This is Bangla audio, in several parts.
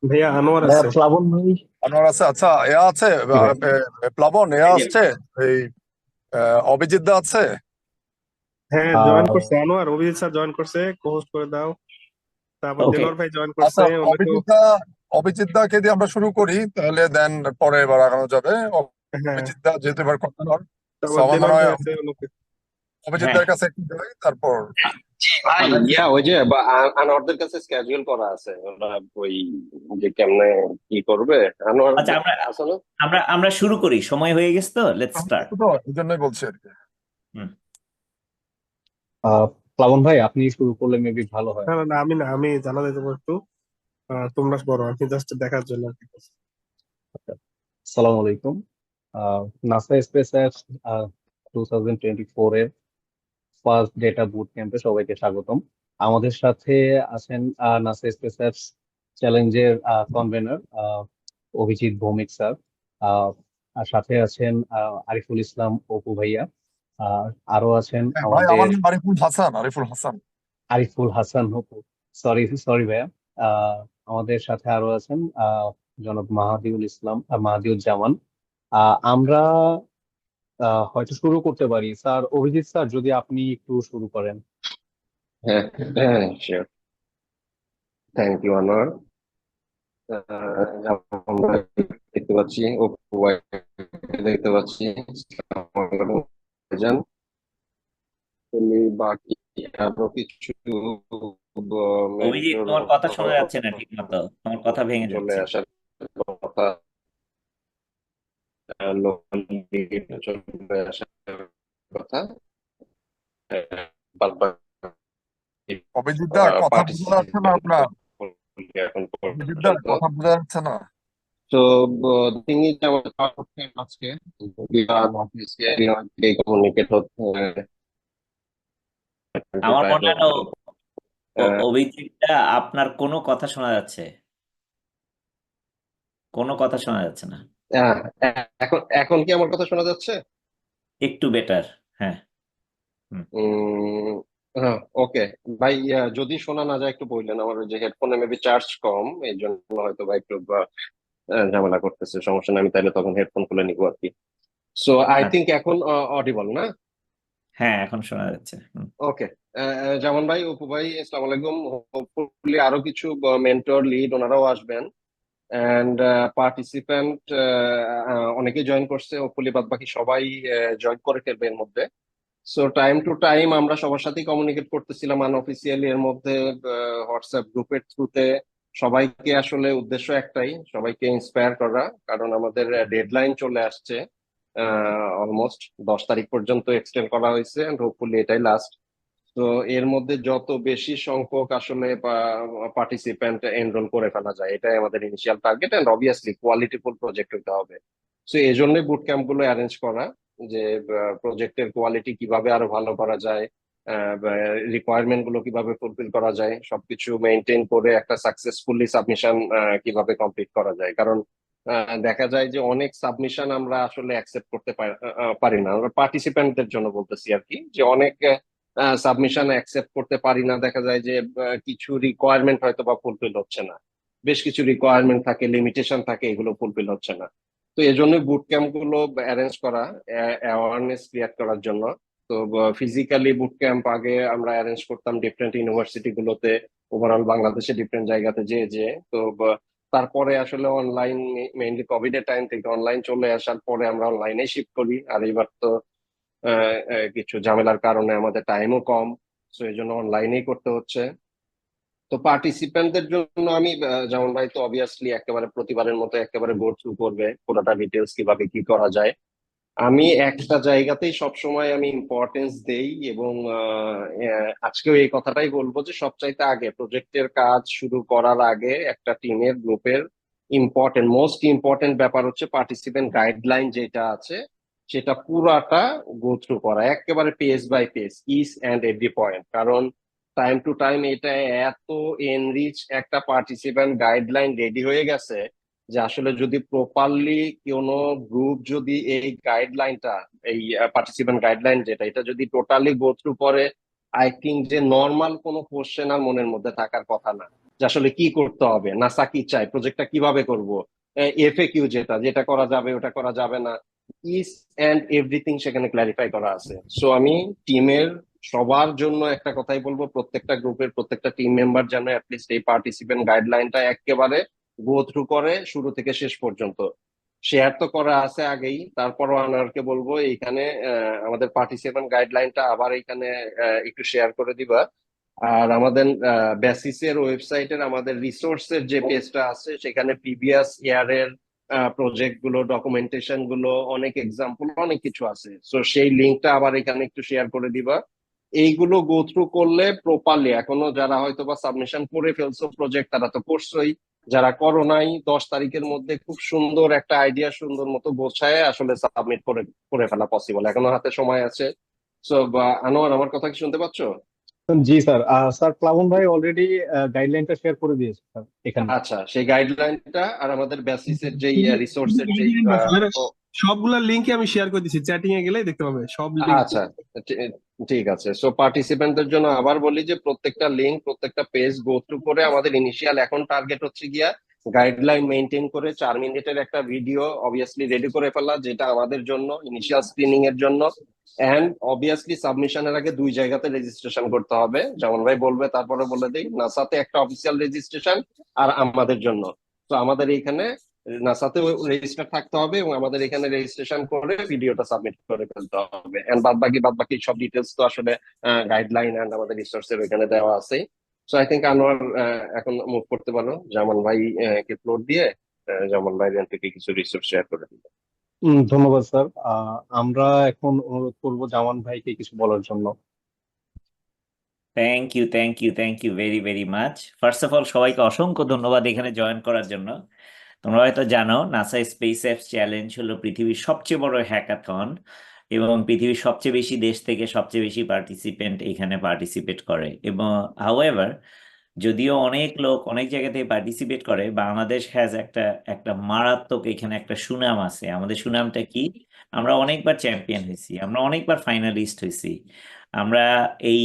ভাইয়া আনোয়ার ভাইয়া আছে। প্লাবন ভাই। আনোয়ার আছে, আচ্ছা আছে। জি ভাই। প্লাবন এই যে আছে। এই অভিজিৎ দা আছে। হ্যাঁ, জয়েন আহ করছে আনোয়ার, অভিজিৎ স্যার জয়েন করছে, কোহোস্ট করে দাও। তারপর ওকে। দেলোয়ার ভাই জয়েন আচ্ছা, করছে, উনি তো। অভিজিৎ দাকে দিয়ে আমরা শুরু করি, তাহলে দেন পরে এবার আগানো যাবে। হ্যাঁ, অভিজিৎ দা যেহেতু এবার কথা বলার, so তারপর আমার মনে দেলোয়ার হয় ভাই আছে ওনাকে। অভিজিৎ হ্যাঁ, দার কাছে একটু যাই, তারপর জি ভাই, মানে ওই যে আনোয়ারদের কাছে স্কেজুয়াল করা আছে, ওরা ওই যে কেমনে কি করবে। আনোয়ার আচ্ছা, আমরা আসলে আমরা আমরা শুরু করি, সময় হয়ে গেছে, তো লেটস স্টার্ট। তো এই জন্যই বলছি আর কি। হুম। আহ প্লাবন ভাই আপনি শুরু করলে মেবি ভালো হয়। না না না, আমি জানাতে দেবো একটু। তোমরা করো, আমি জাস্ট দেখার জন্য আর কি করছি। আসসালামু আলাইকুম। নাসা স্পেস অ্যাপস 2024 এর ফার্স্ট ডেটা বুট ক্যাম্পে সবাইকে স্বাগতম। আমাদের সাথে আছেন নাসা স্পেস অ্যাপস চ্যালেঞ্জের কনভেনর অভিজিৎ ভৌমিক স্যার। আহ, আর সাথে আছেন আরিফুল ইসলাম অপু ভাইয়া। আর আরো আছেন হ্যাঁ ভাই, আমার আমাদের নাম আরিফুল হাসান, আরিফুল হাসান। আরিফুল হাসান অপু। সরি সরি ভাইয়া। আমাদের সাথে আরো আছেন জনাব মাহাদিউল ইসলাম, মাহাদিউজ্জামান। আমরা হয়তো শুরু করতে পারি। স্যার অভিজিৎ স্যার, যদি আপনি একটু শুরু করেন। হ্যাঁ, হ্যাঁ, শিওর। Thank you Anwar. আমরা দেখতে পাচ্ছি, অপু ভাই দেখতে পাচ্ছি। আসসালামু আলাইকুম ভাইজান। বাকি আরো কিছু অভিজিৎ, মেন্টর তোমার কথা শোনা যাচ্ছে না ঠিক মতো, তোমার কথা ভেঙে চলে যাচ্ছে। আসার কথা, লোকাল চলে আসার কথা, বারবার অভিজিৎ দা কথা বোঝা যাচ্ছে না পার্টিসিপেট আপনার। এখন অভিজিৎ দা পর্যন্ত। কথা বোঝা যাচ্ছে না। তো তিনি আজকে কমিউনিকেট হচ্ছে আমার মনে হলো আহ, অভিজিৎটা, আপনার কোনো কথা শোনা যাচ্ছে, কোনো কথা শোনা যাচ্ছে না। আহ, এখন এখন কি আমার কথা শোনা যাচ্ছে? একটু বেটার। হ্যাঁ। হুম। উম হ্যাঁ, ওকে। ভাই, যদি শোনা না যায় একটু বললেন, আমার ওই যে হেডফোনে মেবি চার্জ কম, এই জন্য হয়তো ভাই একটু ঝামেলা করতেছে। সমস্যা নেই, আমি তাহলে তখন হেডফোন খুলে নিবো আর কি। সো আই আচ্ছা। থিঙ্ক এখন অডিবল না? হ্যাঁ, এখন শোনা যাচ্ছে। হুম। ওকে। যেমন ভাই, অপু ভাই, আসসালামু আলাইকুম। হোপফুলি আরো কিছু মেন্টর লিড ওনারাও আসবেন, এন্ড পার্টিসিপেন্ট অনেকে জয়েন করছে। হোপফুলি বাদ বাকি সবাই জয়েন করে ফেলবে এর মধ্যে। সো টাইম টু টাইম আমরা সবার সাথেই কমিউনিকেট করতেছিলাম আনঅফিসিয়ালি এর মধ্যে, হোয়াটসঅ্যাপ গ্রুপের থ্রুতে। সবাইকে আসলে উদ্দেশ্য একটাই, সবাইকে ইন্সপায়ার করা, কারণ আমাদের ডেডলাইন চলে আসছে। অলমোস্ট 10 তারিখ পর্যন্ত এক্সটেন্ড করা হয়েছে, এন্ড হোপফুলি এটাই লাস্ট। তো এর মধ্যে যত বেশি সংখ্যক আসলে পার্টিসিপেন্ট এনরোল করে ফেলা যায়, এটাই আমাদের initial target, and obviously qualityful project হতে হবে। তো এই জন্যই বুট ক্যাম্প গুলো অ্যারেঞ্জ করা, যে প্রজেক্টের কোয়ালিটি কিভাবে আরো ভালো করা যায়, রিকোয়ারমেন্ট গুলো কিভাবে ফুলফিল করা যায়, সবকিছু মেনটেন করে একটা সাকসেসফুলি সাবমিশন কিভাবে কমপ্লিট করা যায়। কারণ দেখা যায় যে অনেক সাবমিশন আমরা আসলে অ্যাকসেপ্ট করতে পারি না। আমরা পার্টিসিপেন্টদের জন্য বলতেছি আর কি, যে অনেক সাবমিশন অ্যাকসেপ্ট করতে পারি না। দেখা যায় যে কিছু রিকোয়ারমেন্ট হয়তো বা ফুলফিল হচ্ছে না, বেশ কিছু রিকোয়ারমেন্ট থাকে, লিমিটেশন থাকে, এগুলো ফুলফিল হচ্ছে না। তো এই জন্য বুট ক্যাম্প গুলো অ্যারেঞ্জ করা, অ্যাওয়ারনেস ক্রিয়েট করার জন্য। তো ফিজিক্যালি বুট ক্যাম্প আগে আমরা অ্যারেঞ্জ করতাম ডিফারেন্ট ইউনিভার্সিটি গুলোতে, ওভারঅল বাংলাদেশে ডিফারেন্ট জায়গাতে যে যে তো তারপরে আসলে অনলাইন, মেইনলি কোভিড এর টাইম থেকে অনলাইন চলে আসার পরে আমরা অনলাইনে শিফট করি। আর এবার তো কিছু ঝামেলার কারণে আমাদের টাইমও কম, তো এই জন্য অনলাইনেই করতে হচ্ছে। তো পার্টিসিপেন্টদের জন্য আমি, যেমন ভাই তো অবভিয়াসলি একেবারে প্রতিবারের মতো একেবারে গো থ্রু করবে পুরোটা ডিটেলস কিভাবে কি করা যায়। আমি একটা জায়গাতেই সবসময় আমি ইম্পর্টেন্স দেই, এবং আজকেও এই কথাটাই বলবো, যে সবচাইতে আগে প্রজেক্টের কাজ শুরু করার আগে একটা টিমের গ্রুপের মোস্ট ইম্পর্টেন্ট ব্যাপার হচ্ছে পার্টিসিপেন্ট গাইডলাইন যেটা আছে সেটা পুরাটা গো থ্রু করা, একেবারে page by page, each and every point. কারণ টাইম টু টাইম এটা এত এনরিচ একটা পার্টিসিপেন্ট গাইডলাইন রেডি হয়ে গেছে, যে আসলে যদি প্রপারলি কোনো গ্রুপ যদি এই গাইডলাইনটা, এই পার্টিসিপেন্ট গাইডলাইন যেটা, এটা যদি টোটালি গো থ্রু করে, আই থিঙ্ক যে নর্মাল কোনো কোশ্চেন আর মনের মধ্যে থাকার কথা না। যে আসলে কি করতে হবে, নাসা কি চায়, প্রজেক্টটা কিভাবে করব, এফএকিউ যেটা যেটা করা যাবে ওটা করা যাবে না, ইস এন্ড এভরিথিং সেখানে ক্ল্যারিফাই করা আছে। সো আমি টিমের সবার জন্য একটা কথাই বলবো, প্রত্যেকটা গ্রুপের প্রত্যেকটা টিম মেম্বার যেন অ্যাটলিস্ট এই পার্টিসিপেন্ট গাইডলাইনটা একেবারে গো থ্রু করে শুরু থেকে শেষ পর্যন্ত। শেয়ার তো করা আছে আগেই, তারপরও আনারকে বলবো এইখানে আমাদের পার্টিসিপেন্ট গাইডলাইনটা আবার এখানে একটু শেয়ার করে দিবা। আর আমাদের বেসিসের ওয়েবসাইটের আমাদের রিসোর্সের যে পেজটা আছে সেখানে প্রিভিয়াস ইয়ারের প্রজেক্ট গুলো, ডকুমেন্টেশন গুলো, অনেক এক্সাম্পল, অনেক কিছু আছে। সো সেই লিঙ্কটা আবার এখানে একটু শেয়ার করে দিবা। এইগুলো গো থ্রু করলে প্রপারলি, এখনো যারা হয়তো বা সাবমিশন করে ফেলছো প্রজেক্ট তারা তো করছোই, যারা করো নাই 10 তারিখের মধ্যে খুব সুন্দর একটা আইডিয়া সুন্দর মতো গোছায় আসলে সাবমিট করে করে ফেলা পসিবল, এখনো হাতে সময় আছে। সো আনোয়ার, আমার কথা কি শুনতে পাচ্ছো? জি স্যার, স্যার প্লাবন ভাই অলরেডি গাইডলাইনটা শেয়ার করে দিয়েছে স্যার এখানে। আচ্ছা, সেই গাইডলাইনটা আর আমাদের বেসিসের যেই শুধু রিসোর্সের যেই গাইডলাইন না স্যার, সবগুলা লিঙ্কই আমি শেয়ার করে দিচ্ছি, চ্যাটিং এ গেলেই দেখতে পাবে সব লিঙ্ক। আচ্ছা, ঠিক আছে। সো পার্টিসিপেন্টদের জন্য আবার বলি যে প্রত্যেকটা লিঙ্ক, প্রত্যেকটা পেজ গো থ্রু করে আমাদের ইনিশিয়াল এখন টার্গেট হচ্ছে গিয়া গাইডলাইন মেনটেন করে 4 মিনিটের একটা ভিডিও অবভিয়াসলি রেডি করে ফেলা, যেটা আমাদের জন্য ইনিশিয়াল স্ক্রিনিং এর জন্য। এন্ড অবভিয়াসলি সাবমিশনের আগে 2 জায়গাতে রেজিস্ট্রেশন করতে হবে, যেমন ভাই বলবে তারপরে বলে দিই, নাসাতে একটা অফিসিয়াল রেজিস্ট্রেশন আর আমাদের জন্য। তো আমাদের এখানে নাসাতে রেজিস্টার থাকতে হবে এবং আমাদের এখানে রেজিস্ট্রেশন করে ভিডিওটা সাবমিট করে ফেলতে হবে। এন্ড বাদ বাকি সব ডিটেলস তো আসলে গাইডলাইন এন্ড আমাদের রিসোর্সের ওইখানে দেওয়া আছে। সো আই থিঙ্ক আনোয়ার এখন মুভ করতে পারো, জামান ভাই কে ফ্লোর দিয়ে জামান ভাই থেকে কিছু রিসোর্স শেয়ার করে দিবে। ধন্যবাদ স্যার। আমরা এখন অনুরোধ করব জামান ভাইকে কিছু বলার জন্য। Thank you very very much. First of all সবাইকে অসংখ্য ধন্যবাদ এখানে জয়েন করার জন্য। তোমরা হয়তো জানো নাসা স্পেস এক্স চ্যালেঞ্জ হলো পৃথিবীর সবচেয়ে বড় হ্যাকাথন, এবং পৃথিবীর সবচেয়ে বেশি দেশ থেকে সবচেয়ে বেশি পার্টিসিপেন্ট এখানে পার্টিসিপেট করে। এবং হাউএভার, যদিও অনেক লোক অনেক জায়গা থেকে পার্টিসিপেট করে, বাংলাদেশ হ্যাজ একটা একটা মারাত্মক এখানে একটা সুনাম আছে। আমাদের সুনামটা কি? আমরা অনেকবার চ্যাম্পিয়ন হয়েছি, আমরা অনেকবার ফাইনালিস্ট হয়েছি। আমরা এই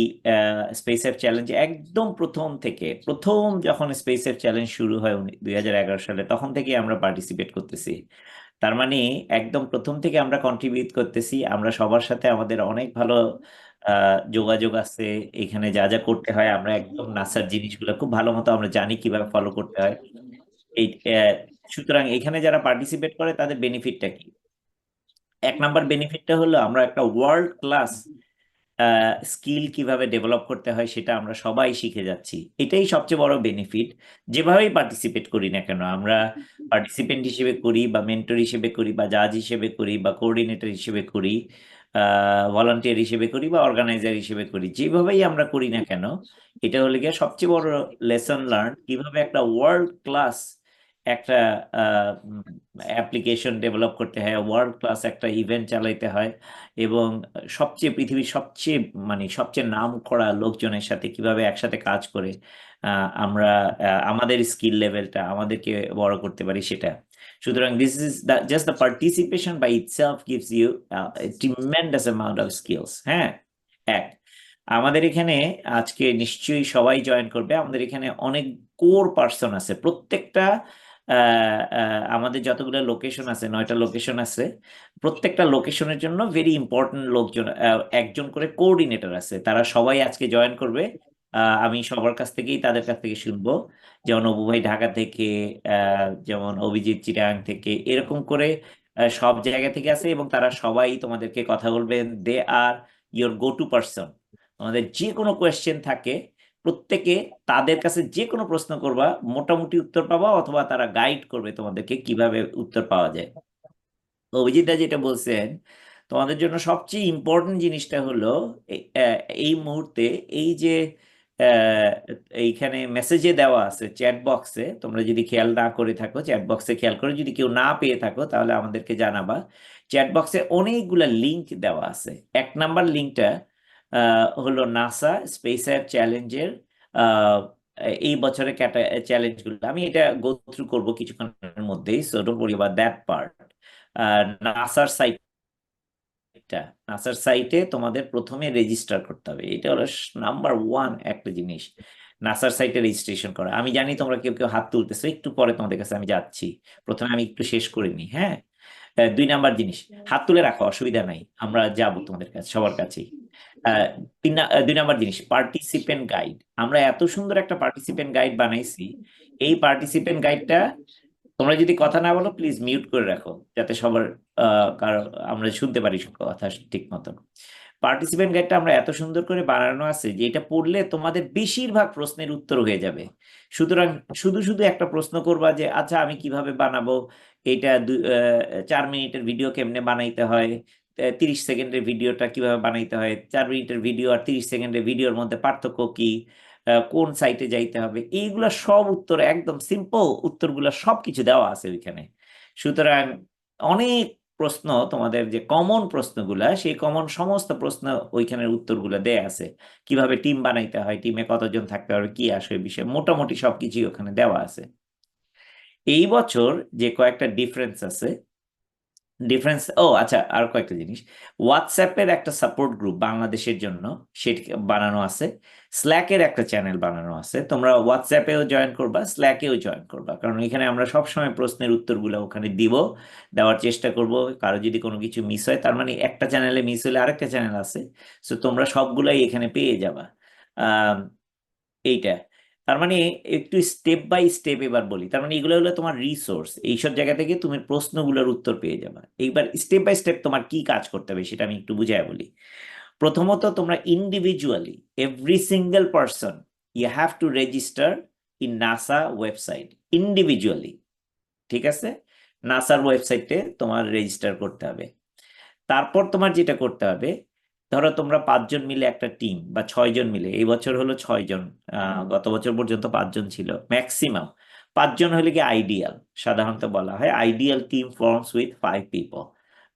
স্পেস এফ চ্যালেঞ্জে একদম প্রথম যখন স্পেস এফ চ্যালেঞ্জ শুরু হয় 2011 সালে, তখন থেকে আমরা পার্টিসিপেট করতেছি। তার মানে একদম প্রথম থেকে আমরা কন্ট্রিবিউট করতেছি। আমরা সবার সাথে আমাদের অনেক ভালো যোগাযোগ আছে। এখানে যা যা করতে হয় আমরা একদম নাসার জিনিসগুলো খুব ভালো মতো আমরা জানি কিভাবে ফলো করতে হয়। এই সুতরাং এখানে যারা পার্টিসিপেট করে তাদের বেনিফিটটা কি? 1 নাম্বার বেনিফিটটা হলো আমরা একটা ওয়ার্ল্ড ক্লাস স্কিল কিভাবে ডেভেলপ করতে হয় সেটা আমরা সবাই শিখে যাচ্ছি। এটাই সবচেয়ে বড় বেনিফিট। যেভাবেই পার্টিসিপেট করি না কেন, আমরা পার্টিসিপেন্ট হিসেবে করি বা মেন্টর হিসেবে করি বা জাজ হিসেবে করি বা কোঅর্ডিনেটর হিসেবে করি, ভলান্টিয়ার হিসেবে করি বা অর্গানাইজার হিসেবে করি, যেভাবেই আমরা করি না কেন, এটা হলে গিয়ে সবচেয়ে বড় লেসন লার্ন কিভাবে একটা ওয়ার্ল্ড ক্লাস একটা অ্যাপ্লিকেশন ডেভেলপ করতে হয়, ওয়ার্ল্ড ক্লাস একটা ইভেন্ট চালাইতে হয়, এবং পৃথিবীর সবচেয়ে সবচেয়ে নাম করা লোকজনের সাথে কিভাবে একসাথে কাজ করে আমরা আমাদের স্কিল লেভেলটা আমাদেরকে বড় করতে পারি সেটা। সুতরাং this is just the participation by itself gives you tremendous amount of skills. হ্যাঁ, এক, আমাদের এখানে আজকে নিশ্চয়ই সবাই জয়েন করবে। আমাদের এখানে অনেক কোর পার্সন আছে, প্রত্যেকটা আমাদের যতগুলো লোকেশন আছে, 9টা লোকেশন আছে, প্রত্যেকটা লোকেশনের জন্য ভেরি ইম্পর্টেন্ট লোকজন, একজন করে কোঅর্ডিনেটর আছে। তারা সবাই আজকে জয়েন করবে। আমি সবার কাছ থেকেই তাদের কাছ থেকে শুনবো। যেমন অবু ভাই ঢাকা থেকে, যেমন অভিজিৎ চিটাগাং থেকে, এরকম করে সব জায়গা থেকে আছে, এবং তারা সবাই তোমাদেরকে কথা বলবেন। দে আর ইয়োর গো টু পার্সন। আমাদের যে কোনো কোয়েশ্চেন থাকে প্রত্যেকে তাদের কাছে যে কোনো প্রশ্ন করবা, মোটামুটি উত্তর পাবা, অথবা তারা গাইড করবে তোমাদেরকে কিভাবে উত্তর পাওয়া যায়। অভিজিৎ দা যেটা বলছেন, তোমাদের জন্য সবচেয়ে ইম্পর্টেন্ট জিনিসটা হলো এই মুহূর্তে এই যে আহ, এইখানে মেসেজে দেওয়া আছে চ্যাট বক্সে, তোমরা যদি খেয়াল না করে থাকো, চ্যাট বক্সে খেয়াল করে যদি কেউ না পেয়ে থাকো তাহলে আমাদেরকে জানাবা। চ্যাট বক্সে অনেকগুলা লিংক দেওয়া আছে। 1 নাম্বার লিংকটা হলো নাসা স্পেস এর চ্যালেঞ্জের এই বছরের চ্যালেঞ্জগুলো। আমি এটা গো থ্রু করবো কিছুক্ষণের মধ্যেই, so don't worry about that part. নাসার সাইটটা, নাসার সাইটে তোমাদের প্রথমে রেজিস্টার করতে হবে। এটা হলো নাম্বার 1 একটা জিনিস। নাসার সাইটে রেজিস্ট্রেশন করা। আমি জানি তোমরা কেউ কেউ হাত তুলতেছো, একটু পরে তোমাদের কাছে আমি যাচ্ছি, প্রথমে আমি একটু শেষ করে নিই। হ্যাঁ, 2 নাম্বার জিনিস, হাত তুলে রাখো, অসুবিধা নাই, আমরা যাব তোমাদের কাছে, সবার কাছেই। 2 নাম্বার জিনিস, পার্টিসিপেন্ট গাইড। আমরা এত সুন্দর একটা পার্টিসিপেন্ট গাইড বানাইছি। এই পার্টিসিপেন্ট গাইডটা, তোমরা যদি কথা না বলো প্লিজ মিউট করে রাখো, যাতে সবার কারো আমরা শুনতে পারি কথা ঠিক মতন। পার্টিসিপেন্ট গাইডটা আমরা এত সুন্দর করে বানানো আছে যে এটা পড়লে তোমাদের বেশিরভাগ প্রশ্নের উত্তর হয়ে যাবে। সুতরাং শুধু শুধু একটা প্রশ্ন করবা যে আচ্ছা আমি কিভাবে বানাবো, এটা 4 মিনিটের ভিডিও কেমনে বানাইতে হয়, 30 সেকেন্ডের ভিডিওটা কিভাবে বানাইতে হয়, 4 মিনিটের ভিডিও আর 30 সেকেন্ডের ভিডিওর মধ্যে পার্থক্য কি, কোন সাইটে যাইতে হবে, এইগুলা সব উত্তর, একদম সিম্পল উত্তরগুলা সবকিছু দেওয়া আছে ওইখানে। সুতরাং অনেক প্রশ্ন, তোমাদের যে কমন প্রশ্নগুলা, সেই কমন সমস্ত প্রশ্ন ওইখানের উত্তরগুলা দেয়া আছে। কিভাবে টিম বানাইতে হয়, টিমে কতজন থাকতে হবে, কি আসে বিষয়, মোটামুটি সবকিছুই ওখানে দেওয়া আছে। এই বছর যে কয়েকটা ডিফারেন্স আছে, আচ্ছা, আর কয়েকটা জিনিস, হোয়াটসঅ্যাপের একটা সাপোর্ট গ্রুপ বাংলাদেশের জন্য সেটা বানানো আছে, স্ল্যাকের একটা চ্যানেল বানানো আছে। তোমরা হোয়াটসঅ্যাপেও জয়েন করবা, স্ল্যাকেও জয়েন করবা, কারণ এখানে আমরা সবসময় প্রশ্নের উত্তরগুলো ওখানে দেওয়ার চেষ্টা করব। কারো যদি কোনো কিছু মিস হয়, তার মানে একটা চ্যানেলে মিস হলে আরেকটা চ্যানেল আছে, সো তোমরা সবগুলাই এখানে পেয়ে যাবা। এইটা তার মানে একটু স্টেপ বাই স্টেপ এবার বলি, তার মানে এগুলো হলো তোমার রিসোর্স, এইসব জায়গা থেকে তুমি প্রশ্নগুলোর উত্তর পেয়ে যাবে। এইবার স্টেপ বাই স্টেপ তোমার কি কাজ করতে হবে সেটা আমি একটু বুঝাই বলি। প্রথমত, তোমরা individually, every single person, you have to register in NASA website individually. ঠিক আছে, নাসার ওয়েবসাইটে তোমার রেজিস্টার করতে হবে। তারপর তোমার যেটা করতে হবে, ধরো তোমরা 5 জন মিলে একটা টিম, বা 6 জন মিলে, এই বছর হলো 6 জন, গত বছর পর্যন্ত 5 জন ছিল ম্যাক্সিমাম। 5 জন হলে কি আইডিয়াল, সাধারণত বলা হয় ideal team forms with 5 people.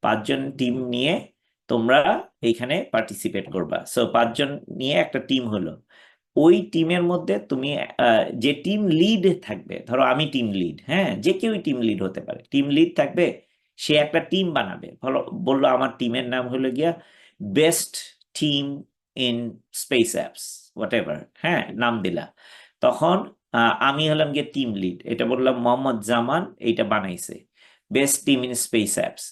5 জন টিম নিয়ে তোমরা এইখানে পার্টিসিপেট করবা। সো 5 জন নিয়ে একটা টিম হলো। ওই টিমের মধ্যে তুমি যে টিম লিড থাকবে, ধরো আমি টিম লিড, হ্যাঁ, যে কেউই টিম লিড হতে পারে, টিম লিড থাকবে, সে একটা টিম বানাবে। বললো আমার টিমের নাম হলো গিয়া best team in space apps, what ever, হ্যাঁ, নাম দিলা। তখন আমি হলাম গিয়ে টিম লিড, এটা বললাম মোহাম্মদ জামান এইটা বানাইছে, best team in space apps.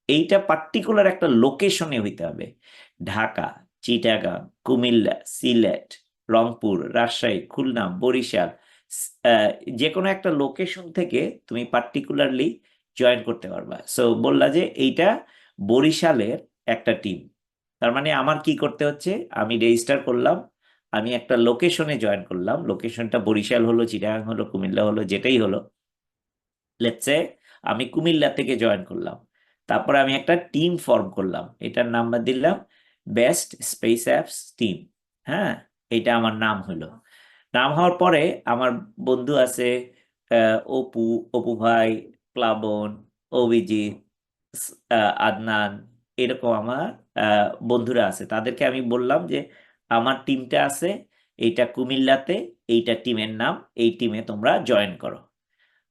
এইটা পার্টিকুলার একটা লোকেশনে হইতে হবে, ঢাকা, চিটাগাং, কুমিল্লা, সিলেট, রংপুর, রাজশাহী, খুলনা, বরিশাল, যে কোনো একটা লোকেশন থেকে তুমি পার্টিকুলারলি জয়েন করতে পারবা। সো বললা যে এইটা বরিশালের একটা টিম, তার মানে আমার কি করতে হচ্ছে, আমি রেজিস্টার করলাম, আমি একটা লোকেশনে জয়েন করলাম, লোকেশনটা বরিশাল হলো, চিটাগাং হলো, কুমিল্লা হলো, যেটাই হলো, লেটস সে আমি কুমিল্লা থেকে জয়েন করলাম। তারপর আমি একটা টিম ফর্ম করলাম, এটার নাম্বার দিলাম বেস্ট স্পেস অ্যাপস টিম। হ্যাঁ, এটা আমার নাম হলো। নাম হওয়ার পরে আমার বন্ধু আছে, অপু, অপু ভাই, প্লাবন, অভিজিৎ, আদনান, এরকম আমার বন্ধুরা আছে। তাদেরকে আমি বললাম যে আমার টিমটা আছে এইটা কুমিল্লাতে, এইটা টিমের নাম, এই টিমে তোমরা জয়েন করো।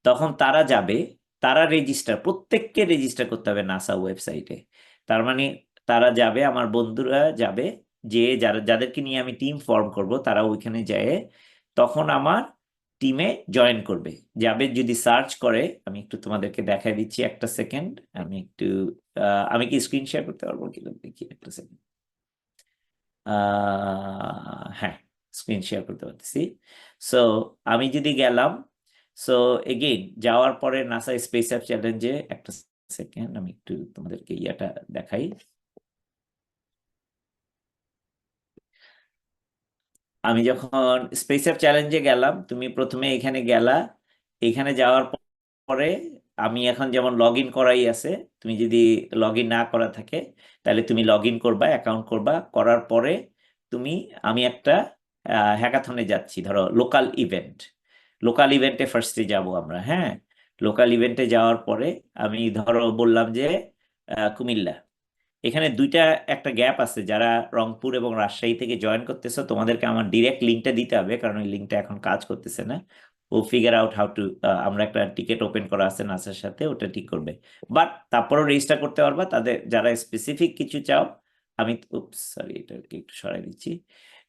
তখন তারা যাবে, তারা রেজিস্টার, প্রত্যেককে রেজিস্টার করতে হবে নাসা ওয়েবসাইটে। তার মানে তারা যাবে, আমার বন্ধুরা যাবে, যে যাদেরকে নিয়ে আমি টিম ফর্ম করব, তারা ওইখানে যায়, তখন আমার টিমে জয়েন করবে। যাবে, যদি সার্চ করে, আমি একটু তোমাদেরকে দেখাই দিচ্ছি, একটা সেকেন্ড, আমি কি স্ক্রিন শেয়ার করতে পারবো কিনা দেখি, একটা সেকেন্ড। হ্যাঁ, স্ক্রিন শেয়ার করতে পারতেছি। সো আমি যদি গেলাম, সো এগেইন যাওয়ার পরে নাসা স্পেস অ্যাপ চ্যালেঞ্জে, একটা সেকেন্ড আমি একটু তোমাদেরকে ইয়াটা দেখাই। আমি যখন স্পেস অ্যাপ চ্যালেঞ্জে গেলাম, তুমি প্রথমে এখানে গেলা, এখানে যাওয়ার পরে আমি এখন যেমন লগ ইন করাই আছে, তুমি যদি লগ ইন না করা থাকে তাহলে তুমি লগ ইন করবা, অ্যাকাউন্ট করবা, করার পরে আমি একটা হ্যাকাথনে যাচ্ছি, ধরো লোকাল ইভেন্টে ফার্স্টে যাব আমরা। হ্যাঁ, লোকাল ইভেন্টে যাওয়ার পরে আমি ধরো বললাম যে কুমিল্লা, এখানে একটা গ্যাপ আছে, যারা রংপুর এবং রাজশাহী থেকে জয়েন করতেছো তোমাদেরকে আমার ডিরেক্ট লিঙ্কটা দিতে হবে, কারণ ওই লিঙ্কটা এখন কাজ করতেছে না। ও ফিগার আউট হাউ টু, আমরা একটা টিকিট ওপেন করা আছে নাসার সাথে, ওটা ঠিক করবে। বাট তারপরও রেজিস্টার করতে পারবা, তাদের যারা স্পেসিফিক কিছু চাও। আমি সরি, এটাকে একটু সরাই দিচ্ছি।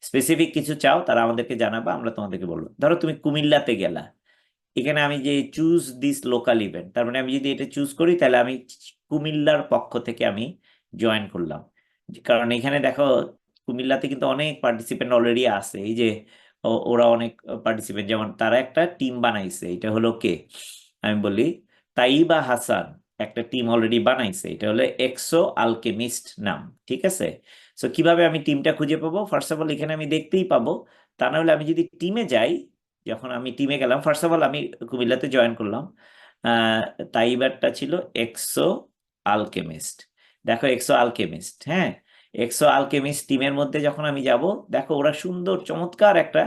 স্পেসিফিক কিছু চাও তারা আমাদেরকে জানাবা, আমরা তোমাদেরকে বলবো। ধরো তুমি কুমিল্লাতে গেলা, এখানে আমি যে চুজ দিস লোকাল ইভেন্ট, তার মানে আমি যদি এটা চুজ করি তাহলে আমি কুমিল্লার পক্ষ থেকে আমি জয়েন করলাম। কারণ এখানে দেখো কুমিল্লাতে কিন্তু অনেক পার্টিসিপেন্ট অলরেডি আছে, এই যে ওরা অনেক পার্টিসিপেন্ট, যেমন তারা একটা টিম বানাইছে, এটা হলো কে, আমি বলি তাইবা হাসান একটা টিম অলরেডি বানাইছে, এটা হলো এক্সো আলকেমিস্ট নাম, ঠিক আছে। সো কিভাবে আমি টিমটা খুঁজে পাবো? ফার্স্ট অফ অল এখানে আমি দেখতেই পাবো, তা না হলে আমি যদি টিমে যাই, যখন আমি টিমে গেলাম, ফার্স্ট অফ অল আমি কুমিল্লাতে জয়েন করলাম, আহ তাইবারটা ছিল এক্সো আলকেমিস্ট। দেখো এক্সো আলকেমিস্ট, হ্যাঁ, এক্সো আলকেমিস্ট টিমের মধ্যে যখন আমি যাব, দেখো ওরা সুন্দর চমৎকার একটা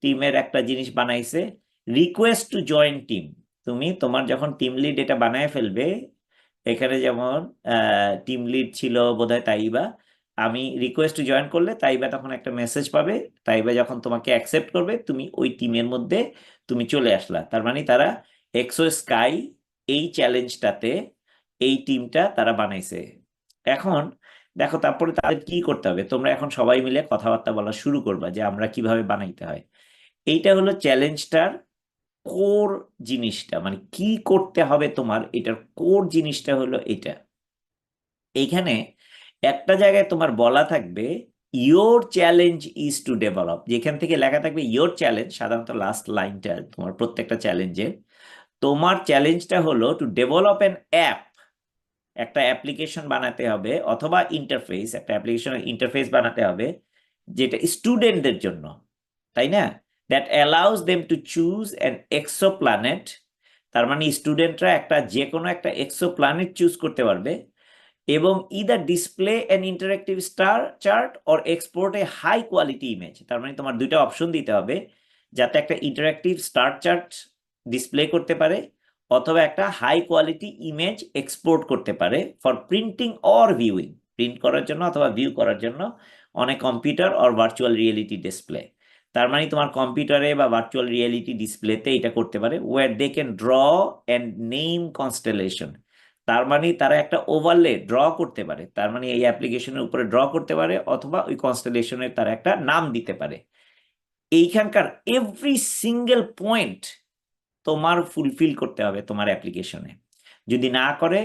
টিমের একটা জিনিস বানাইছে, রিকোয়েস্ট টু জয়েন টিম। তুমি তোমার যখন টিম লিড এটা বানায় ফেলবে, এখানে যেমন টিম লিড ছিল বোধহয় তাইবা, আমি রিকোয়েস্ট টু জয়েন করলে তাইবা তখন একটা মেসেজ পাবে, তাইবা যখন তোমাকে অ্যাকসেপ্ট করবে তুমি ওই টিমের মধ্যে তুমি চলে আসলা। তার মানে তারা এক্সো স্কাই এই চ্যালেঞ্জটাতে এই টিমটা তারা বানাইছে। এখন দেখো তারপরে তাদের কি করতে হবে, তোমরা এখন সবাই মিলে কথাবার্তা বলা শুরু করবা যে আমরা কিভাবে বানাইতে হয়। এইটা হলো চ্যালেঞ্জটার কোর জিনিসটা, মানে কি করতে হবে তোমার, এটার কোর জিনিসটা হলো এটা। এইখানে একটা জায়গায় তোমার বলা থাকবে your challenge is to develop, যেখান থেকে লেখা থাকবে ইয়োর চ্যালেঞ্জ, সাধারণত লাস্ট লাইনটা তোমার প্রত্যেকটা চ্যালেঞ্জের, তোমার চ্যালেঞ্জটা হলো টু ডেভেলপ অ্যান অ্যাপ, একটা অ্যাপ্লিকেশন বানাতে হবে, অথবা ইন্টারফেস, একটা অ্যাপ্লিকেশনের ইন্টারফেস বানাতে হবে যেটা স্টুডেন্টদের জন্য, তাই না, that allows them to choose an exoplanet. তার মানে স্টুডেন্টরা একটা যে কোনো একটা এক্সোপ্ল্যানেট চুজ করতে পারবে, এবং either display an interactive star chart or export a high quality image. তার মানে তোমার দুইটা অপশন দিতে হবে, যাতে একটা ইন্টারেক্টিভ স্টার চার্ট ডিসপ্লে করতে পারে, অথবা একটা হাই কোয়ালিটি ইমেজ এক্সপোর্ট করতে পারে for printing or viewing, print করার জন্য অথবা ভিউ করার জন্য অনেক computer or virtual reality display. তার মানে তোমার কম্পিউটারে বা ভার্চুয়াল রিয়েলিটি ডিসপ্লেতে এটা করতে পারে, where they can draw and name constellation. তার মানে তারা একটা ওভারলে ড্র করতে পারে, তার মানে এই অ্যাপ্লিকেশনের উপরে ড্র করতে পারে, অথবা ওই কনস্টেলেশনের তারা একটা নাম দিতে পারে। এইখানকার এভরি সিঙ্গেল পয়েন্ট তোমার ফুলফিল করতে হবে তোমার অ্যাপ্লিকেশনে। যদি না করে,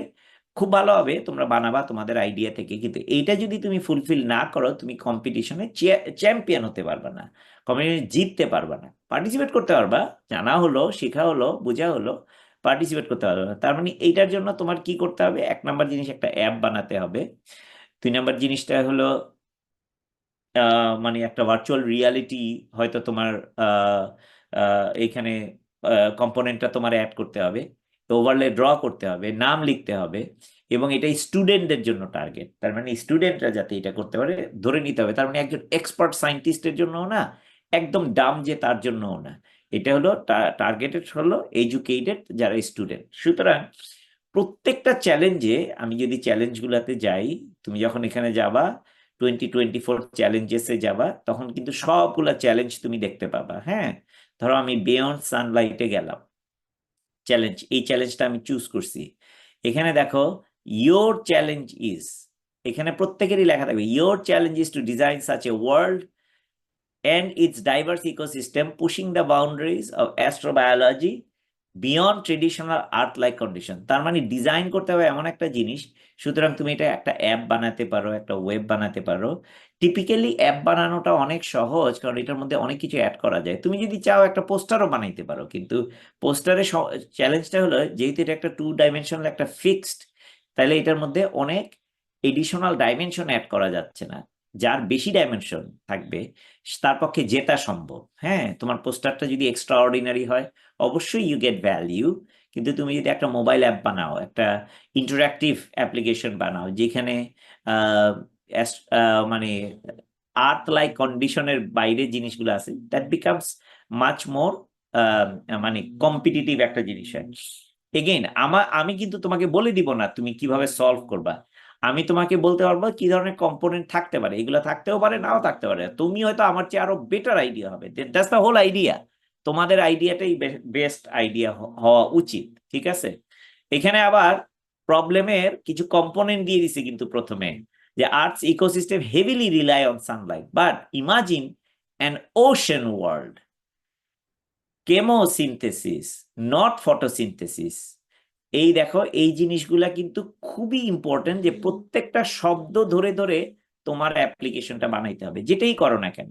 খুব ভালো হবে তোমরা বানাবা তোমাদের আইডিয়া থেকে, কিন্তু এইটা যদি তুমি ফুলফিল না করো, তুমি কম্পিটিশনে চ্যাম্পিয়ন হতে পারবে না, কম্পিটিশনে জিততে পারবে না। পার্টিসিপেট করতে পারবা, জানা হলো, শেখা হলো, বোঝা হলো, পার্টিসিপেট করতে পারবে না। তার মানে এইটার জন্য তোমার কি করতে হবে, এক নাম্বার জিনিস একটা অ্যাপ বানাতে হবে। 2 নাম্বার জিনিসটা হলো মানে একটা ভার্চুয়াল রিয়ালিটি, হয়তো তোমার এইখানে কম্পোনেন্টটা তোমার অ্যাড করতে হবে, ওভারলে ড্র করতে হবে, নাম লিখতে হবে, এবং এটা স্টুডেন্টদের জন্য টার্গেট। তার মানে স্টুডেন্টরা যাতে এটা করতে পারে ধরে নিতে হবে। তার মানে একজন এক্সপার্ট সায়েন্টিস্টের জন্যও না, একদম ডাম যে তার জন্যও না, এটা হলো টার্গেটেড হলো এডুকেটেড যারা স্টুডেন্ট। সুতরাং প্রত্যেকটা চ্যালেঞ্জে, আমি যদি চ্যালেঞ্জগুলোতে যাই, তুমি যখন এখানে যাবা 2024 চ্যালেঞ্জেসে যাবা, তখন কিন্তু সবগুলা চ্যালেঞ্জ তুমি দেখতে পাবা। হ্যাঁ, ধরো আমি বিয়ন্ড সানলাইটে গেলাম, চ্যালেঞ্জ, এই চ্যালেঞ্জটা আমি চুজ করছি। এখানে দেখো ইয়োর চ্যালেঞ্জ ইজ, এখানে প্রত্যেকেরই লেখা থাকবে your challenge is to design such a world and its diverse ecosystem, pushing the boundaries of astrobiology beyond traditional Earth-like condition। তার মানে ডিজাইন করতে হবে এমন একটা জিনিস, সুতরাং তুমি এটা একটা অ্যাপ বানাতে পারো, একটা ওয়েব বানাতে পারো। টিপিক্যালি অ্যাপ বানানোটা অনেক সহজ, কারণ এটার মধ্যে অনেক কিছু অ্যাড করা যায়। তুমি যদি চাও একটা পোস্টারও বানাইতে পারো, কিন্তু পোস্টারের চ্যালেঞ্জটা হলো, যেহেতু এটা একটা 2 ডাইমেনশনাল একটা ফিক্সড, তাহলে এটার মধ্যে অনেক এডিশনাল ডাইমেনশন অ্যাড করা যাচ্ছে না। যার বেশি ডাইমেনশন থাকবে তার পক্ষে জেতা সম্ভব। হ্যাঁ, তোমার পোস্টারটা যদি এক্সট্রা অর্ডিনারি হয়, অবশ্যই ইউ গেট ভ্যালিউ, কিন্তু তুমি যদি একটা মোবাইল অ্যাপ বানাও, একটা ইন্টারঅ্যাক্টিভ অ্যাপ্লিকেশন বানাও, যেখানে মানে আর্থ লাইক কন্ডিশনের বাইরে জিনিসগুলো আছে, দ্যাট বিকামস মাচ মোর মানে কম্পিটিটিভ একটা জিনিস হয়। এগেইন আমি কিন্তু তোমাকে বলে দিব না তুমি কিভাবে সলভ করবা, আমি তোমাকে বলতে পারবো কি ধরনের কম্পোনেন্ট থাকতে পারে, এগুলো থাকতেও পারে, নাও থাকতে পারে, তুমি হয়তো আমার চেয়ে আরো বেটার আইডিয়া হবে, দ্যাটস দ্য হোল আইডিয়া। তোমাদের আইডিয়াটাই বেস্ট আইডিয়া হওয়া উচিত, ঠিক আছে। এখানে আবার প্রবলেমের কিছু কম্পোনেন্ট দিয়ে দিছে কিন্তু প্রথমে, যে earth's ecosystem heavily rely on sunlight, but imagine an ocean world. Chemosynthesis, not photosynthesis. এই দেখো, এই জিনিসগুলা কিন্তু খুবই ইম্পর্টেন্ট, যে প্রত্যেকটা শব্দ ধরে ধরে তোমার অ্যাপ্লিকেশনটা বানাইতে হবে, যেটাই করো না কেন।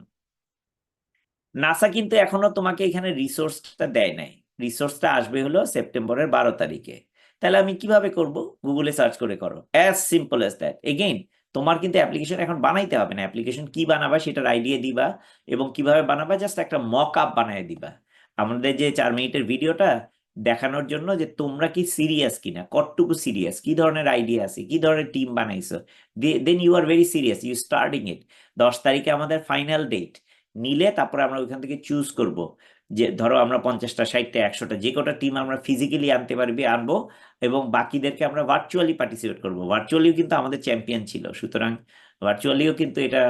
নাসা কিন্তু এখনো তোমাকে এখানে রিসোর্সটা দেয় নাই। রিসোর্সটা আসবে হলো সেপ্টেম্বরের 12 তারিখে। তাহলে আমি কিভাবে করব? গুগলে সার্চ করে করো, as simple as that. Again, তোমার কিন্তু অ্যাপ্লিকেশন এখন বানাইতে হবে না। অ্যাপ্লিকেশন কি বানাবা সেটার আইডিয়া দিবা, এবং কিভাবে বানাবা জাস্ট একটা মক আপ বানিয়ে দিবা। আমাদের যে 4 মিনিটের ভিডিওটা দেখানোর জন্য যে তোমরা কি সিরিয়াস কিনা, কতটুকু সিরিয়াস, কি ধরনের আইডিয়া আছে, কি ধরনের টিম বানাইছো, then you are very serious, you starting it. 10 তারিখে আমাদের ফাইনাল ডেট নিলে তারপরে আমরা ওইখান থেকে চুজ করব, যে ধরো আমরা 50টা 60টা 100টা যে কটা টিম আমরা ফিজিক্যালি আনতে পারবি আনবো, এবং বাকিদেরকে আমরা ভার্চুয়ালি পার্টিসিপেট করব। ভার্চুয়ালিও কিন্তু আমাদের চ্যাম্পিয়ন ছিল, সুতরাং ভার্চুয়ালিও কিন্তু এটা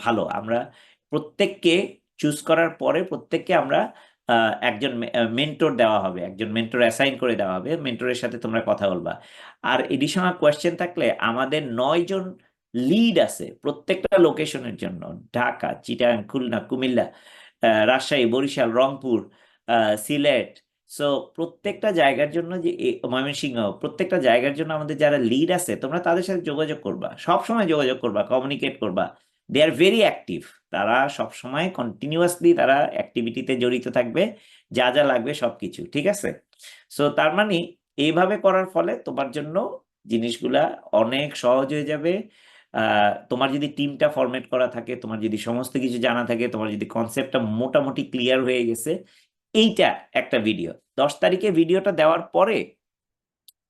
ভালো। আমরা প্রত্যেককে চুজ করার পরে প্রত্যেককে আমরা একজন মেন্টর দেওয়া হবে, একজন মেন্টর অ্যাসাইন করে দেওয়া হবে। মেন্টরের সাথে তোমরা কথা বলবা। আর এডিশনাল কোয়েশ্চেন থাকলে আমাদের 9 জন লিড আছে প্রত্যেকটা লোকেশনের জন্য, ঢাকা, চিটাগাং, খুলনা, কুমিল্লা, রাজশাহী, বরিশাল, রংপুর, সিলেট। সো প্রত্যেকটা জায়গার জন্য যে ময়মনসিংহ, প্রত্যেকটা জায়গার জন্য আমাদের যারা লিড আছে, তোমরা তাদের সাথে যোগাযোগ করবা, সব সময় যোগাযোগ করবা, কমিউনিকেট করবা। দে আর ভেরি অ্যাক্টিভ। তারা সব সময় কন্টিনিউয়াসলি তারা অ্যাক্টিভিটিতে জড়িত থাকবে, যা যা লাগবে সবকিছু, ঠিক আছে? সো তার মানে এইভাবে করার ফলে তোমার জন্য জিনিসগুলা অনেক সহজ হয়ে যাবে। তোমার যদি টিমটা ফরম্যাট করা থাকে, তোমার যদি সমস্ত কিছু জানা থাকে, তোমার যদি কনসেপ্টটা মোটামুটি ক্লিয়ার হয়ে গেছে, এইটা একটা ভিডিও 10 তারিখে ভিডিওটা দেওয়ার পরে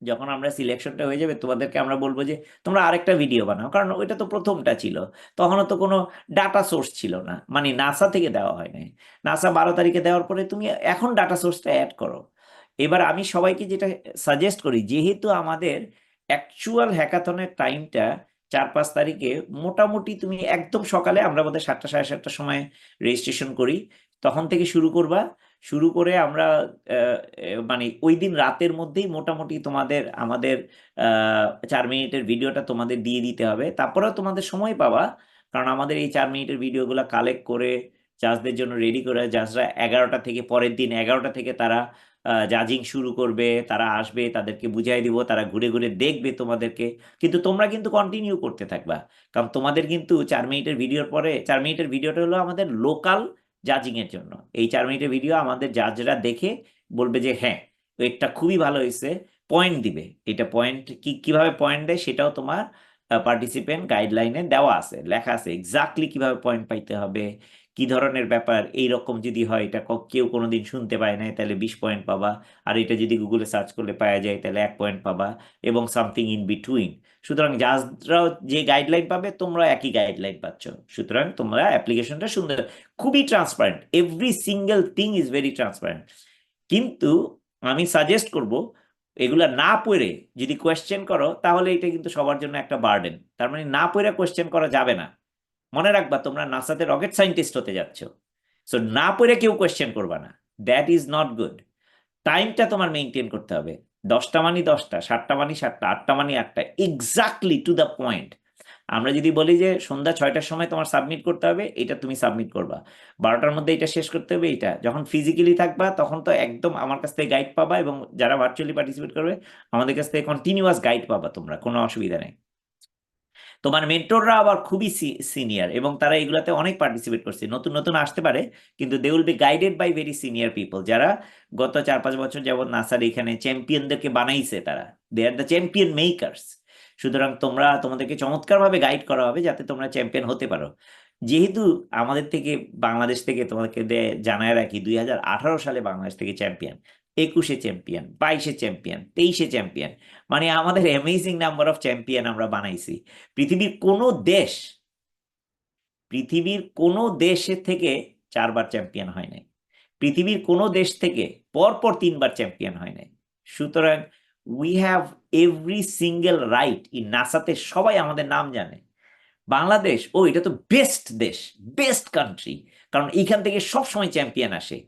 যখন আমরা সিলেকশনটা হয়ে যাবে, তোমাদেরকে আমরা বলবো যে তোমরা আরেকটা ভিডিও বানাও, কারণ ওইটা তো প্রথমটা ছিল, তখনও তো কোনো ডাটা সোর্স ছিল না, মানে নাসা থেকে দেওয়া হয় নাই। নাসা 12 তারিখে দেওয়ার পরে তুমি এখন ডাটা সোর্সটা অ্যাড করো। এবার আমি সবাইকে যেটা সাজেস্ট করি, যেহেতু আমাদের অ্যাকচুয়াল হ্যাকাথনের টাইমটা 4-5 তারিখে, মোটামুটি তুমি একদম সকালে, আমরা বোধহয় 7টা 7:30টার সময় রেজিস্ট্রেশন করি, তখন থেকে শুরু করবা। শুরু করে আমরা মানে ওই দিন রাতের মধ্যেই মোটামুটি তোমাদের আমাদের 4 মিনিটের ভিডিওটা তোমাদের দিয়ে দিতে হবে। তারপরেও তোমাদের সময় পাবা, কারণ আমাদের এই 4 মিনিটের ভিডিওগুলো কালেক্ট করে জাজদের জন্য রেডি করে, জাজরা 11টা থেকে, পরের দিন 11টা থেকে তারা জাজিং শুরু করবে, তারা আসবে, তাদেরকে বুঝাই দিব, তারা ঘুরে ঘুরে দেখবে তোমাদেরকে। কিন্তু তোমরা কিন্তু কন্টিনিউ করতে থাকবা, কারণ তোমাদের কিন্তু 4 মিনিটের ভিডিওর পরে, 4 মিনিটের ভিডিওটা হলো আমাদের লোকাল জাজিং এর জন্য। এই 4 মিনিটের ভিডিও আমাদের জাজরা দেখে বলবে যে হ্যাঁ, এটা খুবই ভালো হয়েছে, পয়েন্ট দিবে। এটা পয়েন্ট কিভাবে পয়েন্ট দেয় সেটাও তোমার পার্টিসিপেন্ট গাইডলাইনে দেওয়া আছে, লেখা আছে এক্স্যাক্টলি কিভাবে পয়েন্ট পাইতে হবে, কি ধরনের ব্যাপার। এই রকম যদি হয়, এটা কেউ কোনোদিন শুনতে পায় নাই, তাহলে 20 পয়েন্ট পাবা। আর এটা যদি গুগলে সার্চ করলে পাওয়া যায়, তাহলে 1 পয়েন্ট পাবা, এবং সামথিং ইন বিটুইন। সুতরাং জাজরাও যে গাইডলাইন পাবে, তোমরা একই গাইডলাইন পাচ্ছ। সুতরাং তোমরা অ্যাপ্লিকেশনটা সুন্দর, খুবই transparent, every single thing is very transparent. কিন্তু আমি সাজেস্ট করব, এগুলা না পড়ে যদি কোয়েশ্চেন করো, তাহলে এটা কিন্তু সবার জন্য একটা বার্ডেন। তার মানে না পড়ে কোয়েশ্চেন করা যাবে না। মনে রাখবা, তোমরা নাসাতে রকেট সায়েন্টিস্ট হতে যাচ্ছ, সো না পড়ে কেউ কোয়েশ্চেন করবা না, দ্যাট ইজ নট গুড। টাইমটা তোমার মেনটেন করতে হবে, 10টা মানে 10টা, 7টা মানে 7টা, 8টা মানে 8টা, এক্স্যাক্টলি টু দ্য পয়েন্ট। আমরা যদি বলি যে সন্ধ্যা 6টার সময় তোমার সাবমিট করতে হবে, এটা তুমি সাবমিট করবা, 12টার মধ্যে এটা শেষ করতে হবে। এটা যখন ফিজিক্যালি থাকবা, তখন তো একদম আমার কাছ থেকে গাইড পাবা, এবং যারা ভার্চুয়ালি পার্টিসিপেট করবে আমাদের কাছ থেকে কন্টিনিউয়াস গাইড পাবা তোমরা, কোনো অসুবিধা নেই। তোমার মেন্টররা আবার খুবই সিনিয়র, এবং তারা এগুলাতে অনেক পার্টিসিপেট করছে, নতুন নতুন আসতে পারে, কিন্তু they will be guided by very senior people, যারা গত 4-5 বছর যাবত নাসার এখানে চ্যাম্পিয়নদেরকে বানাইছে। তারা দে আর দ্য চ্যাম্পিয়ন মেকার্স। সুতরাং তোমাদেরকে চমৎকারভাবে গাইড করা হবে, যাতে তোমরা চ্যাম্পিয়ন হতে পারো। যেহেতু আমাদের থেকে, বাংলাদেশ থেকে, তোমাদেরকে জানায় রাখি, 2018 সালে বাংলাদেশ থেকে চ্যাম্পিয়ন, 21-এ চ্যাম্পিয়ন, 22-এ চ্যাম্পিয়ন, 23-এ চ্যাম্পিয়ন, মানে আমাদের অ্যামেজিং নাম্বার অফ চ্যাম্পিয়ন আমরা বানাইছি। পৃথিবীর কোনো দেশে থেকে 4বার চ্যাম্পিয়ন হয় নাই, পৃথিবীর কোনো দেশ থেকে পরপর 3বার চ্যাম্পিয়ন হয় নাই। সুতরাং we have every single right in নাসাতে, সবাই আমাদের নাম জানে। বাংলাদেশ, এটা তো বেস্ট দেশ, বেস্ট কান্ট্রি, কারণ এইখান থেকে সবসময় চ্যাম্পিয়ন আসে।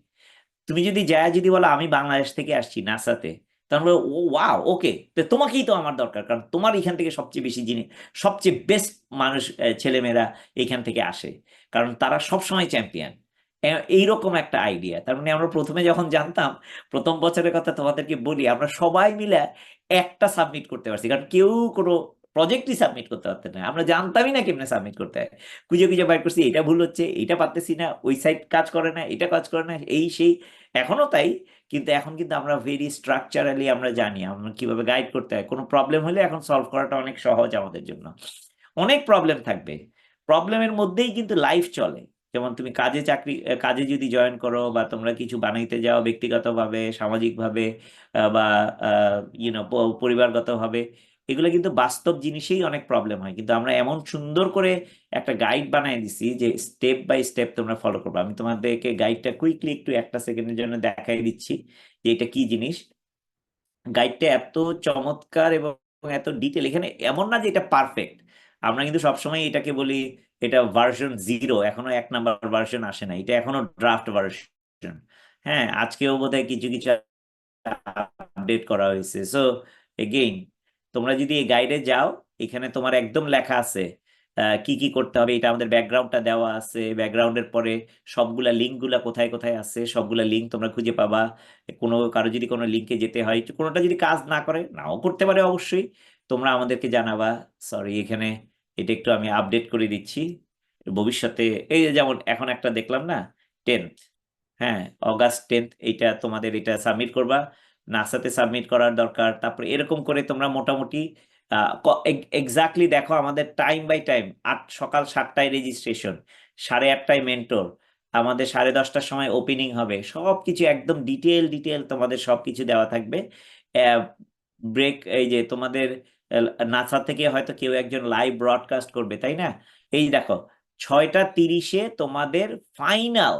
তুমি যদি বলো আমি বাংলাদেশ থেকে আসছি নাসাতে, তারপরে ও ওয়াও ওকে, তো তোমাকেই তো আমার দরকার, কারণ তোমার এখান থেকে সবচেয়ে বেশি জিনিস, সবচেয়ে বেস্ট মানুষ, ছেলেমেয়েরা এখান থেকে আসে, কারণ তারা সবসময় চ্যাম্পিয়ন। এইরকম একটা আইডিয়া। তার মানে আমরা প্রথমে যখন জানতাম, প্রথম বছরের কথা তোমাদেরকে বলি, আমরা সবাই মিলে একটা সাবমিট করতে পারছি, কারণ কেউ কোনো প্রজেক্টই সাবমিট করতে পারতেন না, আমরা জানতামই না কেমনে সাবমিট করতে হয়। খুঁজে খুঁজে বাইর করছি, এটা ভুল হচ্ছে, এটা পারতেছি না, ওই সাইড কাজ করে না, এটা কাজ করে না, এই সেই। এখনো তাই, কিন্তু এখন কিন্তু আমরা ভেরি স্ট্রাকচারালি আমরা জানি আমরা কিভাবে গাইড করতে হয়। কোনো প্রবলেম হলে এখন সলভ করাটা অনেক সহজ আমাদের জন্য। অনেক প্রবলেম থাকবে, প্রবলেমের মধ্যেই কিন্তু লাইফ চলে। যেমন তুমি কাজে যদি জয়েন করো, বা তোমরা কিছু বানাইতে যাও ব্যক্তিগতভাবে, সামাজিকভাবে, বা পরিবারগতভাবে, এগুলো কিন্তু বাস্তব জিনিসেই অনেক প্রবলেম হয়, কিন্তু আমরা এমন সুন্দর করে একটা গাইড বানিয়ে দিছি যে স্টেপ বাই স্টেপ তোমরা ফলো করবে। আমি তোমাদেরকে গাইডটা কুইকলি একটু একটা সেকেন্ডের জন্য দেখাই দিচ্ছি যে এটা কি জিনিস। গাইডটা এত চমৎকার এবং এত ডিটেল, এখানে এমন না যে এটা পারফেক্ট। আমরা কিন্তু সবসময় এটাকে বলি এটা ভার্সন 0, এখনো 1 নাম্বার ভার্সন আসে না, এটা এখনো ড্রাফট ভার্সন। হ্যাঁ, আজকেও বোধহয় কিছু কিছু আপডেট করা হয়েছে। সো এগেইন, তোমরা যদি এই গাইডে যাও, এখানে তোমার একদম লেখা আছে কি কি করতে হবে। এটা আমাদের ব্যাকগ্রাউন্ডটা দেওয়া আছে, ব্যাকগ্রাউন্ডের পরে সবগুলা লিঙ্ক গুলা কোথায় কোথায় আছে, সবগুলা লিঙ্ক তোমরা খুঁজে পাবা। কারো যদি কোনো লিঙ্কে যেতে হয়, কোনোটা যদি কাজ না করে, নাও করতে পারে অবশ্যই, তোমরা আমাদেরকে জানাবা। সরি, এখানে এটা একটু আমি আপডেট করে দিচ্ছি ভবিষ্যতে। এই যে যেমন এখন একটা দেখলাম না, 10th, হ্যাঁ, অগাস্ট 10th, এইটা তোমাদের এটা সাবমিট করবা, নাসাতে সাবমিট করার দরকার। তারপরে এরকম করে তোমরা মোটামুটি এক্স্যাক্টলি দেখো, আমাদের টাইম বাই টাইম, সকাল 7টায় রেজিস্ট্রেশন, 8:30টায় মেন্টর, আমাদের 10:30টার সময় ওপেনিং হবে, সবকিছু একদম ডিটেল তোমাদের সবকিছু দেওয়া থাকবে। ব্রেক, এই যে তোমাদের নাসা থেকে হয়তো কেউ একজন লাইভ ব্রডকাস্ট করবে, তাই না? এই দেখো, 6:30-এ তোমাদের ফাইনাল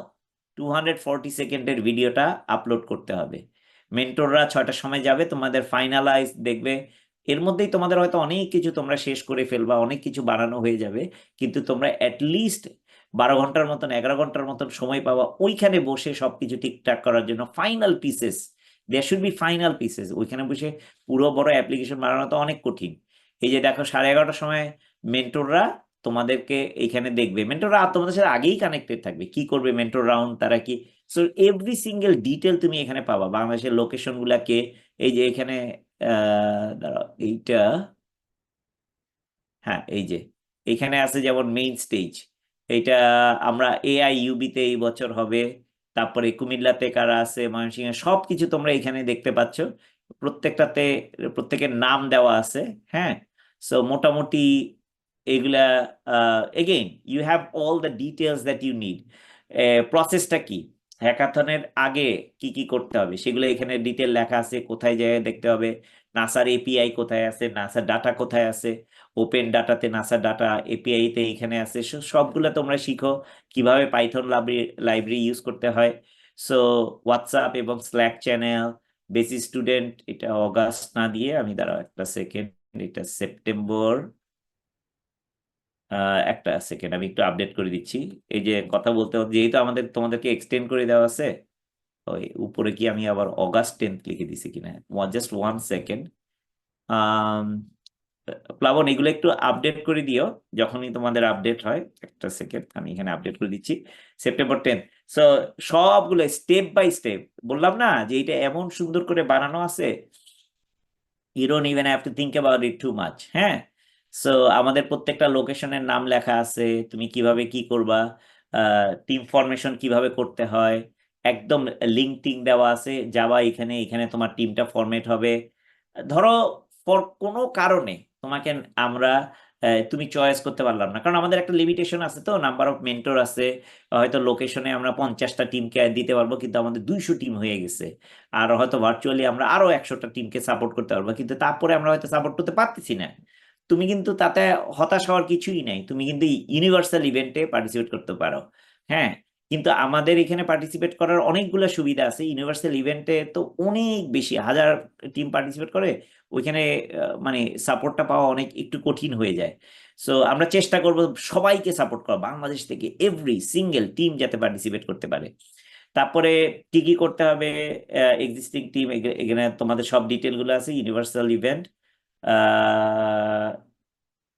240 সেকেন্ডের ভিডিওটা আপলোড করতে হবে। মেন্টররা 6টার সময় যাবে, তোমাদের ফাইনালাইজ দেখবে। এর মধ্যেই তোমাদের হয়তো অনেক কিছু তোমরা শেষ করে ফেলবা, অনেক কিছু বানানো হয়ে যাবে, কিন্তু তোমরা অ্যাটলিস্ট 12 ঘন্টার মতন, 11 ঘন্টার মতন সময় পাবা ওইখানে বসে সবকিছু ঠিকঠাক করার জন্য। Final pieces, there should be final pieces. ওইখানে বসে পুরো বড় অ্যাপ্লিকেশন বানানো তো অনেক কঠিন। এই যে দেখো, 11:30টার সময় মেন্টররা তোমাদেরকে এখানে দেখবে, মেন্টররা তোমাদের সাথে আগেই কানেক্টেড থাকবে। কি করবে মেন্টর রাউন্ড, তারা কি, সো এভরি সিঙ্গেল ডিটেল তুমি এখানে পাবা। বাংলাদেশের লোকেশন গুলাকে, এই যে এখানে দাঁড়াও, এইটা, হ্যাঁ, এই যে এখানে আছে যেমন মেইন স্টেজ, এইটা আমরা AIUB-তে এই বছর হবে। তারপরে কুমিল্লাতে কারা আছে, ময়মনসিংহে, সবকিছু তোমরা এখানে দেখতে পাচ্ছ। প্রত্যেকটাতে প্রত্যেকের নাম দেওয়া আছে। হ্যাঁ, সো মোটামুটি এগুলা, again you have all the details that you need. প্রসেসটা কি, হ্যাকাথনের আগে কি কি করতে হবে সেগুলো এখানে ডিটেল লেখা আছে, কোথায় যায় দেখতে হবে, নাসার API কোথায় আছে, নাসার ডাটা কোথায় আছে, ওপেন ডাটাতে নাসার ডাটা, API তে এখানে আছে। সবগুলো তোমরা শিখো কিভাবে পাইথন লাইব্রেরি ইউজ করতে হয়। সো হোয়াটসঅ্যাপ এবং স্ল্যাক চ্যানেল, বেসিক স্টুডেন্ট, এটা অগাস্ট না দিয়ে আমি, দাঁড়াও একটা সেকেন্ড, এটা সেপ্টেম্বর, একটা সেকেন্ড আমি একটু আপডেট করে দিচ্ছি। এই যে কথা বলতে বলতে, যেহেতু তোমাদেরকে এক্সটেন্ড করে দেওয়া আছে, ওই উপরে কি আমি আবার অগাস্ট 10th লিখে দিছি কিনা, জাস্ট 1 সেকেন্ড। প্লাবন, এগুলো একটু আপডেট করে দিও যখনই তোমাদের আপডেট হয়। একটা সেকেন্ড, আমি এখানে আপডেট করে দিচ্ছি, সেপ্টেম্বর 10th। সো সবগুলো স্টেপ বাই স্টেপ, বললাম না যে এটা এমন সুন্দর করে বানানো আছে, you don't even have to think about it too much. হ্যাঁ, সো আমাদের প্রত্যেকটা লোকেশনের নাম লেখা আছে, তুমি কিভাবে কি করবা, টিম ফরমেশন কিভাবে করতে হয়, একদম লিঙ্কটিং দেওয়া আছে, যাবা এখানে, এখানে তোমার টিমটা ফরমেট হবে। ধরো কোনো কারণে তোমাকে আমরা, তুমি চয়েস করতে পারলাম না, কারণ আমাদের একটা লিমিটেশন আছে, তো নাম্বার অফ মেন্টর আছে। হয়তো লোকেশনে আমরা 50টা টিমকে দিতে পারবো, কিন্তু আমাদের 200 টিম হয়ে গেছে। আর হয়তো ভার্চুয়ালি আমরা আরো 100টা টিমকে সাপোর্ট করতে পারবো, কিন্তু তারপরে আমরা হয়তো সাপোর্ট করতে পারতেছি না। তুমি কিন্তু তাতে হতাশ হওয়ার কিছুই নাই, তুমি কিন্তু ইউনিভার্সাল ইভেন্টে পার্টিসিপেট করতে পারো। হ্যাঁ, কিন্তু আমাদের এখানে পার্টিসিপেট করার অনেকগুলো সুবিধা আছে। ইউনিভার্সাল ইভেন্টে তো অনেক বেশি, 1000 টিম পার্টিসিপেট করে, ওইখানে মানে সাপোর্টটা পাওয়া অনেক একটু কঠিন হয়ে যায়। সো আমরা চেষ্টা করব সবাইকে সাপোর্ট করা, বাংলাদেশ থেকে এভরি সিঙ্গেল টিম যাতে পার্টিসিপেট করতে পারে। তারপরে কি কি করতে হবে, এক্সিস্টিং টিম, এখানে তোমাদের সব ডিটেল গুলো আছে, ইউনিভার্সাল ইভেন্ট।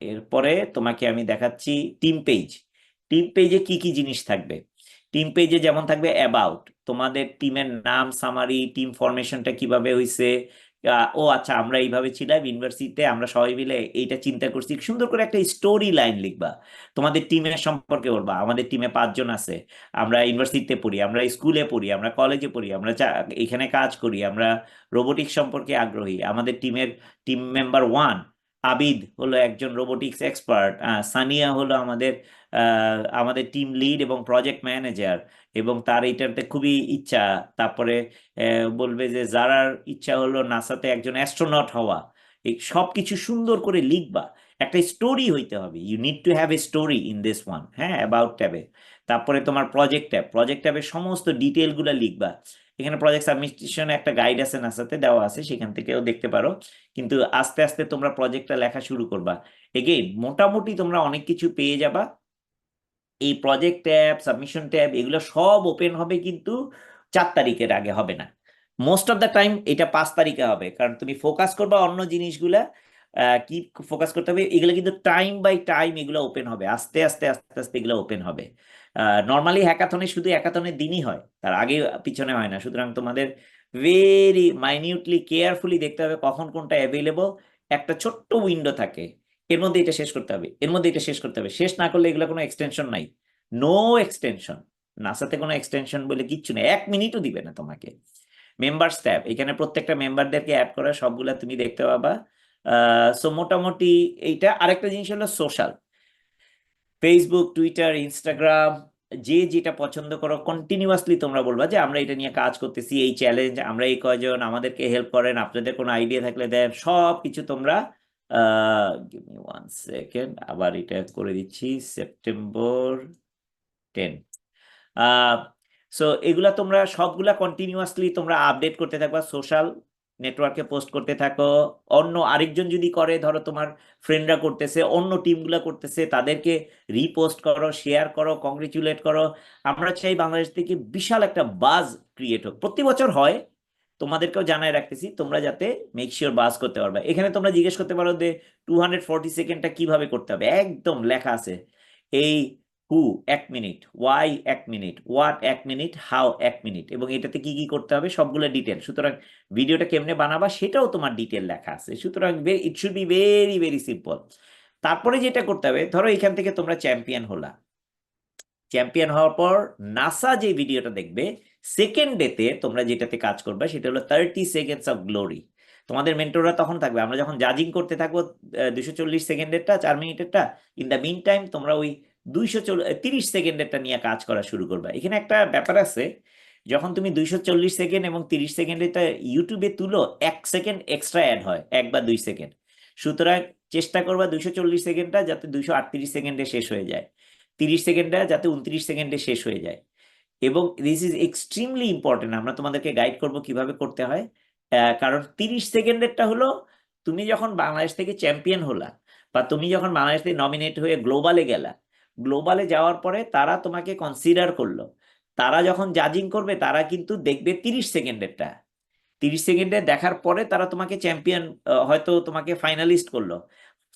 এরপরে তোমাকে আমি দেখাচ্ছি টিম পেজ। টিম পেজে কি কি জিনিস থাকবে? টিম পেজে যেমন থাকবে অ্যাবাউট, তোমাদের টিমের নাম, সামারি, টিম ফরমেশনটা কিভাবে হয়েছে, ও আচ্ছা আমরা এইভাবে ছিলাম ইউনিভার্সিটিতে, আমরা সবাই মিলে এইটা চিন্তা করছি, সুন্দর করে একটা স্টোরি লাইন লিখবা। তোমাদের টিমের সম্পর্কে বলবা, আমাদের টিমে 5 জন আছে, আমরা ইউনিভার্সিটিতে পড়ি, আমরা স্কুলে পড়ি, আমরা কলেজে পড়ি, আমরা এখানে কাজ করি, আমরা রোবোটিক্স সম্পর্কে আগ্রহী। আমাদের টিম মেম্বার 1 আবিদ হলো একজন রোবোটিক্স এক্সপার্ট, সানিয়া হলো আমাদের টিম লিড এবং প্রজেক্ট ম্যানেজার, এবং তার এটাতে খুবই ইচ্ছা। তারপরে বলবে যে যারার ইচ্ছা হলো নাসাতে একজন অ্যাস্ট্রোনট হওয়া। এই সব কিছু সুন্দর করে লিখবা, একটা স্টোরি হইতে হবে, you need to have a story in this one, হ্যাঁ, অ্যাবাউট ট্যাবে। তারপরে তোমার প্রজেক্ট ট্যাবের সমস্ত ডিটেল গুলা লিখবা। এখানে প্রজেক্ট সাবমিশনে একটা গাইড আছে, নাসাতে দেওয়া আছে, সেখান থেকেও দেখতে পারো। কিন্তু আস্তে আস্তে তোমরা প্রজেক্টটা লেখা শুরু করবা। এগেইন মোটামুটি তোমরা অনেক কিছু পেয়ে যাবা। এই প্রজেক্ট ট্যাব, সাবমিশন ট্যাব, এগুলো সব ওপেন হবে, কিন্তু 4 তারিখের আগে হবে না। মোস্ট অফ দ্য টাইম এটা 5 তারিখে হবে, কারণ তুমি ফোকাস করবা অন্য জিনিসগুলা। কি ফোকাস করতে হবে এগুলো, কিন্তু টাইম বাই টাইম এগুলো ওপেন হবে, আস্তে আস্তে আস্তে আস্তে এগুলো ওপেন হবে। নর্মালি হ্যাকাথনে শুধু হ্যাকাথনের দিনই হয়, তার আগে পিছনে হয় না। সুতরাং তোমাদের ভেরি মাইনিউটলি কেয়ারফুলি দেখতে হবে কখন কোনটা অ্যাভেলেবল। একটা ছোট্ট উইন্ডো থাকে, এর মধ্যে এটা শেষ করতে হবে, এর মধ্যে এটা শেষ করতে হবে। শেষ না করলে এগুলো কোনো এক্সটেনশন নাই, নো এক্সটেনশন। নাসাতে কোনো এক্সটেনশন বলে কিচ্ছু নেই, 1 মিনিটও দিবে না তোমাকে। মেম্বার্স ট্যাব, এখানে প্রত্যেকটা মেম্বারদেরকে অ্যাড করা, সবগুলা তুমি দেখতে পাবা। সো মোটামুটি এইটা। আরেকটা জিনিস হলো সোশ্যাল, ফেসবুক, টুইটার, ইনস্টাগ্রাম, যে যেটা পছন্দ করো কন্টিনিউয়াসলি তোমরা বলবা যে আমরা এটা নিয়ে কাজ করতেছি, এই চ্যালেঞ্জ, আমরা এই কয়জন, আমাদেরকে হেল্প করেন, আপনাদের কোনো আইডিয়া থাকলে দেন, সব কিছু তোমরা। গিভ মি 1 সেকেন্ড, আবার এটা করে দিচ্ছি, সেপ্টেম্বর 10। সো এগুলা তোমরা সবগুলা কন্টিনিউয়াসলি তোমরা আপডেট করতে থাকবা, সোশ্যাল নেটওয়ার্কে পোস্ট করতে থাকো। অন্য আরেকজন যদি করে, ধরো তোমার ফ্রেন্ডরা করতেছে, অন্য টিমগুলা করতেছে, তাদেরকে রিপোস্ট করো, শেয়ার করো, কংগ্রেচুলেট করো। আমরা চাই বাংলাদেশ থেকে বিশাল একটা বাজ ক্রিয়েট হোক, প্রতি বছর হয়, তোমাদেরকেও জানায় রাখতেছি, তোমরা যাতে মেক শিওর বাজ করতে পারবে। এখানে তোমরা জিজ্ঞেস করতে পারো যে 240 সেকেন্ডটা কিভাবে করতে হবে, একদম লেখা আছে। এই who 1 minute, why 1 minute, what 1 minute, how 1 minute, এবং এটাতে কি কি করতে হবে সবগুলো ডিটেল। সুতরাং ভিডিওটা কেমনে বানাবা সেটাও তোমার ডিটেল লেখা আছে। সুতরাং it should be very very simple. তারপরে যেটা করতে হবে, ধরো এখান থেকে তোমরা চ্যাম্পিয়ন হলা, চ্যাম্পিয়ন হওয়ার পর নাসা যে ভিডিওটা দেখবে, সেকেন্ড ডেতে তোমরা যেটাতে কাজ করবে সেটা হলো 30 সেকেন্ডস অফ গ্লোরি। তোমাদের মেন্টররা তখন থাকবে, আমরা যখন জাজিং করতে থাকবো 240 সেকেন্ডেরটা, 4 মিনিটেরটা। ইন দ্য মিন টাইম তোমরা ওই 230 সেকেন্ডেরটা নিয়ে কাজ করা শুরু করবে। এখানে একটা ব্যাপার আছে, যখন তুমি 240 সেকেন্ড এবং 30 সেকেন্ডেরটা ইউটিউবে তুলো, 1 সেকেন্ড এক্সট্রা অ্যাড হয়, 1 বা 2 সেকেন্ড। সুতরাং চেষ্টা করবা 240 সেকেন্ডটা যাতে 238 সেকেন্ডে শেষ হয়ে যায়, 30 সেকেন্ডটা যাতে 29 সেকেন্ডে শেষ হয়ে যায়। এবং দিস ইজ এক্সট্রিমলি ইম্পর্টেন্ট, আমরা তোমাদেরকে গাইড করব কিভাবে করতে হয়। কারণ 30 সেকেন্ডেরটা হলো তুমি যখন বাংলাদেশ থেকে চ্যাম্পিয়ন হলা, বা তুমি যখন বাংলাদেশ থেকে নমিনেট হয়ে গ্লোবালে গেলা, গ্লোবালে যাওয়ার পরে তারা তোমাকে কনসিডার করলো, তারা যখন জাজিং করবে তারা কিন্তু দেখবে 30 সেকেন্ডেরটা। 30 সেকেন্ডে দেখার পরে তারা তোমাকে চ্যাম্পিয়ন, হয়তো তোমাকে ফাইনালিস্ট করলো।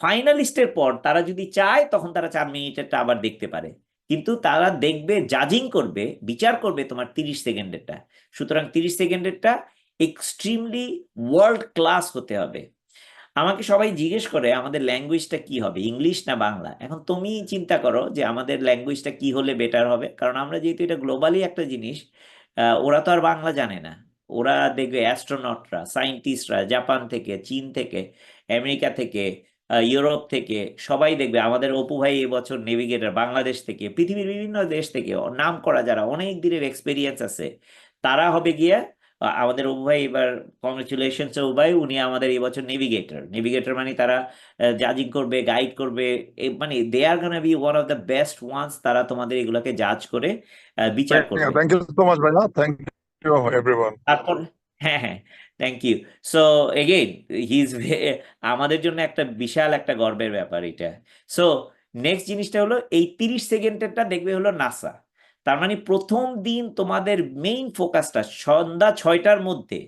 ফাইনালিস্টের পর তারা যদি চায় তখন তারা 4 মিনিটেরটা আবার দেখতে পারে, কিন্তু তারা দেখবে, জাজিং করবে, বিচার করবে তোমার 30 সেকেন্ডেরটা। সুতরাং 30 সেকেন্ডেরটা এক্সট্রিমলি ওয়ার্ল্ড ক্লাস হতে হবে। আমাকে সবাই জিজ্ঞেস করে আমাদের ল্যাঙ্গুয়েজটা কি হবে, ইংলিশ না বাংলা। এখন তুমি চিন্তা করো যে আমাদের ল্যাঙ্গুয়েজটা কি হলে বেটার হবে, কারণ আমরা যেহেতু এটা গ্লোবালি একটা জিনিস, ওরা তো আর বাংলা জানে না। ওরা দেখবে অ্যাস্ট্রোনটরা, সায়েন্টিস্টরা জাপান থেকে, চীন থেকে, আমেরিকা থেকে, ইউরোপ থেকে, সবাই দেখবে। আমাদের অপু ভাই এবছর নেভিগেটর, বাংলাদেশ থেকে, পৃথিবীর বিভিন্ন দেশ থেকে নাম করা যারা অনেক দিনের এক্সপেরিয়েন্স আছে, তারা হবে গিয়ে আমাদের অপু ভাই এবার, কংগ্রেচুলেশনস অপু ভাই, উনি আমাদের এবছর নেভিগেটর। নেভিগেটর মানে তারা জাজিং করবে, গাইড করবে, মানে they are gonna be one of the best ones. তারা তোমাদের এগুলোকে জাজ করে বিচার করবে। থ্যাংক ইউ সো মাচ ভাইয়া, থ্যাংক ইউ এভরিওয়ান। তারপর, হ্যাঁ হ্যাঁ, thank you. So again his, আমাদের জন্য একটা বিশাল একটা গর্বের ব্যাপার এটা। সো নেক্সট জিনিসটা হলো এই 30 সেকেন্ডেরটা দেখবে হলো নাসা। তার মানে প্রথম দিন তোমাদের মেইন ফোকাসটা সন্ধ্যা 6টার মধ্যে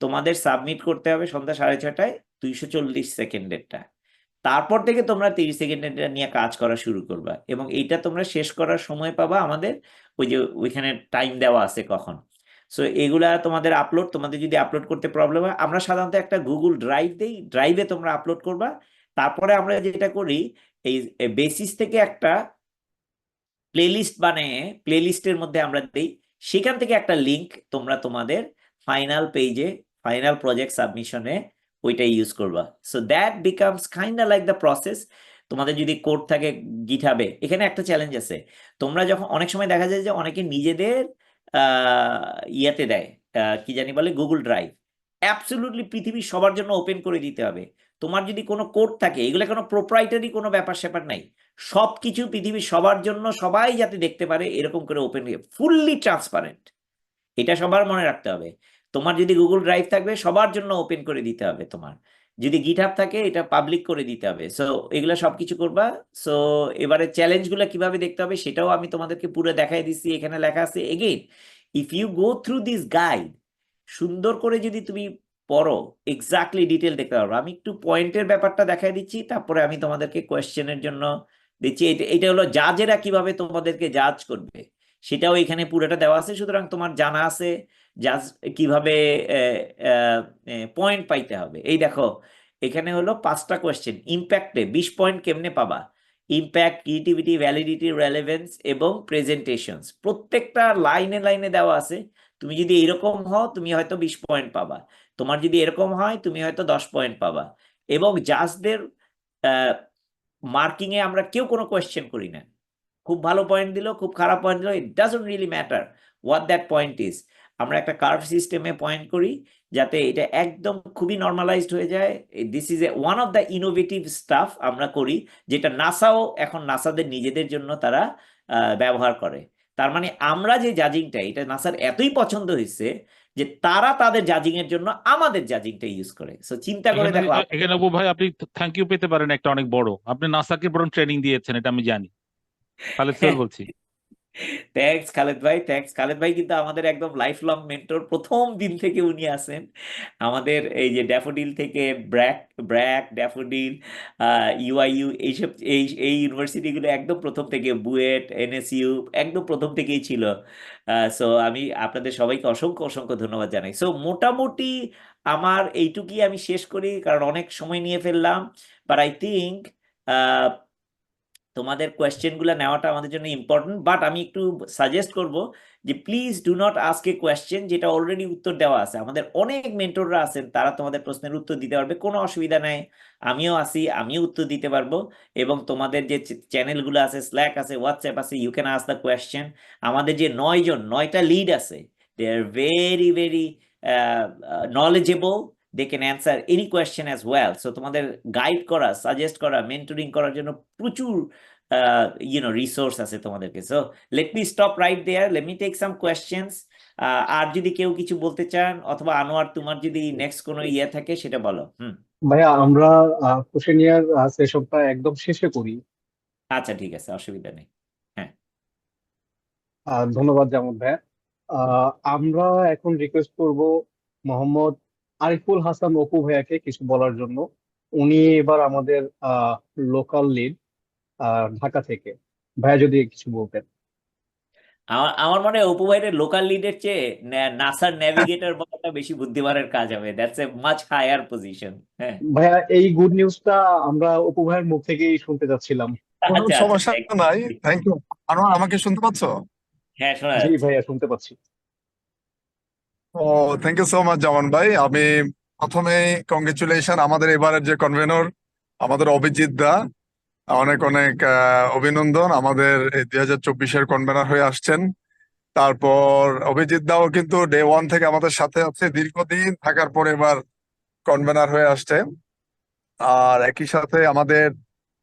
তোমাদের সাবমিট করতে হবে, সন্ধ্যা 6:30টায় 240 সেকেন্ডেরটা। তারপর থেকে তোমরা 30 সেকেন্ডের নিয়ে কাজ করা শুরু করবা, এবং এইটা তোমরা শেষ করার সময় পাবা আমাদের ওই যে ওইখানে টাইম দেওয়া আছে কখন। সো এগুলা তোমাদের আপলোড, তোমাদের যদি আপলোড করতে প্রবলেম হয়, আমরা সাধারণত একটা গুগল ড্রাইভ দেই, ড্রাইভে তোমরা আপলোড করবা। তারপরে আমরা যেটা করি, এই বেসিস থেকে একটা প্লেলিস্ট বানিয়ে প্লেলিস্টের মধ্যে আমরা দেই, সেখান থেকে একটা লিংক তোমরা তোমাদের ফাইনাল পেজে, ফাইনাল প্রজেক্ট সাবমিশনে ওইটা ইউজ করবা। So that becomes kind like the process. তোমাদের যদি কোড থাকে গিটহাবে, এখানে একটা চ্যালেঞ্জ আছে, তোমরা যখন অনেক সময় দেখা যায় যে অনেকে নিজেদের ইয়াতে দেয়, কি জানি বলে, গুগল ড্রাইভ অ্যাবসলিউটলি পৃথিবীর সবার জন্য ওপেন করে দিতে হবে। তোমার যদি কোনো কোড থাকে, এগুলো কোনো প্রোপ্রাইটারি কোনো ব্যাপার স্যাপার নাই, সবকিছু পৃথিবীর সবার জন্য, সবাই যাতে দেখতে পারে এরকম করে ওপেন, ফুললি ট্রান্সপারেন্ট। এটা সবার মনে রাখতে হবে। তোমার যদি গুগল ড্রাইভ থাকবে, সবার জন্য ওপেন করে দিতে হবে। তোমার যদি গিটহাব থাকে, এটা পাবলিক করে দিতে হবে। সো এগুলা সবকিছু করবা। সো এবারে চ্যালেঞ্জগুলো কিভাবে দেখতে হবে সেটাও আমি তোমাদেরকে পুরো দেখাই দিচ্ছি, এখানে লেখা আছে। Again, if you go through this guide, সুন্দর করে যদি তুমি পড়ো, এক্স্যাক্টলি ডিটেল দেখতে পারবো। আমি একটু পয়েন্টের ব্যাপারটা দেখাই দিচ্ছি, তারপরে আমি তোমাদেরকে কোয়েশ্চেনের জন্য দিচ্ছি। এটা হলো জাজেরা কিভাবে তোমাদেরকে জাজ করবে, সেটাও এখানে পুরোটা দেওয়া আছে। সুতরাং তোমার জানা আছে জাজ কিভাবে পয়েন্ট পাইতে হবে। এই দেখো, এখানে হলো 5টা কোয়েশ্চেন। ইম্প্যাক্টে 20 পয়েন্ট কেমনে পাবা? ইম্প্যাক্ট, ক্রিয়েটিভিটি, ভ্যালিডিটি, রেলেভেন্স এবং প্রেজেন্টেশনস, প্রত্যেকটা লাইনে লাইনে দেওয়া আছে। তুমি যদি এরকম হও, তুমি হয়তো 20 পয়েন্ট পাবা। তোমার যদি এরকম হয়, তুমি হয়তো 10 পয়েন্ট পাবা। এবং জাজদের মার্কিং এ আমরা কেউ কোনো কোয়েশ্চেন করি না। খুব ভালো পয়েন্ট দিল, খুব খারাপ পয়েন্ট দিল, it doesn't really matter what that point is. আমরা একটা কার্ভ সিস্টেমে পয়েন্ট করি, যাতে এটা একদম খুবই নর্মালাইজড হয়ে যায়। This is a one of the innovative staff আমরা করি, যেটা নাসাও এখন নাসাদের নিজেদের জন্য তারা ব্যবহার করে। তার মানে আমরা যে জাজিংটা, এটা নাসার এতই পছন্দ হয়েছে যে তারা তাদের জাজিং এর জন্য আমাদের জাজিংটা ইউজ করে। সো চিন্তা করে এখানে দেখো। এখানে অপু ভাই, আপনি থ্যাংক ইউ পেতে পারেন একটা অনেক বড়। আপনি নাসাকে বরং ট্রেনিং দিয়েছেন, এটা আমি জানি। খালেদ সোহেল বলছি। থ্যাঙ্কস খালেদ ভাই, থ্যাঙ্কস। খালেদ ভাই কিন্তু আমাদের একদম লাইফ লং মেন্টর, প্রথম দিন থেকে উনি আছেন আমাদের। এই যে ড্যাফোডিল থেকে ব্র্যাক, ড্যাফোডিল, ইউআইইউ, এইসব এই ইউনিভার্সিটিগুলো একদম প্রথম থেকে, বুয়েট, এনএসইউ একদম প্রথম থেকেই ছিল। সো আমি আপনাদের সবাইকে অসংখ্য অসংখ্য ধন্যবাদ জানাই। সো মোটামুটি আমার এইটুকুই আমি শেষ করি, কারণ অনেক সময় নিয়ে ফেললাম। বাট আই থিঙ্ক তোমাদের কোয়েশ্চেনগুলো নেওয়াটা আমাদের জন্য ইম্পর্টেন্ট। বাট আমি একটু সাজেস্ট করব যে please do not ask a question যেটা অলরেডি উত্তর দেওয়া আছে। আমাদের অনেক মেন্টররা আছেন, তারা তোমাদের প্রশ্নের উত্তর দিতে পারবে, কোনো অসুবিধা নাই। আমিও আছি, আমিও উত্তর দিতে পারবো। এবং তোমাদের যে চ্যানেলগুলো আছে, স্ল্যাক আছে, হোয়াটসঅ্যাপ আছে, you can ask the question. আমাদের যে 9টা লিড আছে, they are very very knowledgeable. They can answer any question as well. So তোমাদের গাইড করা, সাজেস্ট করা, মেন্টরিং করার জন্য প্রচুর রিসোর্স আছে তোমাদেরকে। So let me stop right there, let me take some questions. আর যদি কেউ কিছু বলতে চান, অথবা আনোয়ার তোমার যদি নেক্সট কোনো ইয়ে থাকে সেটা বলো। ভাইয়া, আমরা কোশ্চেন ইয়ার সেশনটা একদম শেষে করি। আচ্ছা, ঠিক আছে, অসুবিধা নেই। হ্যাঁ, ধন্যবাদ জামুদ ভাইয়া। আমরা এখন রিকোয়েস্ট করব মোহাম্মদ আরিফুল হাসান অপু ভাইয়াকে কিছু বলার জন্য। উনি এবার আমাদের লোকাল লিড ঢাকা থেকে। ভাইয়া যদি কিছু বলতেন। আমার মনে হয় অপু ভাইয়ের লোকাল লিডের চেয়ে নাসার নেভিগেটর বলাটা বেশি বুদ্ধিমানের কাজ হবে। That's a much higher position. হ্যাঁ ভাইয়া, এই গুড নিউজটা আমরা অপু ভাইয়ের মুখ থেকেই শুনতে চাচ্ছিলাম। কোনো আচ্ছা, আচ্ছা, সমস্যা নাই, থ্যাংক ইউ। আনোয়ার, আমাকে শুনতে পাচ্ছ? হ্যাঁ, শোনা জি যাচ্ছে। ভাইয়া, শুনতে পাচ্ছি। ও, থ্যাংক ইউ সো মাচ জামান ভাই। আমি প্রথমে কংগ্রেচুলেশন আমাদের এবারের যে কনভেনর, আমাদের অভিজিৎ দা। অনেক অনেক অভিনন্দন, আমাদের 2024-এর কনভেনর হয়ে আসছেন। তারপর অভিজিৎ দাও কিন্তু ডে 1 থেকে আমাদের সাথে আছে, দীর্ঘদিন থাকার পর এবার কনভেনর হয়ে আসছে। আর একই সাথে আমাদের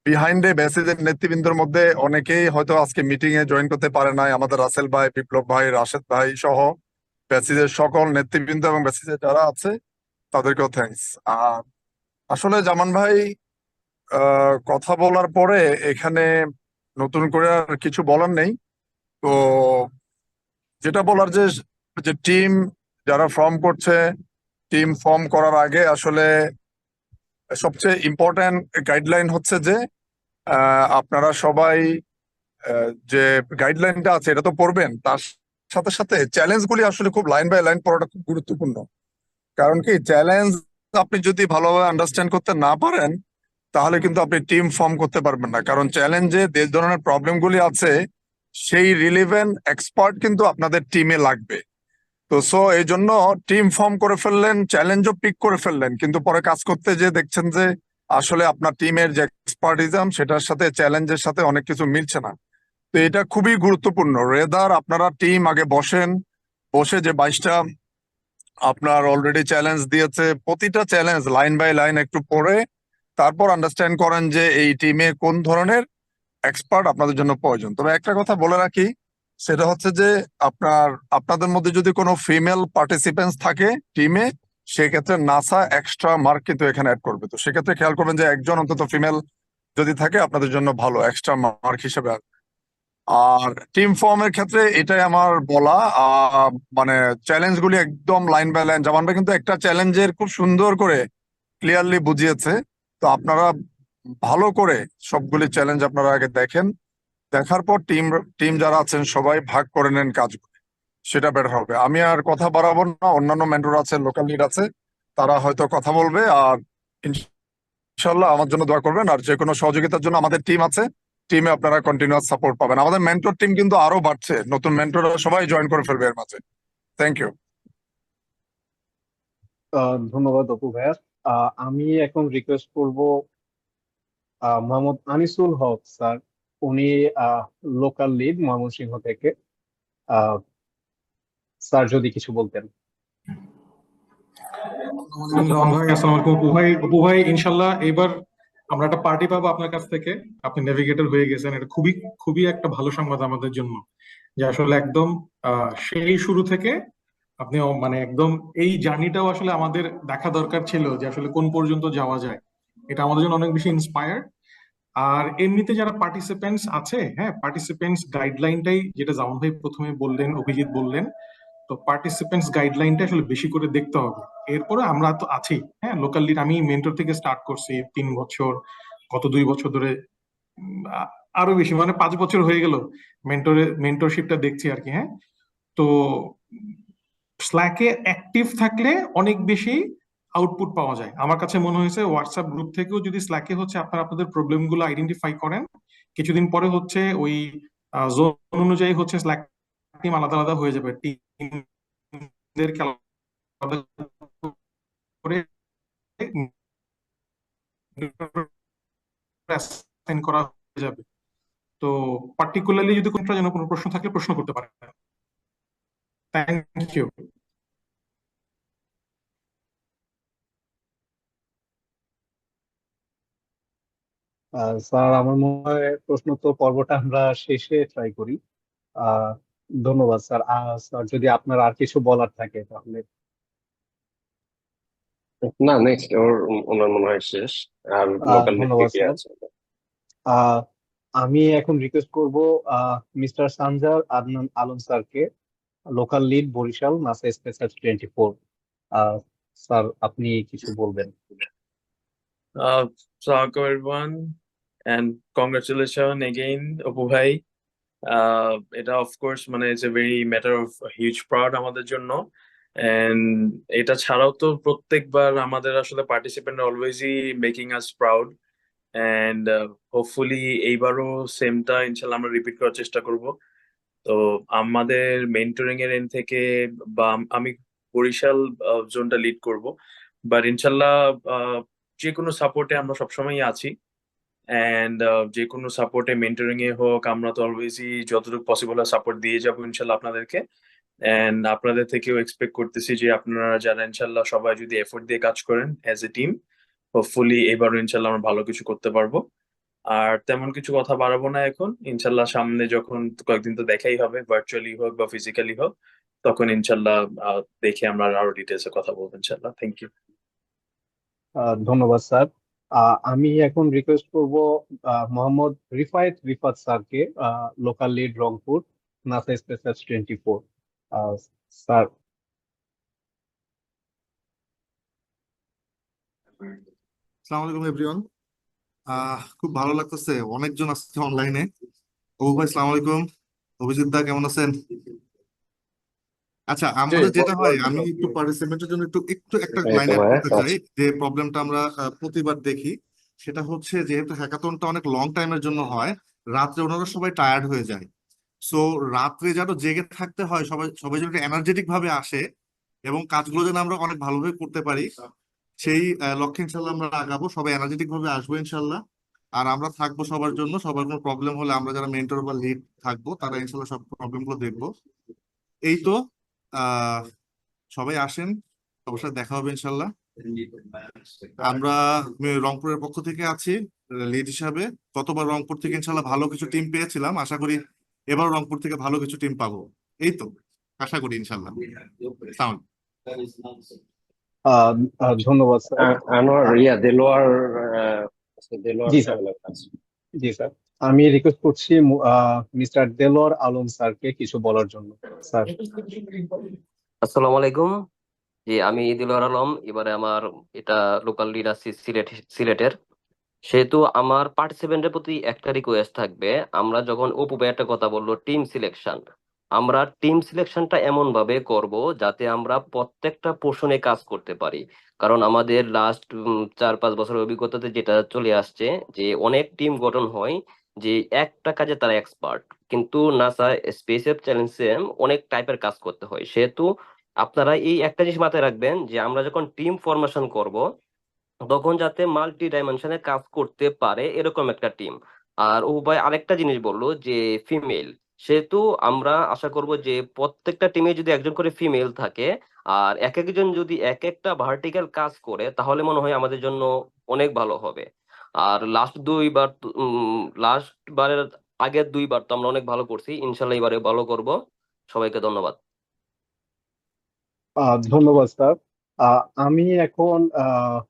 বিহাইন্ডে বেসিসের নেতৃবৃন্দের মধ্যে অনেকেই হয়তো আজকে মিটিং এ জয়েন করতে পারে নাই, আমাদের রাসেল ভাই, বিপ্লব ভাই, রাশেদ ভাই সহ বেসিসের সকল নেতৃবৃন্দ এবং বেসিসে যারা আছে তাদেরকেও থ্যাঙ্কস। আর আসলে জামান ভাই কথা বলার পরে এখানে নতুন করে আর কিছু বলার নেই। তো যেটা বলার যে যে টিম যারা ফর্ম করছে, টিম ফর্ম করার আগে আসলে সবচেয়ে ইম্পর্টেন্ট গাইডলাইন হচ্ছে যে আপনারা সবাই যে গাইডলাইনটা আছে এটা তো পড়বেন, তার সাথে সাথে চ্যালেঞ্জগুলি আসলে খুব লাইন বাই লাইন পড়াটা খুব গুরুত্বপূর্ণ। কারণ কি, চ্যালেঞ্জ আপনি যদি ভালোভাবে আন্ডারস্ট্যান্ড করতে না পারেন তাহলে কিন্তু আপনি টিম ফর্ম করতে পারবেন না। কারণ চ্যালেঞ্জে যে ধরনের প্রবলেমগুলি আছে সেই রিলেভেন্ট এক্সপার্ট কিন্তু আপনাদের টিমে লাগবে। তো এই জন্য টিম ফর্ম করে ফেললেন, চ্যালেঞ্জও পিক করে ফেললেন, কিন্তু পরে কাজ করতে যে দেখছেন যে আসলে আপনার টিমের যে এক্সপার্টিজম সেটার সাথে চ্যালেঞ্জের সাথে অনেক কিছু মিলছে না। তো এটা খুবই গুরুত্বপূর্ণ। রেদার আপনারা টিম আগে বসেন, বসে যে 22টা আপনার অলরেডি চ্যালেঞ্জ দিয়েছে, প্রতিটা চ্যালেঞ্জ লাইন বাই লাইন একটু পড়ে তারপর আন্ডারস্ট্যান্ড করেন যে এই টিমে কোন ধরনের এক্সপার্ট আপনাদের জন্য প্রয়োজন। তবে একটা কথা বলে রাখি, সেটা হচ্ছে যে আপনাদের মধ্যে যদি কোনো ফিমেল পার্টিসিপেন্টস থাকে টিমে, সেক্ষেত্রে নাসা এক্সট্রা মার্ক কিন্তু এখানে অ্যাড করবে। তো সেক্ষেত্রে খেয়াল করবেন যে একজন অন্তত ফিমেল যদি থাকে আপনাদের জন্য ভালো, এক্সট্রা মার্ক হিসেবে আসবে। আর টিম ফর্মের ক্ষেত্রে এটাই আমার বলা। মানে চ্যালেঞ্জ গুলি একদম লাইন বাই লাইন, জামান ভাই কিন্তু একটা চ্যালেঞ্জের খুব সুন্দর করে ক্লিয়ারলি বুঝিয়েছে। তো আপনারা ভালো করে সবগুলি চ্যালেঞ্জ আপনারা আগে দেখেন, দেখার পর টিম টিম যারা আছেন সবাই ভাগ করে নেন কাজগুলি, সেটা বেটার হবে। আমি আর কথা বাড়াবো না, অন্যান্য মেন্টর আছে, লোকাল লিড আছে, তারা হয়তো কথা বলবে। আর ইনশাল্লাহ আমার জন্য দোয়া করবেন। আর যে কোনো সহযোগিতার জন্য আমাদের টিম আছে, টিমে আপনারা কন্টিনিউয়াস সাপোর্ট পাবেন। আমাদের মেন্টর টিম কিন্তু আরো বাড়ছে, নতুন মেন্টররা সবাই জয়েন করে ফেলবে এর মাঝে। Thank you. ধন্যবাদ অপু ভাইয়া। আমি এখন রিকোয়েস্ট করব মোহাম্মদ আনিসুল হক স্যার, উনি লোকাল লিড ময়মনসিংহ থেকে। স্যার যদি কিছু বলতেন। রহমান ভাই, আসসালামু আলাইকুম। অপু ভাই ইনশাল্লাহ এবার আমরা একটা পার্টি পাবো আপনার কাছ থেকে। আপনি নেভিগেটর হয়ে গেছেন, এটা খুবই খুবই একটা ভালো সংবাদ আমাদের জন্য, যে আসলে একদম সেই শুরু থেকে আপনি মানে একদম এই জার্নিটাও আসলে আমাদের দেখা দরকার ছিল, যে আসলে কোন পর্যন্ত যাওয়া যায়। এটা আমাদের জন্য অনেক বেশি ইন্সপায়ার। আর এমনিতে যারা পার্টিসিপেন্টস আছে, হ্যাঁ, পার্টিসিপেন্টস গাইডলাইনটাই যেটা জামান ভাই প্রথমে বললেন, অভিজিৎ বললেন, তো পার্টিসিপেন্টস গাইডলাইনটা আসলে বেশি করে দেখতে হবে। এরপরে আমরা তো আছি, হ্যাঁ, লোকাল লিড। আমি মেন্টর থেকে স্টার্ট করছি 3 বছর, গত 2 বছর ধরে আরো বেশি, মানে 5 বছর হয়ে গেল মেন্টরশিপটা দেখছি আর কি। হ্যাঁ, তো স্ল্যাকে অ্যাক্টিভ থাকলে অনেক বেশি আউটপুট পাওয়া যায়। আমার কাছে মনে হয়েছে হোয়াটসঅ্যাপ গ্রুপ থেকেও যদি স্ল্যাকে হচ্ছে আপনারা আপনাদের প্রবলেম গুলো আইডেন্টিফাই করেন, কিছুদিন পরে হচ্ছে ওই জোন অনুযায়ী হচ্ছে স্ল্যাক টিম আলাদা আলাদা হয়ে যাবে, টিমদেরকে আলাদা করে অ্যাসাইন করা হয়ে যাবে। তো পার্টিকুলারলি যদি কোনটা যেন কোনো প্রশ্ন থাকলে প্রশ্ন করতে পারেন। Thank you. স্যার আমার মনে হয় প্রশ্ন তো পর্বটা আমরা শেষে ট্রাই করি। আহ ধন্যবাদ স্যার। স্যার যদি আপনার আর কিছু বলার থাকে তাহলে। না, নেক্সট ওনার মনে হয় শেষ। আর লোকাল লিড কে ধন্যবাদ কে স্যার। আছে? আহ আমি এখন রিকোয়েস্ট করব মিস্টার সানজার আদনান আলম স্যারকে, local lead Barisal NASA spacer 24। Sir আপনি কিছু বলবেন। Assalamualaikum everyone, and congratulations again, Apu bhai. এটা of course মানে it's a very matter of a huge proud আমাদের জন্য, and এটা ছাড়াও তো প্রত্যেকবার আমাদের আসলে পার্টিসিপেন্ট অলওয়েজই making us proud, and hopefully এইবারও সেমটা ইনশাল্লাহ আমরা রিপিট করার চেষ্টা করব। তো আমাদের মেন্টরিং এর এন্ড থেকে বা আমি বরিশাল জোনটা লিড করব, বাট ইনশাল্লাহ যে কোনো সাপোর্টে আমরা সবসময় আছি। অ্যান্ড যে কোনো সাপোর্টে মেন্টরিং এ হোক, আমরা তো অলওয়েজই যতটুকু পসিবল সাপোর্ট দিয়ে যাবো ইনশাল্লাহ আপনাদেরকে। অ্যান্ড আপনাদের থেকেও এক্সপেক্ট করতেছি যে আপনারা যারা ইনশাল্লাহ সবাই যদি এফোর্ট দিয়ে কাজ করেন অ্যাজ এ টিম, হোপফুলি এবারও ইনশাল্লাহ আমরা ভালো কিছু করতে পারবো। আর তেমন কিছু কথা বাড়াবো না এখন। ইনশাল্লাহ সামনে যখন কয়েকদিন তো দেখাই হবে, ভার্চুয়ালি হোক বা ফিজিক্যালি হোক, তখন ইনশাল্লাহ দেখে আমরা আরো ডিটেলসে কথা বলবো ইনশাল্লাহ। Thank you. ধন্যবাদ স্যার। আমি এখন রিকোয়েস্ট করব মোহাম্মদ রিফাত স্যারকে, local lead Rangpur NASA space X 24। Sir, আসসালামু আলাইকুম এভরিওয়ান। খুব ভালো লাগতেছে, অনেকজন আসছে অনলাইনে। অবু ভাই আসসালামু আলাইকুম। অভিজিৎ দা কেমন আছেন? আচ্ছা, আমাদের যেটা হয়, আমি একটু পার্টিসিপেন্টের জন্য একটু একটু একটা এই লাইন তো অ্যাড ভাইয়া করতে চাই। যে প্রবলেমটা আমরা প্রতিবার দেখি, সেটা হচ্ছে যেহেতু হ্যাকাথনটা অনেক লং টাইমের জন্য হয়, রাত্রে ওনারা সবাই টায়ার্ড হয়ে যায়। সো রাত্রে যেন জেগে থাকতে হয়, সবাই সবাই যেন এনার্জেটিক ভাবে আসে এবং কাজগুলো যেন আমরা অনেক ভালোভাবে করতে পারি, সেই লক্ষ্যে ইনশাল্লাহ আমরা আগাবো। সবাই এনার্জেটিক ভাবে আসবো ইনশাল্লাহ। আর আমরা থাকবো সবার জন্য। সবার কোনো প্রবলেম হলে আমরা যারা মেন্টর বা লিড থাকবো, তারা ইনশাল্লাহ সব প্রবলেম গুলো দেখবো। এই তো। আহ সবাই আসেন, অবশ্যই দেখা হবে ইনশাল্লাহ। আমরা রংপুরের পক্ষ থেকে আছি লিড হিসাবে। গতবার রংপুর থেকে ইনশাল্লাহ ভালো কিছু টিম পেয়েছিলাম, আশা করি এবার রংপুর থেকে ভালো কিছু টিম পাবো। এই তো, আশা করি ইনশাল্লাহ। সাউন্ড। ধন্যবাদ স্যার। আনোয়ার দেলোয়ার দেলোয়ার জি স্যার, চ্যানেলের কাছে। জি স্যার। আমি রিকোয়েস্ট করছি মিস্টার দেলোয়ার আলম স্যারকে কিছু বলার জন্য। স্যার। আসসালামু আলাইকুম। জি, আমি দিলওয়ার আলম। এবারে আমার এটা লোকাল লিড আছি সিলেটের। সেহেতু আমার পার্টিসিপেন্টের প্রতি একটা রিকোয়েস্ট থাকবে। আমরা যখন অপু ভাই একটা কথা বললো টিম সিলেকশন, আমরা টিম সিলেকশনটা এমন ভাবে করব যাতে আমরা প্রত্যেকটা পোর্শনে কাজ করতে পারি। কারণ আমাদের লাস্ট 4-5 বছরের অভিজ্ঞতাতে যেটা চলে আসছে যে অনেক টিম গঠন হয় যে একটা কাজে তারা এক্সপার্ট, কিন্তু নাসা স্পেস এক্স চ্যালেঞ্জে অনেক টাইপের কাজ করতে হয়। সেহেতু আপনারা এই একটা জিনিস মাথায় রাখবেন যে আমরা যখন টিম ফরমেশন করব তখন যাতে মাল্টি ডাইমেনশনে কাজ করতে পারে এরকম একটা টিম। আর ও ভাই আরেকটা জিনিস বললো যে ফিমেল, সেহেতু আমরা আশা করব যে প্রত্যেকটা টিমে যদি একজন করে ফিমেল থাকে আর এক একজন যদি এক একটা ভার্টিক্যাল কাজ করে তাহলে মনে হয় আমাদের জন্য অনেক ভালো হবে। আর লাস্ট বারের আগের 2বার তো আমরা অনেক ভালো করছি, ইনশাল্লাহ এবারে ভালো করব। সবাইকে ধন্যবাদ। ধন্যবাদ স্যার। আমি এখন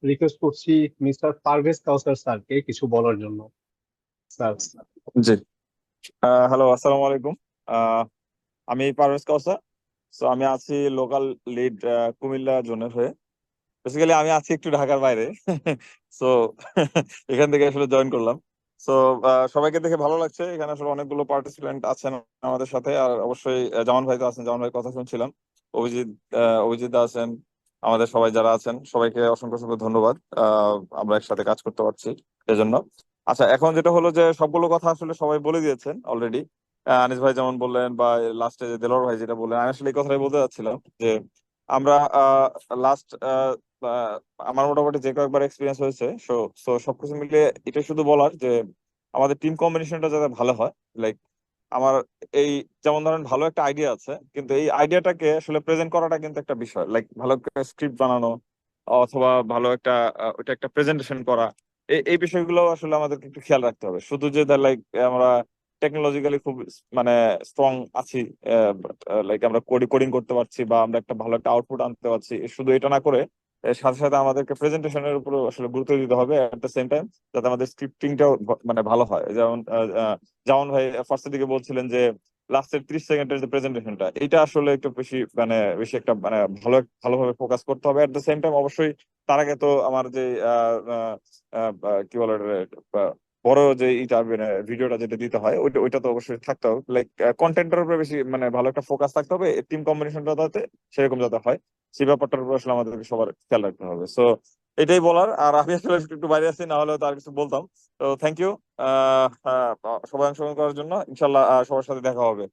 রিকোয়েস্ট করছি মিস্টার পারভেজ কাউসার স্যারকে কিছু বলার জন্য। স্যার। জি, হ্যালো, আসসালামু আলাইকুম। আহ, আমি পারভেজ কাউসার। সো আমি আছি লোকাল লিড কুমিল্লা জোনের হয়ে। বেসিক্যালি আমি আছি একটু ঢাকার বাইরে। সো এখান থেকে আসলে জয়েন করলাম। সো সবাইকে দেখে ভালো লাগছে। এখানে আসলে অনেকগুলো পার্টিসিপেন্ট আছেন আমাদের সাথে। আর অবশ্যই জামান ভাই তো আছেন, জামান ভাই কথা শুনছিলাম। অভিজিৎ অভিজিৎ দা আছেন। আমাদের সবাই যারা আছেন সবাইকে অসংখ্য অসংখ্য ধন্যবাদ। আমরা একসাথে কাজ করতে পারছি এজন্য। আচ্ছা, এখন যেটা হলো যে সবগুলো কথা আসলে সবাই বলে দিয়েছেন অলরেডি। আনিস ভাই যেমন বললেন বা লাস্টে দেলোয়ার ভাই যেটা বললেন, আমি আসলে এই কথাটাই বলতে চাচ্ছিলাম যে আমরা লাস্ট আমার মোটামুটি যে কয়েকবার এক্সপিরিয়েন্স হয়েছে, সো সবকিছু মিলিয়ে এটা শুধু বলার যে আমাদের টিম কম্বিনেশনটা যাতে ভালো হয়। লাইক আমার এই যেমন ধরেন ভালো একটা আইডিয়া আছে, কিন্তু এই আইডিয়াটাকে আসলে প্রেজেন্ট করাটা কিন্তু একটা বিষয়। লাইক ভালো একটা স্ক্রিপ্ট বানানো অথবা ভালো একটা ওইটা একটা প্রেজেন্টেশন করা, এই বিষয়গুলো আসলে আমাদেরকে একটু খেয়াল রাখতে হবে। শুধু যে লাইক আমরা টেকনোলজিক্যালি খুব মানে স্ট্রং আছি, লাইক আমরা কোডিং করতে পারছি বা আমরা একটা ভালো একটা আউটপুট আনতে পারছি, শুধু এটা না করে এর সাথে সাথে আমাদেরকে প্রেজেন্টেশনের উপর আসলে গুরুত্ব দিতে হবে এট দ্য সেম টাইম, যাতে আমাদের স্ক্রিপ্টিংটাও মানে ভালো হয়। যেমন যেমন ভাই ফার্স্টের দিকে বলছিলেন যে লাস্টের 30 সেকেন্ডের যে প্রেজেন্টেশনটা, এটা আসলে একটু বেশি একটা মানে ভালোভাবে ফোকাস করতে হবে। এট দ্য সেম টাইম অবশ্যই তার আগে তো আমার যে কি বলে বড় যে ইটা ভিডিওটা যেটা দিতে হয় ওইটা তো অবশ্যই থাকতে হবে। লাইক কন্টেন্টের উপরে বেশি মানে ভালো একটা ফোকাস থাকতে হবে, টিম কম্বিনেশনটা যাতে সেরকম যাতে হয় সেই ব্যাপারটার উপর আসলে আমাদেরকে সবার খেয়াল রাখতে হবে। সো এটাই বলার। আর আমি আসলে একটু বাইরে আছি, না হলে তো আর কিছু বলতাম। তো থ্যাংক ইউ সবাই অংশগ্রহণ করার জন্য। ইনশাল্লাহ সবার সাথে দেখা হবে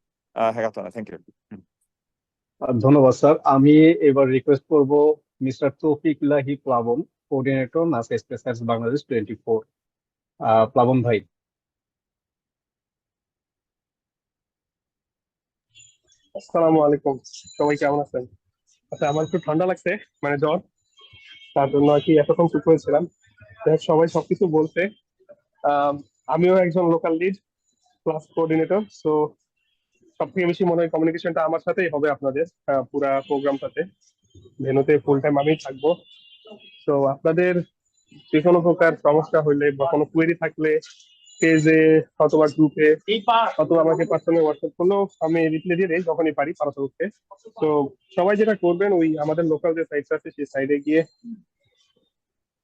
হ্যাকাথনে। Thank you. ধন্যবাদ স্যার। আমি এবার রিকোয়েস্ট করব mister Taufiq Lahi Plabon, coordinator NASA space এক্স বাংলাদেশ 24। প্লাবন ভাই। আসসালামু আলাইকুম, সবাই কেমন আছেন? আচ্ছা, আমার একটু ঠান্ডা লাগছে, মানে জ্বর, তার জন্য আর কি এতক্ষণ চুপ হয়েছিলাম। যাই হোক, সবাই সবকিছু বলছে। আম, আমিও একজন local lead class coordinator. So সব থেকে বেশি মনে হয় কমিউনিকেশনটা আমার সাথেই হবে আপনাদের পুরা প্রোগ্রামটাতে। ভেনুতে ফুল টাইম আমিই থাকবো। তো আপনাদের যে কোনো প্রকার সমস্যা হইলে বা কোনো কোয়েরি থাকলে পেজে অথবা গ্রুপে অথবা আমাকে পার্সোনাল হোয়াটসঅ্যাপ করলেও আমি রিপ্লাই দিয়ে দিই যখনই পারি পারতপক্ষে। তো সবাই যেটা করবেন, ওই আমাদের লোকাল যে সাইট আছে সেই সাইডে গিয়ে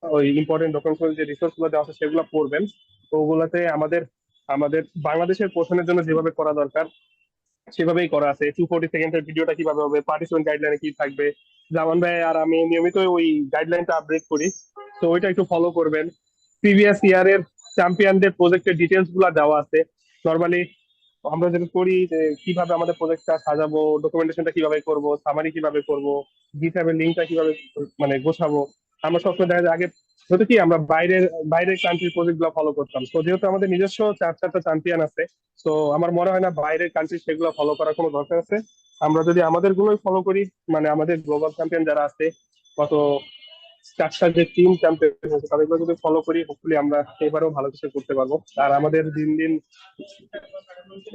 ওই ইম্পর্টেন্ট ডকুমেন্টস যে রিসোর্স গুলো দেওয়া আছে সেগুলো পড়বেন। তো ওগুলাতে আমাদের আমাদের বাংলাদেশের পোষণের জন্য যেভাবে করা দরকার সেভাবেই করা আছে। 240 সেকেন্ডের ভিডিওটা কিভাবে হবে, পার্টিসিপেন্ট গাইডলাইনে কি থাকবে, জামান ভাই আর আমি নিয়মিত ওই গাইডলাইনটা আপডেট করি, তো ওইটা একটু ফলো করবেন। প্রিভিয়াস ইয়ারের চ্যাম্পিয়নদের প্রজেক্টের ডিটেলস গুলা দেওয়া আছে। নর্মালি আমরা যেটা করি যে কিভাবে আমাদের প্রজেক্টটা সাজাবো, ডকুমেন্টেশনটা কিভাবে করব, সামারি কিভাবে করব, গিটহাবের লিঙ্কটা কিভাবে মানে গোছাবো। আমরা সবসময় দেখা যায় আগে হতো কি আমরা বাইরের বাইরের কান্ট্রির প্রজেক্ট গুলো ফলো করতাম, তো যেহেতু আমাদের নিজস্ব 4-4টা চ্যাম্পিয়ন আছে, তো আমার মনে হয় না বাইরের কান্ট্রি সেগুলো ফলো করার কোনো দরকার আছে। আমরা যদি আমাদের গুলোই ফলো করি, মানে আমাদের গ্লোবাল চ্যাম্পিয়ন যারা আছে, গত 4টা যে টিম চ্যাম্পিয়ন হয়েছে তাদেরগুলো যদি ফলো করি, হোপফুলি আমরা এবারেও ভালো কিছু করতে পারবো। আর আমাদের দিন দিন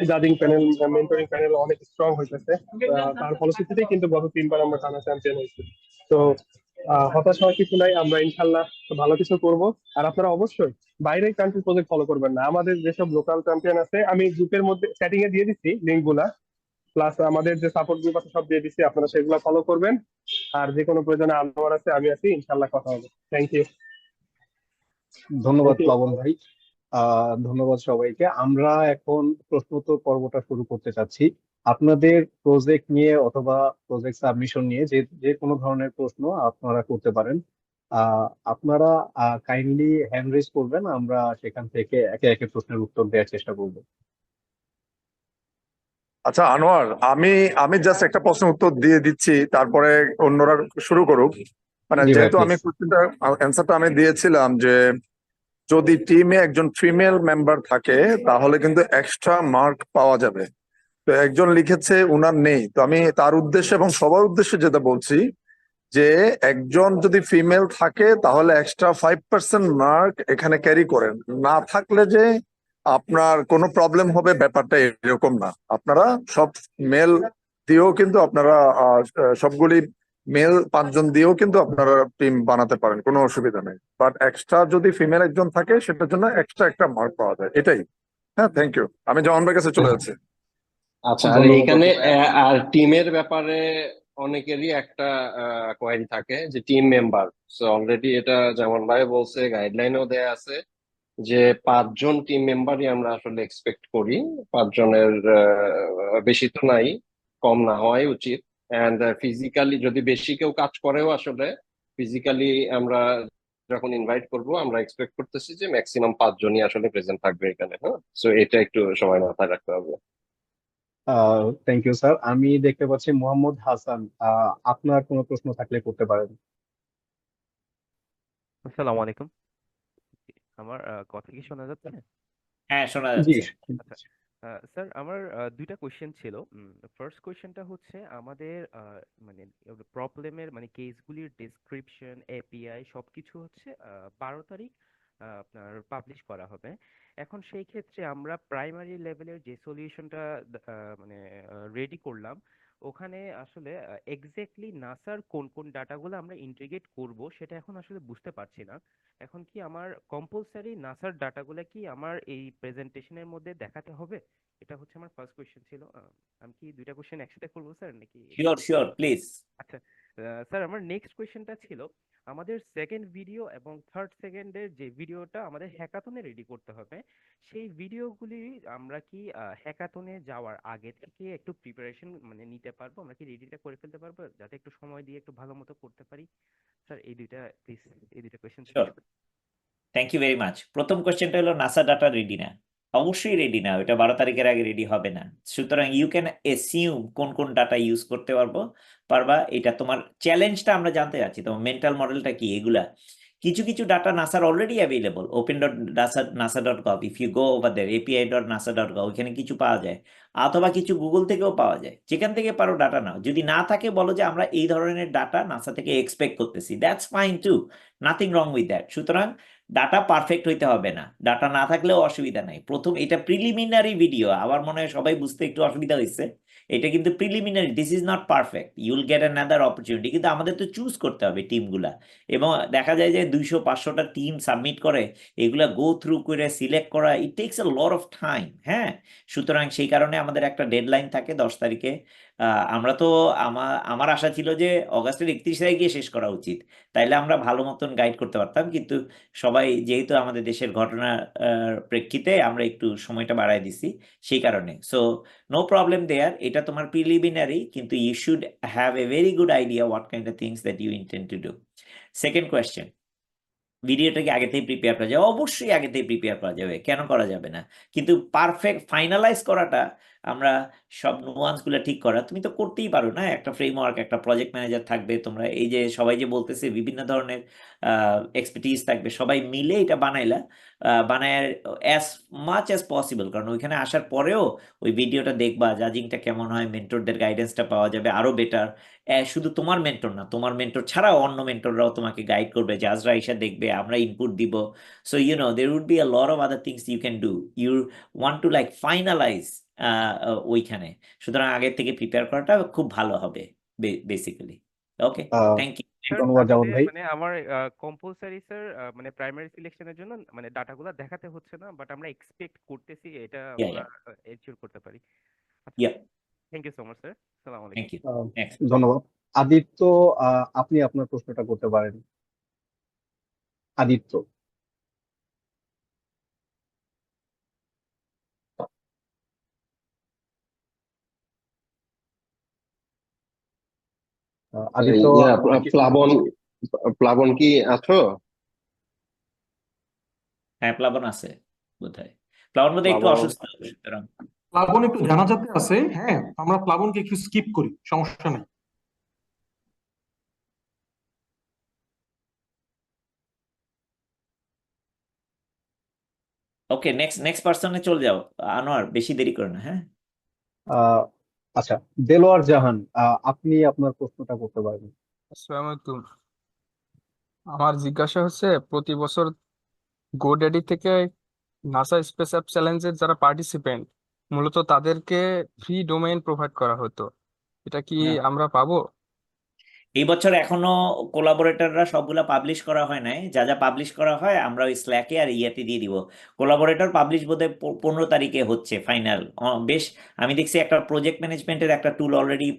জাজিং প্যানেল, মেন্টরিং প্যানেল অনেক স্ট্রং হইতেছে। তার ফলশ্রুতিতেই কিন্তু গত 3বার আমরা টানা চ্যাম্পিয়ন হয়েছি। তো হতাশ হওয়ার কিছু নাই, আমরা ইনশাল্লাহ ভালো কিছু করব। আর আপনারা অবশ্যই বাইরের কান্ট্রি প্রজেক্ট ফলো করবেন না, আমাদের যেসব লোকাল চ্যাম্পিয়ন আছে আমি গ্রুপের মধ্যে সেটিং এ দিয়ে দিচ্ছি লিঙ্ক গুলা, প্লাস আমাদের যে সাপোর্ট গ্রুপ আছে সব দিয়ে দিচ্ছি, আপনারা সেগুলো ফলো করবেন। আর যে কোনো প্রয়োজনে আনোয়ার আছে, আমি আছি, ইনশাল্লাহ কথা হবে। Thank you. ধন্যবাদ প্লাবন ভাই। ধন্যবাদ সবাইকে। আমরা এখন প্রশ্নোত্তর পর্বটা শুরু করতে চাচ্ছি। আপনাদের প্রজেক্ট নিয়ে অথবা প্রজেক্ট সাবমিশন নিয়ে যে যে কোনো ধরনের প্রশ্ন আপনারা করতে পারেন। আপনারা কাইন্ডলি হ্যান্ড রেজ করবেন, আমরা সেখান থেকে একে একে প্রশ্নের উত্তর দেওয়ার চেষ্টা করব। আচ্ছা আনোয়ার, আমি আমি জাস্ট একটা প্রশ্নের উত্তর দিয়ে দিচ্ছি, তারপরে অন্যরা শুরু করুক। মানে জি ভাই, যেহেতু আমি প্লিজ। কোশ্চেনটা অ্যান্সারটা আমি দিয়েছিলাম যে যদি টিমে একজন ফিমেল মেম্বার থাকে তাহলে কিন্তু এক্সট্রা মার্ক পাওয়া যাবে। তো একজন লিখেছে উনার নেই, তো আমি তার উদ্দেশ্যে এবং সবার উদ্দেশ্যে যেটা বলছি যে একজন যদি ফিমেল থাকে তাহলে এক্সট্রা 5% মার্ক এখানে ক্যারি করেন। না থাকলে যে আপনার কোনো প্রবলেম হবে ব্যাপারটা এরকম না। আপনারা সব মেল দিয়েও কিন্তু আপনারা সবগুলি মেল 5জন দিয়েও কিন্তু আপনারা টিম বানাতে পারেন, কোনো অসুবিধা নেই। বাট এক্সট্রা যদি ফিমেল একজন থাকে সেটার জন্য এক্সট্রা একটা মার্ক পাওয়া যায়, এটাই। হ্যাঁ, থ্যাংক ইউ। আমি জামান ভাইয়ের কাছে চলে যাচ্ছি। আচ্ছা, আর ধন্যবাদ এখানে অপু ভাই। আর টিমের ব্যাপারে অনেকেরই একটা কোয়েরি থাকে যে টিম মেম্বার। সো অলরেডি এটা যেমন ভাই বলছে, গাইডলাইনও দেয়া আছে যে 5জন টিম মেম্বারই আমরা আসলে এক্সপেক্ট করি। 5জনের বেশি তো নাই, কম না হওয়াই উচিত। অ্যান্ড ফিজিক্যালি যদি বেশি কেউ কাজ করেও আসলে ফিজিক্যালি আমরা যখন ইনভাইট করব, আমরা এক্সপেক্ট করতেছি যে ম্যাক্সিমাম 5জনই আসলে প্রেজেন্ট থাকবে এখানে। হ্যাঁ, সো এটা একটু সবাই মাথায় রাখতে হবে। Thank you sir. আমি দেখতে পাচ্ছি মোহাম্মদ হাসান, আপনার কোনো প্রশ্ন থাকলে করতে পারেন। আসসালামু আলাইকুম। আমার কথা কি শোনা যাচ্ছে? হ্যাঁ, শোনা জি। যাচ্ছে। আচ্ছা, স্যার আমার দুইটা কোয়েশ্চেন ছিল। ফার্স্ট কোয়েশ্চেনটা হচ্ছে আমাদের মানে প্রবলেমের মানে কেসগুলির ডেসক্রিপশন, এপিআই সবকিছু হচ্ছে 12 তারিখ আপনার পাবলিশ করা হবে। এখন সেই ক্ষেত্রে আমরা প্রাইমারি লেভেলের যে সলিউশনটা মানে রেডি করলাম, ওখানে আসলে এক্স্যাক্টলি নাসার কোন কোন ডাটাগুলো আমরা ইন্টিগ্রেট করব সেটা এখন আসলে বুঝতে পারছি না। এখন কি আমার কম্পালসারি নাসার ডাটাগুলো কি আমার এই প্রেজেন্টেশনের মধ্যে দেখাতে হবে? এটা হচ্ছে আমার ফার্স্ট কোশ্চেন ছিল। আমি কি দুইটা কোশ্চেন একসাথে করবো স্যার নাকি? Sure sure, please. আচ্ছা স্যার, আমার নেক্সট কোয়েশ্চেনটা ছিল আমাদের সেকেন্ড ভিডিও এবং থার্ড সেকেন্ডের যে ভিডিওটা আমাদের হ্যাকাথনে রেডি করতে হবে, সেই ভিডিওগুলি আমরা কি হ্যাকাথনে যাওয়ার আগে থেকে একটু প্রিপারেশন মানে নিতে পারবো? আমরা কি রেডিটা করে ফেলতে পারবো যাতে একটু সময় দিয়ে একটু ভালো মতো করতে পারি? স্যার এই দুইটা প্লিজ, এই দুইটা question. Sure, thank you very much. প্রথম কোশ্চেনটা হলো নাসা ডাটা রেডি না। অবশ্যই রেডি না, ওটা 12 তারিখের আগে রেডি হবে না। সুতরাং ইউ ক্যান এসিউম কোন কোন ডাটা ইউজ করতে পারবা। এটা তোমার চ্যালেঞ্জটা আমরা জানতে চাচ্ছি, তোমার মেন্টাল মডেলটা কি এগুলা। কিছু কিছু ডাটা নাসার already available, open.nasa.gov, if you go over there, api.nasa.gov, ওইখানে কিছু পাওয়া যায়। অথবা কিছু গুগল থেকেও পাওয়া যায়, যেখান থেকে পারো ডাটা নাও। যদি না থাকে বলো যে আমরা এই ধরনের ডাটা নাসা থেকে এক্সপেক্ট করতেছি, that's fine too, nothing wrong with that. সুতরাং ডাটা পারফেক্ট হইতে হবে না, ডাটা না থাকলেও অসুবিধা নাই। প্রথম এটা প্রিলিমিনারি ভিডিও, আমার মনে হয় সবাই বুঝতে একটু অসুবিধা হয়েছে। এটা কিন্তু preliminary, this is not perfect, Yule gate another opportunity. কিন্তু আমাদের তো চুজ করতে হবে টিমগুলা, এবং দেখা যায় যে 200-500টা টিম সাবমিট করে, এগুলা গো থ্রু করে সিলেক্ট করা, ইট tax a lot of time. হ্যাঁ, সুতরাং সেই কারণে আমাদের একটা ডেডলাইন থাকে 10 তারিখে। আমরা তো আমার আশা ছিল যে অগাস্টের 31 তারিখে শেষ করা উচিত, তাইলে আমরা ভালো মতন গাইড করতে পারতাম। কিন্তু সবাই যেহেতু আমাদের দেশের ঘটনা প্রেক্ষিতে আমরা একটু সময়টা বাড়ায় দিছি, সেই কারণে। সো নো প্রবলেম দেয়ার, এটা তোমার প্রিলিমিনারি, কিন্তু you should have a very good idea what kind of things that you intend to do. Second question, ভিডিওটাকে আগে থেকে প্রিপেয়ার করা যাবে? অবশ্যই আগে থেকে প্রিপেয়ার করা যাবে, কেন করা যাবে না? কিন্তু পারফেক্ট ফাইনালাইজ করাটা, আমরা সব নুয়ান্স গুলো ঠিক করা, তুমি তো করতেই পারো না। একটা ফ্রেমওয়ার্ক, একটা প্রজেক্ট ম্যানেজার থাকবে, তোমরা এই যে সবাই যে বলতেছে বিভিন্ন ধরনের এক্সপার্টিস থাকবে, সবাই মিলে এটা বানায় অ্যাজ মাচ অ্যাজ পসিবল। কারণ ওইখানে আসার পরেও ওই ভিডিওটা দেখবা, জাজিংটা কেমন হয়, মেন্টরদের গাইডেন্সটা পাওয়া যাবে আরো বেটার। শুধু তোমার মেন্টর না, তোমার মেন্টর ছাড়াও অন্য মেন্টররাও তোমাকে গাইড করবে, জাজরা এসে দেখবে, আমরা ইনপুট দিব। So there would be a lot of other things you can do. You want to like finalize ওইখানে, সুতরাং আগের থেকে প্রিপেয়ার করাটা খুব ভালো হবে basically. Okay, ah, thank you. Sir ধন্যবাদ জামান আসলে ভাই। মানে আমার কম্পালসারি স্যার মানে প্রাইমারি সিলেকশনের জন্য মানে ডাটাগুলো দেখাতে হচ্ছে না, বাট আমরা এক্সপেক্ট করতেছি এটা ইয়া আমরা ইয়া এনশিওর করতে পারি। আচ্ছা, yeah thank you so much sir, সালাম আলাইকুম। Thank you. Ah, next. ধন্যবাদ। আদিত্য, আপনি আপনার প্রশ্নটা করতে পারেন। আদিত্য, আদিত্য ইয়া, আপনি কি শুনতে প্লাবন, পাচ্ছেন? প্লাবন কি আছো? হ্যাঁ, প্লাবন আছে বোধহয়। প্লাবন বোধহয় একটু প্লাবন, অসুস্থ, সুতরাং প্লাবন একটু জানাজাতে আছে, হ্যাঁ আমরা প্লাবনকে একটু স্কিপ করি, সমস্যা নেই। ওকে, নেক্সট নেক্সট পার্সনে চলে যাও। আনোয়ার, বেশি দেরি করে না, হ্যাঁ। আহ, আচ্ছা, দেলোয়ার জাহান, আপনি আপনার প্রশ্নটা করতে পারবেন। আসসালামু আলাইকুম। আমার জিজ্ঞাসা হচ্ছে, প্রতি বছর গোড্যাডি থেকে নাসা স্পেস অ্যাপ চ্যালেঞ্জের যারা পার্টিসিপেন্ট, মূলত তাদেরকে ফ্রি ডোমেইন প্রোভাইড করা হতো, এটা কি হ্যাঁ, আমরা পাবো? এই বছর এখনো কোলাবোরেটররা সবগুলা পাবলিশ করা হয় নাই। যা যা পাবলিশ করা হয় আমরা ওই স্ল্যাকে আর ইয়াতে দিয়ে দিব। কোলাবোরেটর পাবলিশ বোধহয় 15 তারিখে হচ্ছে ফাইনাল। বেশ, আমি দেখছি একটা প্রজেক্ট ম্যানেজমেন্টের একটা টুল অলরেডি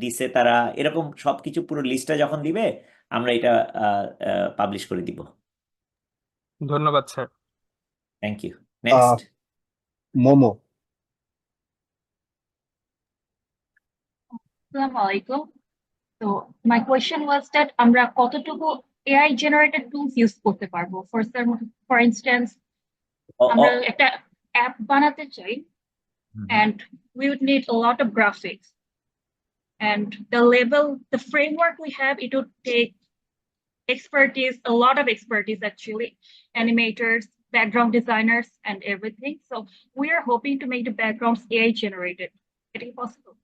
দিছে তারা। এরকম সবকিছু পুরো লিস্টটা যখন দিবে, আমরা এটা পাবলিশ করে দিব। ধন্যবাদ sir. Thank you. Ah, next. Momo, Assalamu alaikum. So my question was that আমরা কতটুকু AI generated tools use করতে পারবো? For instance, আমরা একটা অ্যাপ বানাতে চাই and we would need a lot of graphics, and the framework we have, it would take expertise, a lot of expertise actually, animators, background designers and everything. So we are hoping to make the backgrounds AI generated. Is it possible?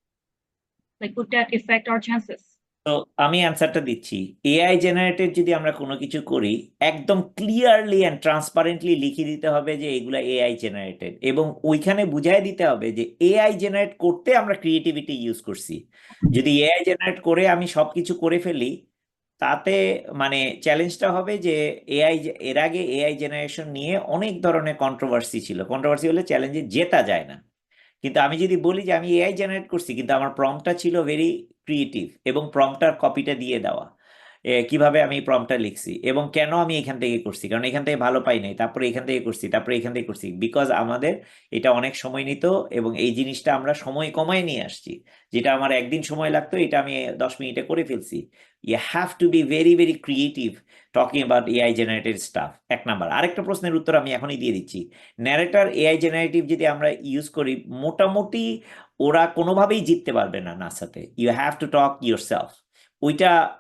Like, would that affect our chances? তো আমি অ্যান্সারটা দিচ্ছি। এআই জেনারেটেড যদি আমরা কোনো কিছু করি, একদম ক্লিয়ারলি অ্যান্ড ট্রান্সপারেন্টলি লিখে দিতে হবে যে এগুলা এআই জেনারেটেড, এবং ওইখানে বুঝাই দিতে হবে যে এআই জেনারেট করতে আমরা ক্রিয়েটিভিটি ইউজ করছি। যদি এআই জেনারেট করে আমি সবকিছু করে ফেলি, তাতে মানে চ্যালেঞ্জটা হবে যে এর আগে এআই জেনারেশন নিয়ে অনেক ধরনের কন্ট্রোভার্সি ছিল। কন্ট্রোভার্সি হলে চ্যালেঞ্জে জেতা যায় না। কিন্তু আমি যদি বলি যে আমি এআই জেনারেট করছি, কিন্তু আমার প্রম্পটটা ছিল ভেরি ক্রিয়েটিভ, এবং প্রম্পটার কপিটা দিয়ে দেওয়া, কিভাবে আমি প্রম্পটটা লিখছি এবং কেন আমি এখান থেকে করছি, কারণ এখান থেকে ভালো পাই নাই, তারপরে এখান থেকে করছি, তারপরে এখান থেকে করছি, বিকজ আমাদের এটা অনেক সময় নিত, এবং এই জিনিসটা আমরা সময় কমায় নিয়ে আসছি। যেটা আমার একদিন সময় লাগতো, এটা আমি 10 মিনিটে করে ফেলছি। You have to be very very creative talking about AI generated stuff. এক নাম্বার। আরেকটা প্রশ্নের উত্তর আমি এখনই দিয়ে দিচ্ছি। ন্যারেটর এআই জেনারেটিভ যদি আমরা ইউজ করি, মোটামুটি ওরা কোনোভাবেই জিততে পারবে না নাসাতে। You have to talk yourself.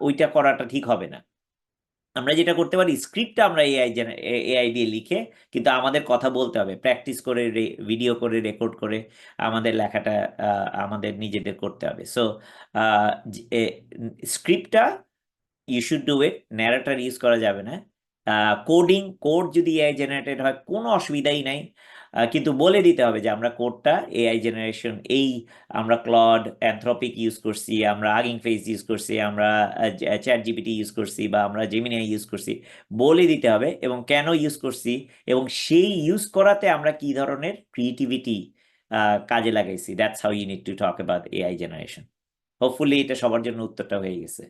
ওইটা করাটা ঠিক হবে না। আমরা যেটা করতে পারি, স্ক্রিপ্টটা আমরা এআই দিয়ে লিখে, কিন্তু আমাদের কথা বলতে হবে, প্র্যাকটিস করে, ভিডিও করে, রেকর্ড করে আমাদের লেখাটা আমাদের নিজেদের করতে হবে। সো স্ক্রিপ্টটা you should do it, narrator use করা যাবে না। কোড যদি এআই জেনারেটেড হয়, কোনো অসুবিধাই নাই। কিন্তু বলে দিতে হবে যে আমরা কোডটা এআই জেনারেশন এই আমরা ক্লড অ্যানথ্রপিক ইউজ করছি, আমরা হাগিং ফেস ইউজ করছি, আমরা চ্যাট জিপিটি ইউজ করছি, বা আমরা জেমিনাই ইউজ করছি, বলে দিতে হবে এবং কেন ইউজ করছি এবং সেই ইউজ করাতে আমরা কি ধরনের ক্রিয়েটিভিটি কাজে লাগাইছি। That's how you need to talk about AI generation. Hopefully এটা সবার জন্য উত্তরটা হয়ে গেছে।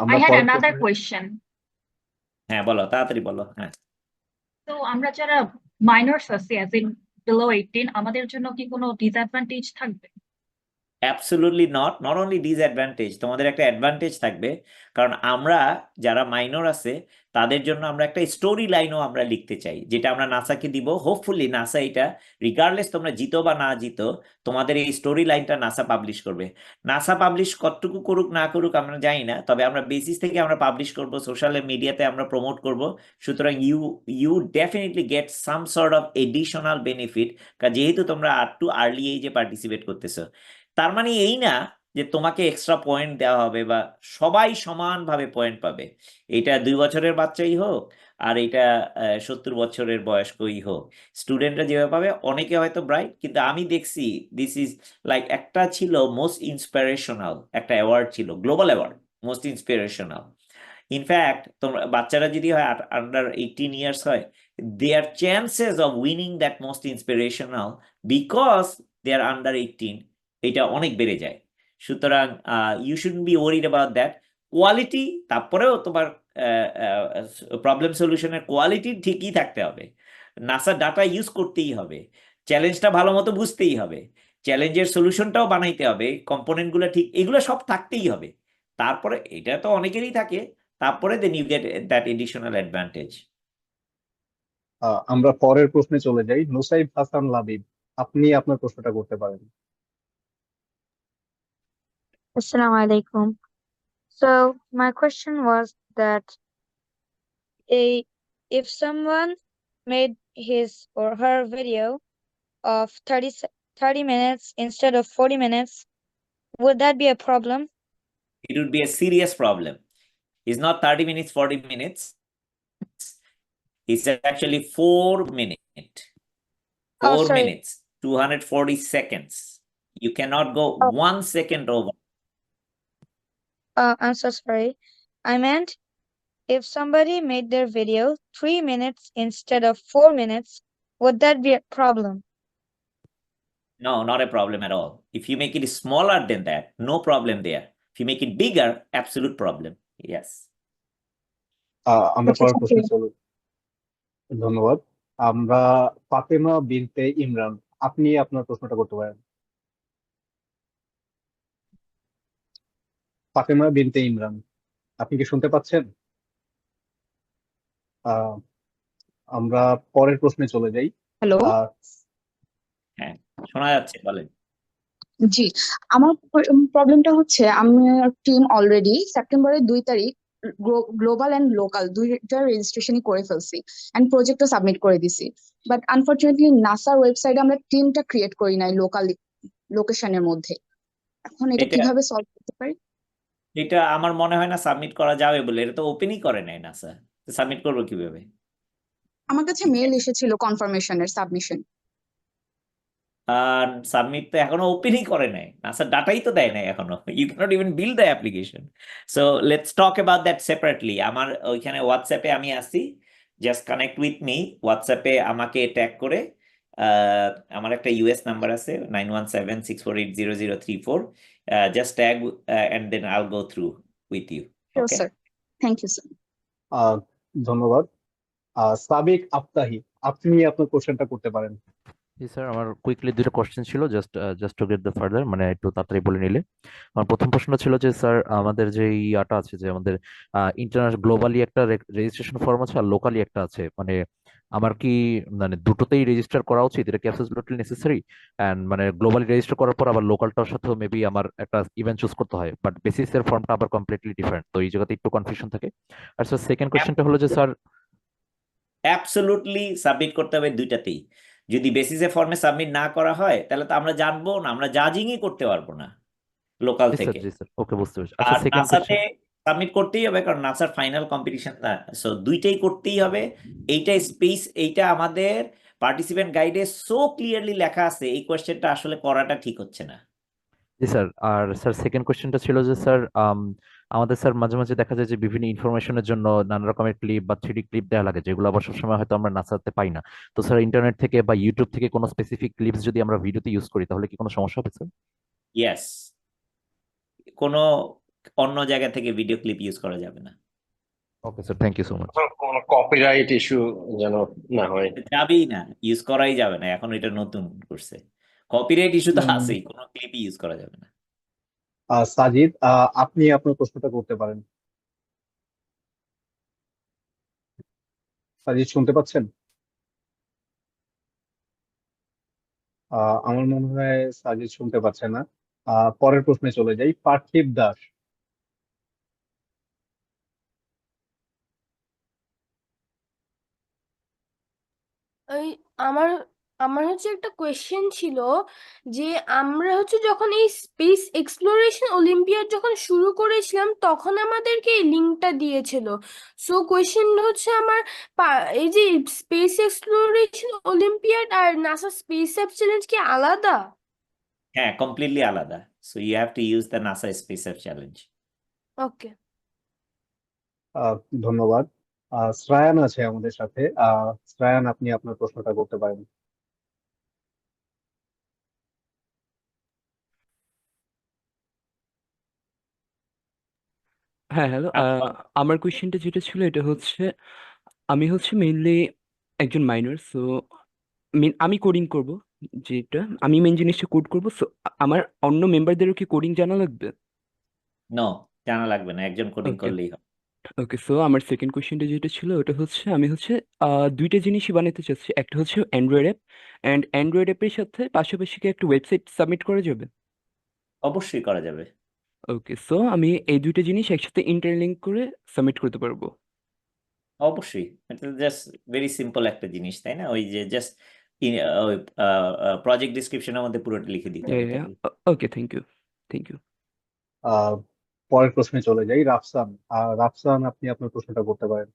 আমরা I had পরের another প্রশ্নে question. হ্যাঁ বলো, তাড়াতাড়ি বলো। হ্যাঁ, তো আমরা যারা মাইনরস আছি as in below 18 আমাদের জন্য কি কোনো ডিসঅ্যাডভান্টেজ থাকবে? অ্যাবসলিউটলি নট অনলি ডিসঅ্যাডভান্টেজ, তোমাদের একটা অ্যাডভান্টেজ থাকবে, কারণ আমরা যারা মাইনর আছে তাদের জন্য আমরা একটা স্টোরি লাইনও আমরা লিখতে চাই, যেটা আমরা নাসাকে দিব। হোপফুলি নাসা এটা রিগার্ডলেস তোমরা জিতো বা না জিতো, তোমাদের এই স্টোরি লাইনটা নাসা পাবলিশ করবে। নাসা পাবলিশ কতটুকু করুক না করুক আমরা জানি না, তবে আমরা বেসিস থেকে আমরা পাবলিশ করব, সোশ্যাল মিডিয়াতে আমরা প্রমোট করব। সুতরাং you definitely get some sort of additional benefit, যেহেতু তোমরা টু আর্লি এজে পার্টিসিপেট করতেছো। তার মানে এই না যে তোমাকে এক্সট্রা পয়েন্ট দেওয়া হবে বা সবাই সমানভাবে পয়েন্ট পাবে। এটা 2 বছরের বাচ্চাই হোক আর এটা 70 বছরের বয়স্কই হোক, স্টুডেন্টরা যেভাবে পাবে, অনেকে হয়তো ব্রাইট, কিন্তু আমি দেখছি দিস ইজ লাইক একটা ছিল মোস্ট ইন্সপিরেশনাল একটা অ্যাওয়ার্ড ছিল, global award most inspirational. In fact তোমরা বাচ্চারা যদি হয় আন্ডার 18 ইয়ার্স হয়, there chances of winning that most inspirational because they are under 18 এটা অনেক বেড়ে যায়। সুতরাং you should be worried about that quality. তারপরেও তোমার প্রবলেম সলিউশনের কোয়ালিটি ঠিকই থাকতে হবে, নাসার ডাটা ইউজ করতেই হবে, চ্যালেঞ্জটা ভালো মতো বুঝতেই হবে, চ্যালেঞ্জের সলিউশনটাও বানাইতে হবে, কম্পোনেন্টগুলো ঠিক, এগুলো সব থাকতেই হবে। তারপরে এটা তো অনেকেরই থাকে, তারপরে then you get that additional advantage. আমরা পরের প্রশ্নে চলে যাই। নুসাইব হাসান লাবিব, আপনি আপনার প্রশ্নটা করতে পারেন। Assalamu alaikum. So my question was that if someone made his or her video of 30 minutes instead of 40 minutes, would that be a problem? It would be a serious problem. It's not 30 minutes, 40 minutes. It's actually 4 minutes. 4 sorry. minutes, 240 seconds. You cannot go 1 second over. I'm so sorry. I meant if somebody made their video 3 minutes instead of 4 minutes, would that be a problem? No, not a problem at all. If you make it smaller than that, no problem there. If you make it bigger, absolute problem. Yes. আমরা পরের প্রশ্নে চলে, ধন্যবাদ। আমরা ফাতেমা বিনতে ইমরান, আপনি আপনার প্রশ্নটা করতে পারেন। ফাতেমা বিনতে ইমরান, আপনি কি শুনতে পাচ্ছেন? আমরা পরের প্রশ্নে চলে যাই। হ্যালো, হ্যাঁ, শোনা যাচ্ছে, বলেন। জি, আমার প্রবলেমটা হচ্ছে আমার টিম অলরেডি সেপ্টেম্বরের 2 তারিখ গ্লোবাল এন্ড লোকাল দুইটা রেজিস্ট্রেশনই করে ফেলছি এন্ড প্রজেক্টও সাবমিট করে দিছি, বাট আনফরচুনেটলি নাসার ওয়েবসাইটে আমরা টিমটা ক্রিয়েট করি নাই লোকাল লোকেশনের মধ্যে। এখন এটা এটা কিভাবে সলভ করতে পারি? এটা আমার মনে হয় না সাবমিট করা যাবে বলে, এটা তো ওপেনই করে নাই নাসা, সাবমিট করবো কিভাবে? আমার কাছে মেল এসেছিল কনফার্মেশনের সাবমিশন। আর সাবমিট তো এখনো ওপেনই করে নাই, নাসার ডাটাই তো দেয় নাই এখনো। You can't even build the application. So let's talk about that separately. আমার ওইখানে হোয়াটসঅ্যাপে আমি আসি, জাস্ট কানেক্ট উইথ মি হোয়াটসঅ্যাপে, আমাকে ট্যাগ করে। আমার একটা ইউএস নাম্বার আছে 9176480034, just tag and then I'll go through with you. Okay, sir, thank you sir. ধন্যবাদ। সাবিক আফতাহি, আপনি আপনার কোশ্চেনটা করতে পারেন। জি স্যার, আমার কুইকলি দুটো কোশ্চেন ছিল, just to get the further, মানে একটু তাড়াতাড়ি বলে নিলে। আমার প্রথম প্রশ্নটা ছিল যে স্যার, আমাদের যে ইয়াটা আছে, যে আমাদের ইন্টারন্যাশনাল গ্লোবালি একটা রেজিস্ট্রেশন ফর্ম আছে আর লোকালি একটা আছে, মানে আমার কি মানে দুটোতেই রেজিস্টার করা উচিত? এটা কি অ্যাবসলিউটলি নেসেসারি? এন্ড মানে গ্লোবালি রেজিস্টার করার পর আবার লোকালটার সাথেও মেবি আমার একটা ইভেন্ট চুজ করতে হয়, বাট বেসিসের ফর্মটা আবার কমপ্লিটলি ডিফারেন্ট, তো এই জায়গাতে একটু কনফিউশন থাকে। আর স্যার সেকেন্ড কোশ্চেনটা হলো যে স্যার, অ্যাবসলিউটলি সাবমিট করতে হবে দুইটাতেই। যদি বেসিসে ফর্মে সাবমিট না করা হয় তাহলে তো আমরা জানবো না, আমরা জাজিংই করতে পারবো না লোকাল জি স্যার, থেকে। জি স্যার, ওকে, বুঝতে পেরেছি। আচ্ছা, আর সেকেন্ড নাসাতে কোশ্চেন। সাবমিট করতেই হবে, কারণ নাসার ফাইনাল কম্পিটিশন না, সো দুইটাই করতেই হবে। এইটা স্পেস, এইটা আমাদের পার্টিসিপেন্ট গাইডে সো ক্লিয়ারলি লেখা আছে, এই কোয়েশ্চেনটা আসলে করাটা ঠিক হচ্ছে না। জি স্যার। আর স্যার সেকেন্ড কোশ্চেনটা ছিল যে স্যার আমাদের স্যার মাঝে মাঝে দেখা যায় যে বিভিন্ন ইনফরমেশনের জন্য নানা রকমের ক্লিপ বা 3D ক্লিপ দেওয়া লাগে, যেগুলো আবার সবসময় হয়তো আমরা নাসাতে পাই না। তো স্যার ইন্টারনেট থেকে বা ইউটিউব থেকে কোনো স্পেসিফিক ক্লিপস যদি আমরা ভিডিওতে ইউজ করি তাহলে কি কোনো সমস্যা হবে স্যার? ইয়েস, কোনো অন্য জায়গা থেকে ভিডিও ক্লিপ ইউজ করা যাবে না। Okay sir, thank you so much. কোনো কপিরাইট ইস্যু যেন না হয়। যাবেই না, ইউজ করাই যাবে না, এখন এটা নতুন করছে। কপিরাইট ইস্যু তো উম, আছেই, কোনো ক্লিপই ইউজ করা যাবে না। সাজিদ, আপনি আপনার প্রশ্নটা করতে পারেন। সাজিদ শুনতে পাচ্ছেন? আমার মনে হয় সাজিদ শুনতে পাচ্ছে না। পরের প্রশ্নে চলে যাই। পার্থিব দাস। ওই আমার আমার হচ্ছে একটা কোয়েশ্চেন ছিল যে আমরা হচ্ছে যখন এই স্পেস এক্সপ্লোরেশন অলিম্পিয়াড যখন শুরু করেছিলাম তখন আমাদেরকে এই লিঙ্কটা দিয়েছিল। সো কোয়েশ্চেন হচ্ছে আমার এই যে স্পেস এক্সপ্লোরেশন অলিম্পিয়াড আর নাসা স্পেস অ্যাপ চ্যালেঞ্জ কি আলাদা? হ্যাঁ, কমপ্লিটলি আলাদা। So you have to use the NASA space app challenge. Okay. ধন্যবাদ। শ্রায়ান আছে আমাদের সাথে। শ্রায়ান, আপনি আপনার প্রশ্নটা করতে পারেন। হ্যাঁ, হ্যালো। আমার কোয়েশ্চেনটা যেটা ছিল এটা হচ্ছে আমি হচ্ছে মেইনলি একজন মাইনর, সো আমি কোডিং করব, যেটা আমি মেইন জিনিসটা কোড করব। সো আমার অন্য মেম্বারদেরও কি কোডিং জানা লাগবে? নো, জানা লাগবে না, একজন কোডিং ওকে। করলেই হবে। ওকে, সো আমার সেকেন্ড কোয়েশ্চেনটা যেটা ছিল ওটা হচ্ছে আমি হচ্ছে দুইটা জিনিসই বানাতে চাচ্ছি। একটা হচ্ছে অ্যান্ড্রয়েড অ্যাপ, অ্যান্ড অ্যান্ড্রয়েড অ্যাপের সাথে পাশাপাশি কি একটা ওয়েবসাইট সাবমিট করা যাবে? অবশ্যই করা যাবে। ওকে, সো আমি এই দুইটা জিনিস একসাথে ইন্টারলিঙ্ক করে সাবমিট করতে পারবো? অবশ্যই, এটা জাস্ট ভেরি সিম্পল একটা জিনিস, তাই না? ওই যে জাস্ট ওই প্রজেক্ট ডিসক্রিপশনের মধ্যে পুরোটা লিখে দিতে হবে, তাই না? Okay, thank you. Thank you. পরের প্রশ্নে চলে যাই। রাফসান। রাফসান, আপনি আপনার প্রশ্নটা করতে পারেন।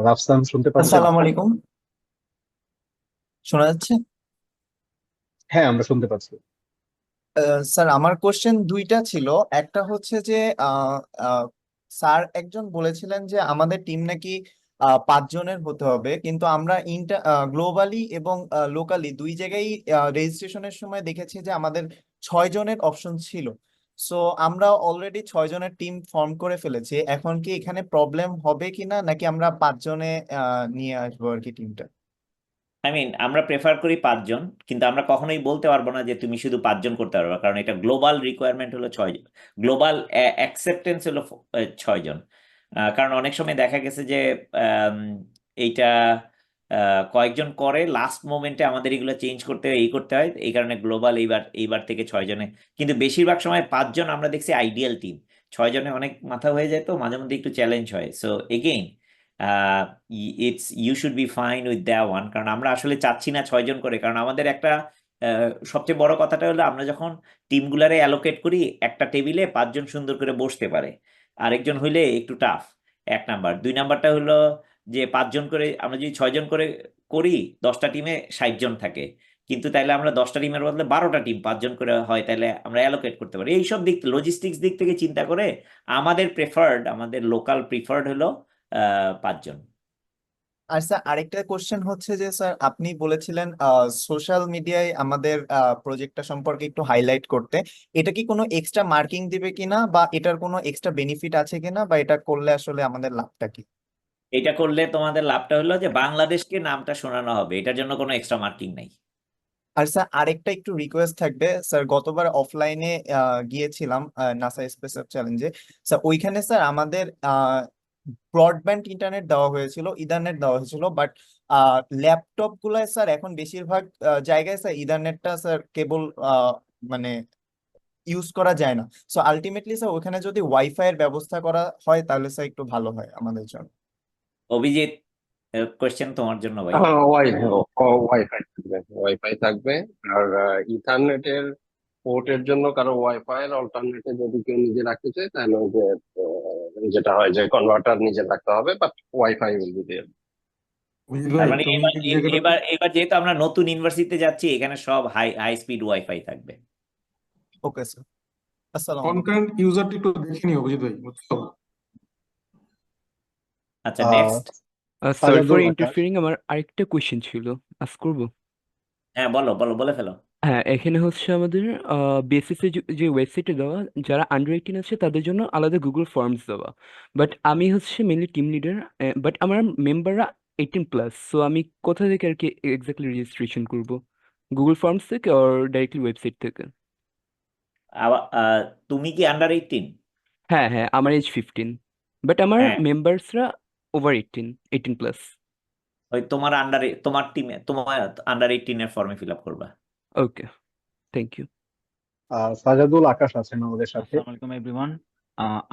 রাফসান শুনতে পাচ্ছেন? আসসালামু আলাইকুম, শোনা যাচ্ছে? হ্যাঁ, আমরা শুনতে পাচ্ছি। স্যার আমার কোশ্চেন দুইটা ছিল। একটা হচ্ছে যে আহ, আহ, স্যার একজন বলেছিলেন যে আমাদের টিম নাকি 5 জনের হতে হবে, কিন্তু আমরা গ্লোবালি এবং লোকালি দুই জায়গায় রেজিস্ট্রেশনের সময় দেখেছি যে আমাদের 6 জনের অপশন ছিল। সো আমরা অলরেডি 6 জনের টিম ফর্ম করে ফেলেছি। এখন কি এখানে প্রবলেম হবে কিনা, নাকি আমরা 5 জনে নিয়ে আসবো আর কি টিমটা? আমরা প্রেফার করি 5 জন, কিন্তু আমরা কখনোই বলতে পারবো না যে তুমি শুধু 5 জন করতে পারবে, কারণ এটা গ্লোবাল রিকোয়ারমেন্ট হলো 6 জন, গ্লোবাল অ্যাকসেপ্টেন্স হলো 6 জন। কারণ অনেক সময় দেখা গেছে যে আম, এইটা কয়েকজন করে, লাস্ট মোমেন্টে আমাদের এগুলো চেঞ্জ করতে হয়, এই করতে হয়, এই কারণে গ্লোবাল এইবার থেকে 6 জনে। কিন্তু বেশিরভাগ সময় 5 জন আমরা দেখছি আইডিয়াল টিম। 6 জনে অনেক মাথা হয়ে যায়, তো মাঝে মধ্যে একটু চ্যালেঞ্জ হয়। So again you should be fine with that one, কারণ আমরা আসলে চাচ্ছি না 6 জন করে, কারণ আমাদের একটা সবচেয়ে বড় কথাটা হলো আমরা যখন টিমগুলারে অ্যালোকেট করি, একটা টেবিলে 5 জন সুন্দর করে বসতে পারে, আরেকজন হইলে একটু টাফ। 1 নাম্বার। 2 নাম্বারটা হলো যে 5 জন করে আমরা যদি 6 জন করে করি, 10টা টিমে 60 জন থাকে, কিন্তু তাইলে আমরা 10টা টিমের বদলে 12টা টিম 5 জন করে হয়, তাহলে আমরা অ্যালোকেট করতে পারি। এইসব দিক, লজিস্টিক্স দিক থেকে চিন্তা করে আমাদের লোকাল প্রিফার্ড হলো 5 জন। আর স্যার আরেকটা কোশ্চেন হচ্ছে যে স্যার আপনি বলেছিলেন সোশ্যাল মিডিয়ায় আমাদের প্রজেক্টটা সম্পর্কে একটু হাইলাইট করতে। এটা কি কোনো এক্সট্রা মার্কিং দিবে কিনা, বা এটার কোনো এক্সট্রা বেনিফিট আছে কিনা, বা এটা করলে আসলে আমাদের লাভটা কি? এটা করলে তোমাদের লাভটা হলো যে বাংলাদেশকে নামটা শোনানো হবে, এটার জন্য কোনো এক্সট্রা মার্কিং নাই। আর স্যার আরেকটা একটু রিকোয়েস্ট থাকবে। স্যার গতবার অফলাইনে গিয়েছিলাম নাসা স্পেস চ্যালেঞ্জে। স্যার ওইখানে স্যার আমাদের ব্রডব্যান্ড ইন্টারনেট দেওয়া হয়েছিল, ইথারনেট দেওয়া হয়েছিল, বাট ল্যাপটপ গুলায় স্যার এখন বেশিরভাগ জায়গায় স্যার ইথারনেটটা স্যার কেবল মানে ইউজ করা যায় না। সো আলটিমেটলি স্যার ওখানে যদি ওয়াইফাই এর ব্যবস্থা করা হয় তাহলে স্যার একটু ভালো হয় আমাদের জন্য। অভিজিৎ, কোয়েশ্চেন তোমার জন্য ভাই। ওয়াইফাই থাকবে। আর ইথারনেটের পোর্টের জন্য কারো ওয়াইফাই এর অল্টারনেটে যদি কেউ নিজে রাখতে চায়, তাহলে ওই যে যেটা হয় যে কনভার্টার নিজে থাকতে হবে, but WiFi will be there. Abhijit তার ভাই মানে তুমি এবার এই জায়গাটা এবার যেহেতু আমরা নতুন ইউনিভার্সিটিতে যাচ্ছি, এখানে সব হাই হাই স্পিড ওয়াইফাই থাকবে। ওকে স্যার, আসসালামু আলাইকুম। কনকারেন্ট ইউজারটা একটু দেখে নিও অভিজিৎ ভাই, বুঝছো? আচ্ছা, আহ, next. Sorry for Sajjadul Akash. Interfering, আমার আরেকটা কোয়েশ্চেন ছিল, আস্ক করবো? হ্যাঁ, বলো বলো, বলে ফেলো। হ্যাঁ, এখানে হচ্ছে আমাদের বেসিসে যে ওয়েবসাইটে দেওয়া যারা আন্ডার 18 আছে তাদের জন্য আলাদা গুগল ফর্মস দেওয়া, বাট আমি হচ্ছে মেনলি টিম লিডার, বাট আমার মেম্বাররা 18+, সো আমি কোথা থেকে আর কি এক্স্যাক্টলি রেজিস্ট্রেশন করব? গুগল ফর্মস থেকে আর ডাইরেক্টলি ওয়েবসাইট থেকে? তুমি কি আন্ডার 18? হ্যাঁ হ্যাঁ, আমার এজ 15, বাট আমার হ্যাঁ, মেম্বার্সরা ওভার 18+। ওই তোমার টিমে তোমার আন্ডার 18 এর ফর্মে ফিল আপ করবা। ওকে, থ্যাংক ইউ। সাজাদুল আকাশ আছেন আমাদের সাথে। আসসালামু আলাইকুম এভরিওয়ান।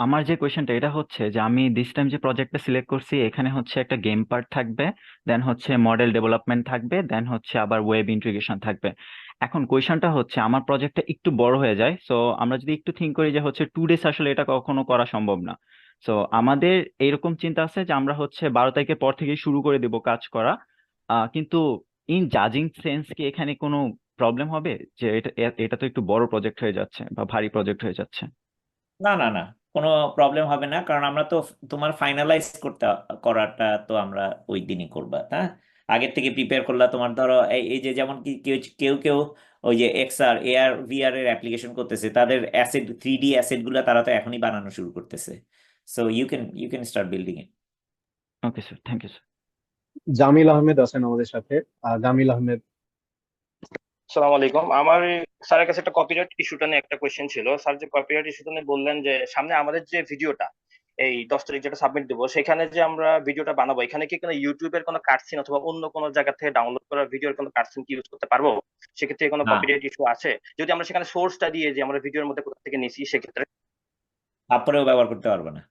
আমার যে কোয়েশ্চেনটা এটা হচ্ছে যে আমি দিস টাইম যে প্রজেক্টটা সিলেক্ট করছি এখানে হচ্ছে একটা গেম পার্ট থাকবে, দেন হচ্ছে মডেল ডেভেলপমেন্ট থাকবে, দেন হচ্ছে আবার ওয়েব ইন্টিগ্রেশন থাকবে। এখন কোয়েশ্চনটা হচ্ছে আমার প্রজেক্টটা একটু বড় হয়ে যায়, সো আমরা যদি একটু থিঙ্ক করি যে হচ্ছে 2 ডেজ আসলে এটা কখনো করা সম্ভব না। সো আমাদের এরকম চিন্তা আছে যে আমরা হচ্ছে 12 তারিখের পর থেকেই শুরু করে দেব কাজ করা, কিন্তু ইন জাজিং সেন্স কি এখানে কোনো প্রবলেম হবে যে এটা তো একটু বড় প্রজেক্ট হয়ে যাচ্ছে বা ভারী প্রজেক্ট হয়ে যাচ্ছে? না না না, কোনো প্রবলেম হবে না, কারণ আমরা তো তোমার ফাইনালাইজ করাটা তো আমরা ওই দিনই করবা। হ্যাঁ, আগের থেকে প্রিপেয়ার করলা। তোমার ধরো এই যে যেমন কি কেউ কেউ কেউ ওই যে এক্সআর এআর ভিআর এর অ্যাপ্লিকেশন করতেছে, তাদের অ্যাসেট 3D অ্যাসেট গুলা তারা তো এখনই বানানো শুরু করতেছে। So you can start building it. Okay sir, thank you sir. Jamil Ahmed আছেন আমাদের সাথে। জামিল আহমেদ। সালাম আলাইকুম। আমার স্যারের কাছে একটা কপিরাইট ইস্যুটা নিয়ে একটা কোয়েশ্চেন ছিল। স্যার যে কপিরাইট ইস্যুটা নিয়ে বললেন যে সামনে আমাদের যে ভিডিওটা এই 10 তারিখ যেটা সাবমিট দেবো, সেখানে যে আমরা ভিডিওটা বানাবো, এখানে কি কোনো ইউটিউবের কোনো কাটসিন অথবা অন্য কোনো জায়গা থেকে ডাউনলোড করা ভিডিওর কোনো কাটসিন কি ইউজ করতে পারবো? সেক্ষেত্রে কোনো না, কপিরাইট ইস্যু আছে? যদি আমরা সেখানে সোর্সটা দিয়ে যে আমরা ভিডিওর মধ্যে কোথা থেকে নিছি সেক্ষেত্রে? তারপরেও ব্যবহার করতে পারবে না।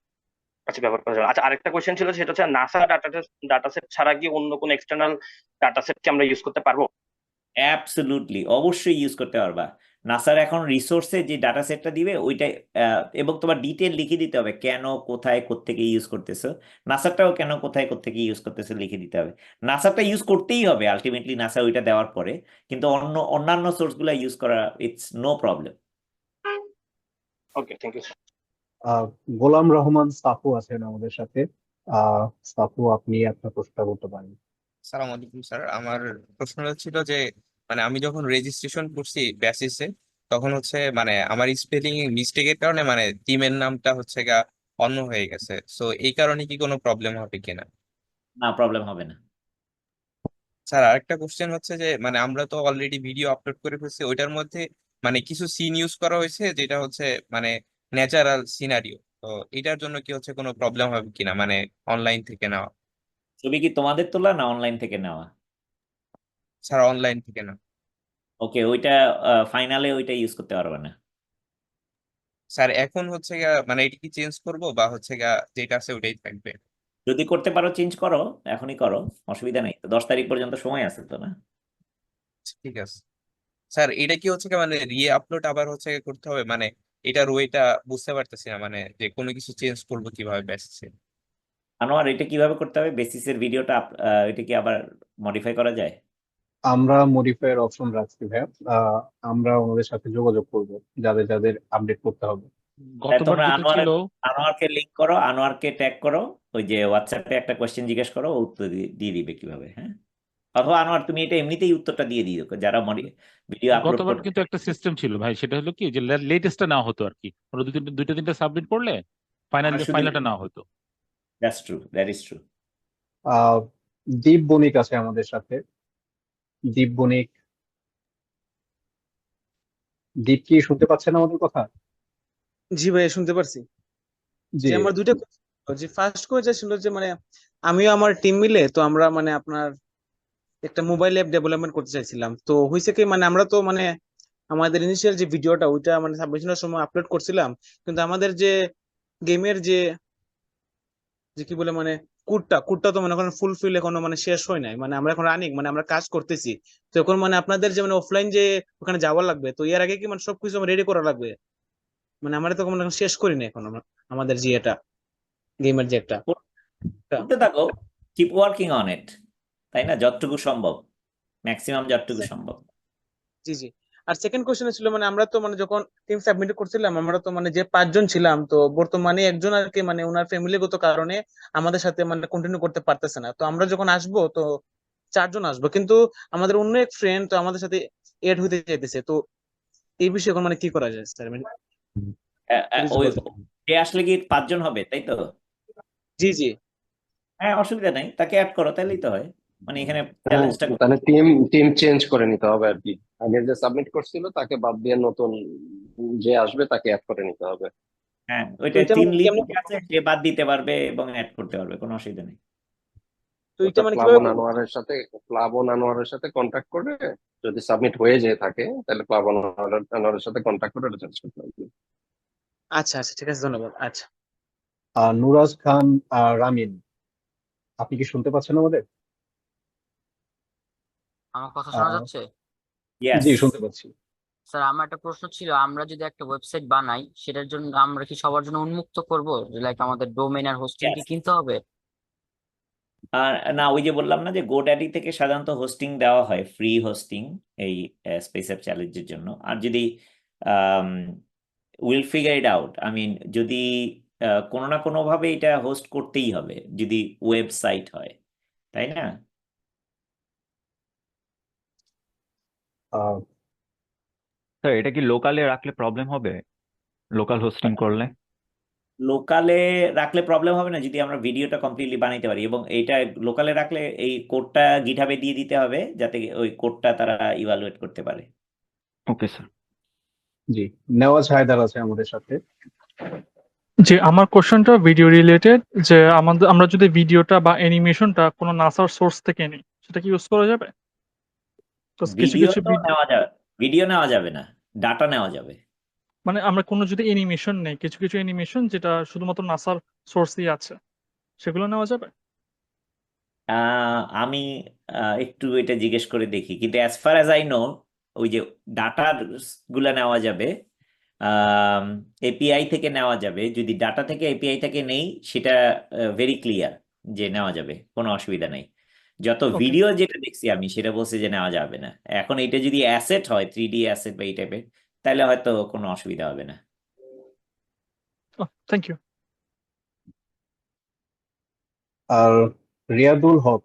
আচ্ছা, ব্যবহার করা যাবে। আচ্ছা, আরেকটা কোয়েশ্চেন ছিল, সেটা হচ্ছে নাসা ডাটাসেট ছাড়া কি অন্য কোনো এক্সটার্নাল ডাটাসেট কি আমরা ইউজ করতে পারবো? অ্যাবসলিউটলি, অবশ্যই ইউজ করতে পারবা। নাসার এখন রিসোর্সে যে ডাটা সেটটা দিবে ওইটাই, এবং তোমার ডিটেল লিখে দিতে হবে কেন কোথায় কোত্থেকে ইউজ করতেছো। নাসারটাও কেন কোথায় কোত্থেকে ইউজ করতেছো লিখে দিতে হবে। নাসারটা ইউজ করতেই হবে আলটিমেটলি, নাসা ওইটা দেওয়ার পরে, কিন্তু অন্যান্য সোর্সগুলো ইউজ করা it's no problem. Okay, thank you. Golam Rahman Safu আছেন আমাদের সাথে। সাফু, আপনি আপনার প্রশ্নটা করতে পারেন। সালাম আলাইকুম স্যার। আমার প্রশ্নটা ছিল যে মানে আমি যখন রেজিস্ট্রেশন করছি বেসিসে, তখন হচ্ছে মানে আমার স্পেলিং মিস্টেকের কারণে মানে টিমের নামটা হচ্ছে গা অন্য হয়ে গেছে, সো এই কারণে কি কোনো প্রবলেম হবে কিনা? না, প্রবলেম হবে না। স্যার আরেকটা কোশ্চেন হচ্ছে যে মানে আমরা তো অলরেডি ভিডিও আপলোড করে ফেলছি, ওইটার মধ্যে মানে কিছু সিন ইউজ করা হয়েছে যেটা হচ্ছে মানে ন্যাচারাল সিনারিও, তো এটার জন্য কি হচ্ছে কোনো প্রবলেম হবে কিনা মানে অনলাইন থেকে নেওয়া? ছবি কি তোমাদের তোলা না অনলাইন থেকে নেওয়া? স্যার অনলাইন থেকে না। ওকে, ওইটা ফাইনালে ওইটা ইউজ করতে পারবে না। স্যার এখন হচ্ছে গা মানে এটা কি চেঞ্জ করবো বা হচ্ছে গা যেটা আছে ওইটাই থাকবে? যদি করতে পারো চেঞ্জ করো, এখনই করো, অসুবিধা নেই তো। 10 তারিখ পর্যন্ত সময় আছে তো, না? ঠিক আছে স্যার। এটা কি হচ্ছে গা মানে রিয়ে আপলোড আবার হচ্ছে গিয়ে করতে হবে মানে এটার ওইটা বুঝতে পারতেছি না, মানে যে কোনো কিছু চেঞ্জ করবো কিভাবে বেসিসে? আনোয়ার, এটা কিভাবে করতে হবে? বেসিসের ভিডিওটা এটা কি আবার মডিফাই করা যায়? আমরা মডিফায়ার অপশন রাখছি ভাইয়া। আমরা ওনাদের সাথে যোগাযোগ করব যাদের যাদের আপডেট করতে হবে। গতবার তোমরা যেটা ছিল, আনোয়ারকে লিঙ্ক করো, আনোয়ারকে ট্যাগ করো, ওই যে হোয়াটসঅ্যাপে একটা কোয়েশ্চেন জিজ্ঞেস করো, ও উত্তর দিয়ে দিবে কিভাবে। হ্যাঁ, অথবা আনোয়ার তুমি এটা এমনিতেই উত্তরটা দিয়ে দিও যারা ভিডিও আপলোড গতবার করবে। কিন্তু একটা সিস্টেম ছিল ভাই, সেটা হলো কি যে লেটেস্টটা নেওয়া হতো আর কি, ওরা দুইটা তিনটা সাবমিট করলে ফাইনালটা নেওয়া হতো। That's true, that is true. Deep Banik আছে আমাদের সাথে। দীপ বণিক, দীপ কি শুনতে পাচ্ছেন আমাদের কথা? জি ভাই, শুনতে পারছি। জি। যে আমার দুইটা question ছিল। যে ফার্স্ট কোয়েশ্চেন ছিল যে মানে আমিও আমার টিম মিলে তো আমরা মানে আপনার একটা মোবাইল অ্যাপ ডেভেলপমেন্ট করতে চাইছিলাম। তো হয়েছে কি মানে আমরা তো মানে আমাদের ইনিশিয়াল যে ভিডিওটা ওইটা মানে সাবমিশনের সময় আপলোড করছিলাম, কিন্তু আমাদের যে গেমের যে যে কি বলে মানে কোডটা তো মনে করেন ফুলফিল এখনো মানে শেষ হয় নাই, মানে আমরা এখন রানিং মানে আমরা কাজ করতেছি। তো এখন মানে আপনাদের যে মানে অফলাইন যে ওখানে যাওয়া লাগবে, তো এর আগে কি মানে সবকিছু রেডি করা লাগবে? মানে আমরা তো মানে এখন শেষ করি না এখন আমাদের যে এটা গেমের যে একটা করতে থাকো, কিপ ওয়ার্কিং অন ইট, তাই না? যতটুকু সম্ভব, ম্যাক্সিমাম যতটুকু সম্ভব। জি জি। আর সেকেন্ড কোশ্চেন ছিল মানে আমরা তো মানে যখন টিম সাবমিট করছিলাম আমরা তো মানে যে 5 জন ছিলাম, তো বর্তমানে একজন আর কি মানে ওনার ফ্যামিলিগত কারণে আমাদের সাথে মানে কন্টিনিউ করতে পারতেছে না। তো আমরা যখন আসবো তো 4 জন আসবো, কিন্তু আমাদের অন্য এক ফ্রেন্ড তো আমাদের সাথে এড হতে চাইতেছে। তো এই বিষয়ে এখন মানে কি করা যায় স্যার, মানে যদি ওই বলতে। সে আসলে কি 5 জন হবে, তাই তো? জি জি। হ্যাঁ, অসুবিধা নাই, তাকে অ্যাড করো, তাইলেই তো হয়। মানে এখানে চ্যালেঞ্জটা তাহলে টিম টিম চেঞ্জ করে নিতে হবে আর কি। আগে যে সাবমিট করছিল তাকে বাদ দিয়ে নতুন যে আসবে তাকে অ্যাড করে নিতে হবে। হ্যাঁ, তো ওইটা এটা টিম মানে লিড কেমনে, আছে, সে বাদ দিতে পারবে এবং অ্যাড করতে পারবে, কোনো অসুবিধা নেই। তো এটা ওটা মানে কিভাবে প্লাবন আনোয়ারের সাথে কন্ট্যাক্ট করে, যদি সাবমিট হয়ে যেয়ে থাকে তাহলে প্লাবন আনোয়ারের সাথে কন্ট্যাক্ট করে এটা চেঞ্জ করতে হবে। আচ্ছা আচ্ছা, ঠিক আছে, ধন্যবাদ। আচ্ছা নুরাজ খান রামিন, আপনি কি শুনতে পাচ্ছেন আমাদের? আমার কথা শোনা যাচ্ছে? ইয়েস। জি, শুনতে পাচ্ছি। স্যার, আমার একটা প্রশ্ন ছিল, আমরা যদি একটা ওয়েবসাইট বানাই সেটার জন্য আমরা কি সবার জন্য উন্মুক্ত করব? লাইক আমাদের ডোমেইন আর হোস্টিং কি কিনতে হবে? আর না, ওই যে বললাম না যে গোড্যাডি থেকে সাধারণত হোস্টিং দেওয়া হয়, ফ্রি হোস্টিং এই স্পেস অ্যাপ চ্যালেঞ্জের জন্য। আর যদি will figure it out, I mean যদি কোনো না কোনো ভাবে এটা হোস্ট করতেই হবে, যদি ওয়েবসাইট হয়, তাই না? স্যার, এটা কি লোকালে রাখলে প্রবলেম হবে, লোকাল হোস্টিং করলে? লোকালে রাখলে প্রবলেম হবে না যদি আমরা ভিডিওটা কমপ্লিটলি বানাইতে পারি, এবং এইটা লোকালে রাখলে এই কোডটা গিটহাবে দিয়ে দিতে হবে যাতে ওই কোডটা তারা ইভালুয়েট করতে পারে। Okay sir. জি, নেওয়াজ হায়দার আছে আমাদের সাথে। জি, আমার কোশ্চেনটা ভিডিও রিলেটেড, যে আমরা যদি ভিডিওটা বা অ্যানিমেশনটা কোনো নাসার সোর্স থেকে নিই, সেটা কি ইউজ করা যাবে? Because কিছু ভিডিও কিছু তো নেওয়া যাবে, ভিডিও নেওয়া যাবে না, ডাটা নেওয়া যাবে। মানে আমরা কোনো যদি অ্যানিমেশন নেই, কিছু কিছু অ্যানিমেশন যেটা শুধুমাত্র নাসার সোর্সই আছে, সেগুলো নেওয়া যাবে? আমি একটু এটা জিজ্ঞেস করে দেখি, কিন্তু as far as I know ওই যে ডাটা গুলা নেওয়া যাবে, এপিআই থেকে নেওয়া যাবে। যদি ডাটা থেকে এপিআই থেকে নেই সেটা ভেরি ক্লিয়ার যে নেওয়া যাবে, কোনো অসুবিধা নেই। যত ওকে, ভিডিও যেটা দেখছি আমি সেটা বলছি যে নেওয়া যাবে না। এখন এটা যদি অ্যাসেট হয়, 3D অ্যাসেট বা এই টাইপের, তাহলে হয়তো কোনো অসুবিধা হবে না। Thank you. আর রিয়াদুল হক।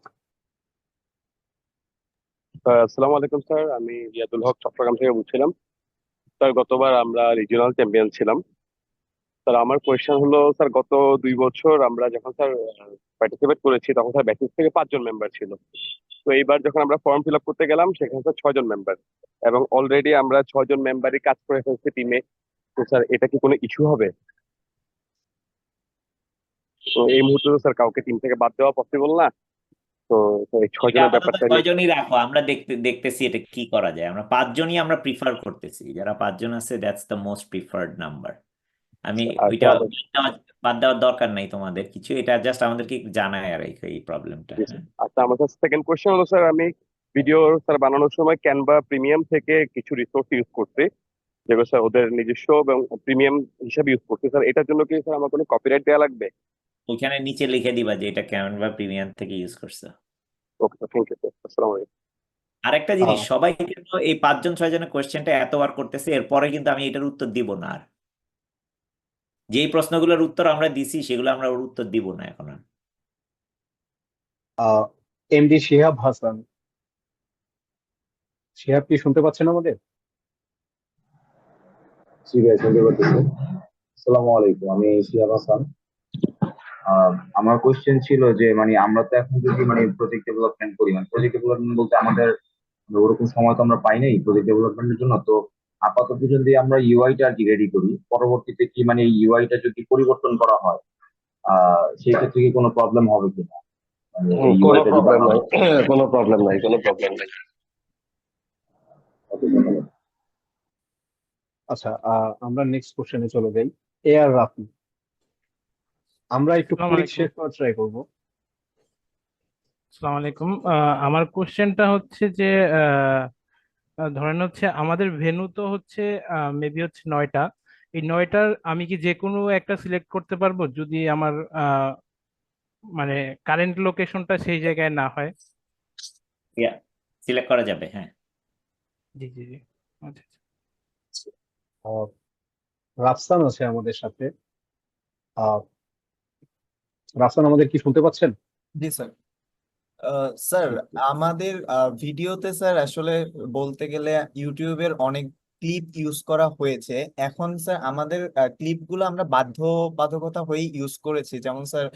আসসালামু আলাইকুম স্যার, আমি রিয়াদুল হক চট্টগ্রাম থেকে বলছিলাম। স্যার, গতবার আমরা রিজিওনাল চ্যাম্পিয়ন ছিলাম। স্যার, আমার কোয়েশ্চেন হলো, স্যার গত 2 বছর আমরা যখন স্যার পার্টিসিপেট করেছি তখন স্যার ব্যাচেস থেকে 5 জন মেম্বার ছিল। তো এইবার যখন আমরা ফর্ম ফিল আপ করতে গেলাম সেখানে স্যার 6 জন মেম্বার, এবং অলরেডি আমরা 6 জন মেম্বারই কাজ করে ফেলছি টিমে। তো স্যার এটা কি কোনো ইস্যু হবে? তো এই মুহূর্তে তো স্যার কাউকে টিম থেকে বাদ দেওয়া পসিবল না। তো তো এই এটা 6 জনের আপাতত ব্যাপারটা নিয়ে। 6 জনই রাখো, আমরা দেখতেছি এটা কি করা যায়। আমরা 5 জনই আমরা প্রিফার করতেছি, যারা 5 জন আছে that's the most preferred number. আমি আর ওইটা স্যার বাদ দেওয়ার দরকার নাই তোমাদের কিছু, এটা জাস্ট আমাদেরকে জানায় আর এই প্রবলেমটা। হ্যাঁ, আচ্ছা, আমার সেকেন্ড কোয়েশ্চেন হলো, স্যার আমি ভিডিও স্যার বানানোর সময় ক্যানভা প্রিমিয়াম থেকে কিছু রিসোর্স ইউজ করছি, যেগুলো স্যার ওদের নিজস্ব এবং প্রিমিয়াম হিসাবে ইউজ করছি। স্যার এটার জন্য কি স্যার আমার কোনো কপিরাইট দেওয়া লাগবে? ওইখানে নিচে লিখে দিবা যে এটা ক্যানভা প্রিমিয়াম থেকে ইউজ করছে। Okay sir, thank you sir, আসসালামু আলাইকুম। আরেকটা জিনিস, সবাই কিন্তু এই 5 জন 6 জনের কোয়েশ্চেনটা এতবার করতেছে, এরপরে কিন্তু আমি এটার উত্তর দিব না। আর যেই প্রশ্নগুলোর উত্তর আমরা দিছি সেগুলো আমরা ওর উত্তর দিব না এখন আর। এমডি শিহাব হাসান। শিহাব, কি শুনতে পাচ্ছেন আমাদের? জি ভাই, শুনতে পাচ্ছি। আসসালামু আলাইকুম, আমি শিহাব হাসান। আমার কোশ্চেন ছিল যে মানে আমরা তো এখন যদি মানে প্রজেক্ট ডেভেলপমেন্ট করি, মানে প্রজেক্ট ডেভেলপমেন্ট বলতে আমাদের ওরকম সময় তো আমরা পাই নাই প্রজেক্ট ডেভেলপমেন্টের জন্য। তো আপাতত যদি আমরা ইউআইটা আর কি রেডি করি, পরবর্তীতে কি মানে ইউআইটা যদি পরিবর্তন করা হয় সেই ক্ষেত্রে কি কোনো প্রবলেম হবে কিনা? মানে এই কোনো ইউআইটা যদি প্রবলেম আমরা নাই, কোনো প্রবলেম নাই, কোনো প্রবলেম নাই। আচ্ছা, আমরা নেক্সট কোশ্চেনে চলে যাই। এ আর রাফি, আমরা একটু আসসালামু কুইক আলাইকুম। শেষ করার ট্রাই করবো। আসসালামু আলাইকুম। আমার কোশ্চেনটা হচ্ছে যে ধরেন হচ্ছে আমাদের ভেন্যু তো হচ্ছে মেবি হচ্ছে 9টা, এই 9টার আমি কি যে কোনো একটা সিলেক্ট করতে পারবো যদি আমার মানে কারেন্ট লোকেশনটা সেই জায়গায় না হয়? সিলেক্ট করা যাবে, হ্যাঁ। জি জি জি, আচ্ছা আচ্ছা। আহ, রাফসান আছে আমাদের সাথে। আহ, রাফসান, আমাদের কি শুনতে পাচ্ছেন? জি স্যার। স্যার আমাদের ভিডিওতে স্যার আসলে বলতে গেলে ইউটিউবের অনেক ক্লিপ ইউজ করা হয়েছে। এখন স্যার আমাদের ক্লিপগুলো আমরা বাধ্যবাধকতা হয়ে ইউজ করেছি, যেমন স্যার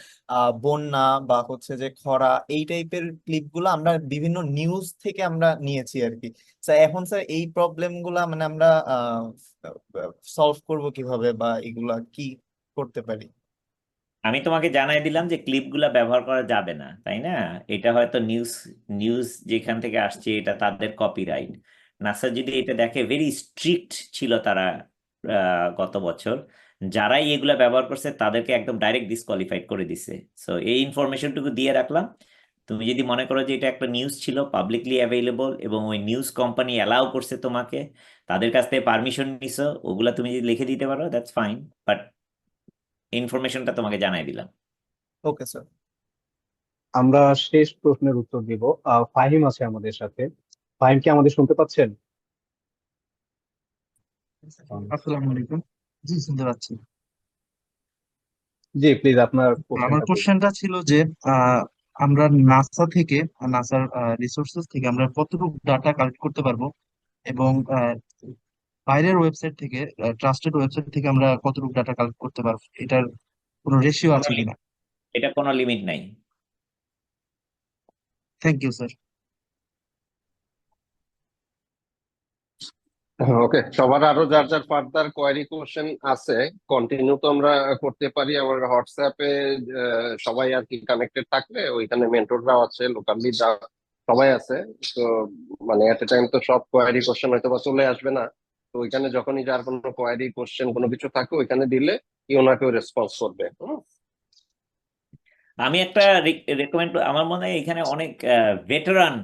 বন্যা বা হচ্ছে যে খরা, এই টাইপের ক্লিপগুলো আমরা বিভিন্ন নিউজ থেকে আমরা নিয়েছি আর কি। স্যার এখন স্যার এই প্রবলেমগুলা মানে আমরা সলভ করব কিভাবে, বা এগুলা কি করতে পারি? আমি তোমাকে জানাই দিলাম যে ক্লিপগুলা ব্যবহার করা যাবে না, তাই না? এটা হয়তো নিউজ নিউজ যেখান থেকে আসছে এটা তাদের কপিরাইট। নাসা যদি এটা দেখে, ভেরি স্ট্রিক্ট ছিল তারা গত বছর, যারাই এগুলা ব্যবহার করছে তাদেরকে একদম ডাইরেক্ট ডিসকোয়ালিফাইড করে দিছে। সো এই ইনফরমেশনটুকু দিয়ে রাখলাম। তুমি যদি মনে করো যে এটা একটা নিউজ ছিল পাবলিকলি অ্যাভেলেবল এবং ওই নিউজ কোম্পানি অ্যালাউ করছে তোমাকে, তাদের কাছ থেকে পারমিশন নিছো, ওগুলা তুমি যদি লিখে দিতে পারো দ্যাটস ফাইন, বাট ইনফরমেশনটা তোমাকে জানাই দিলাম। Okay sir. আমরা শেষ প্রশ্নের উত্তর দিব। ফাহিম আছে আমাদের সাথে। ফাহিম, কি আমাদের শুনতে পাচ্ছেন? আসসালামু আলাইকুম। জি, শুনতে পাচ্ছি। জি প্লিজ, আপনার আমার কোশ্চেনটা করুন। কোশ্চেনটা ছিল যে আমরা নাসা থেকে, নাসার রিসোর্সেস থেকে আমরা কতটুকু ডাটা কালেক্ট করতে পারবো, এবং বাইরের ওয়েবসাইট থেকে, ট্রাস্টেড ওয়েবসাইট থেকে আমরা কতটুকু ডাটা কালেক্ট করতে পারবো, এটার কোনো রেশিও আছে কিনা? এটা কোনো লিমিট নাই। Thank you sir. ওকে, সবার আরো যার যার ফার্দার কোয়ারি কোশ্চেন আছে কন্টিনিউ তো আমরা করতে পারি। আমার হোয়াটসঅ্যাপে সবাই আর কি কানেক্টেড থাকলে ওইখানে মেন্টররাও আছে, লোকাল লিডরা সবাই আছে। তো মানে এট এ টাইম তো সব কোয়ারি কোশ্চেন হয়তো বা চলে আসবে না। তো ওইখানে যখনই যার কোনো কোয়ারি কোশ্চেন কোনো কিছু থাকে ওইখানে দিলে কি ওনাকেও রেসপন্স করবে। আমি একটা রেকমেন্ড, আমার মনে হয় এখানে অনেক ভেটেরান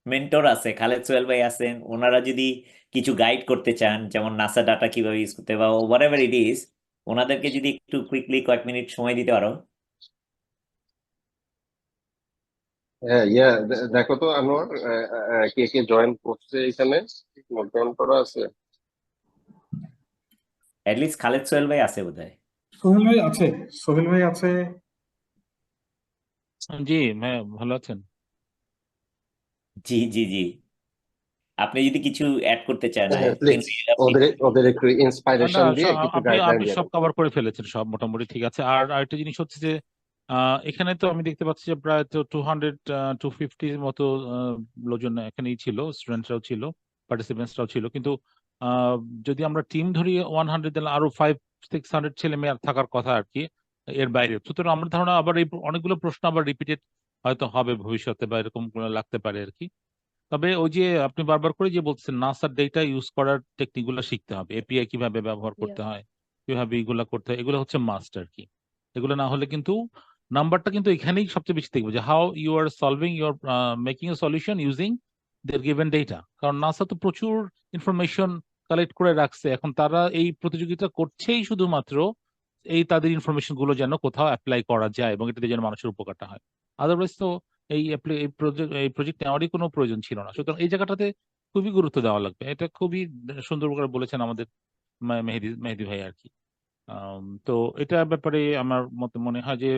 মেন্টর আছে, খালেদ সোহেল ভাই আছেন, ওনারা যদি কিছু গাইড করতে চান, যেমন নাসা ডাটা কিভাবে ইউজ করতে বা হোয়াট এভার ইট ইজ, ওনাদেরকে যদি একটু কুইকলি কয়েক মিনিট সময় দিতে পারো। হ্যাঁ, দেখো তো আনোয়ার, কে কে জয়েন করছে এখানে, জয়েন করা আছে? অ্যাটলিস্ট খালেদ সোহেল ভাই আছে বোধহয়। সোহেল ভাই আছে, সোহেল ভাই আছে। জি ভালো আছেন? জি জি জি, আপনি যদি কিছু অ্যাড করতে চান প্লিজ ওদের একটু না, ইন্সপাইরেশন দিয়ে কিছু আপনি গাইডলাইন আপনি দিয়ে সব দেন। কভার করে ফেলেছেন, সব মোটামুটি ঠিক আছে। আর আরেকটা জিনিস হচ্ছে যে এখানে তো আমি দেখতে পাচ্ছি যে প্রায় তো 250 মতো লোকজন এখানেই ছিল, স্টুডেন্টরাও ছিল, পার্টিসিপেন্টসরাও ছিল, কিন্তু আহ, যদি আমরা টিম ধরি 100, তাহলে আরো 500-600 ছেলে মেয়ে থাকার কথা আর কি এর বাইরে। সুতরাং আমার ধারণা আবার এই অনেকগুলো প্রশ্ন আবার রিপিটেড হয়তো হবে ভবিষ্যতে, বা এরকম কোনো লাগতে পারে আর কি। তবে ওই যে আপনি বারবার করে যে বলছেন নাসার ডেটা ইউজ করার টেকনিক গুলো শিখতে হবে, এপিআই কিভাবে ব্যবহার করতে হয়, কিভাবে এগুলা করতে হয়, এগুলো হচ্ছে মাস্ট আর কি। এগুলো না হলে কিন্তু নাম্বারটা কিন্তু এখানেই সবচেয়ে বেশি দেখবো, যে how you are solving your making a solution using their given data. কারণ নাসা তো প্রচুর ইনফরমেশন কালেক্ট করে রাখছে, এখন তারা এই প্রতিযোগিতা করছেই শুধুমাত্র এই তাদের ইনফরমেশন গুলো যেন কোথাও অ্যাপ্লাই করা যায় এবং এটাতে যেন মানুষের উপকারটা হয়। আদারওয়াইজ তো এই প্রজেক্ট নেওয়ারই কোনো প্রয়োজন ছিল না। সুতরাং এই জায়গাটাতে খুবই গুরুত্ব দেওয়া লাগবে। এটা খুবই সুন্দর করে বলেছেন আমাদের মেহেদি ভাই আর কি। তো এটা ব্যাপারে আমার মতে মনে হয় যে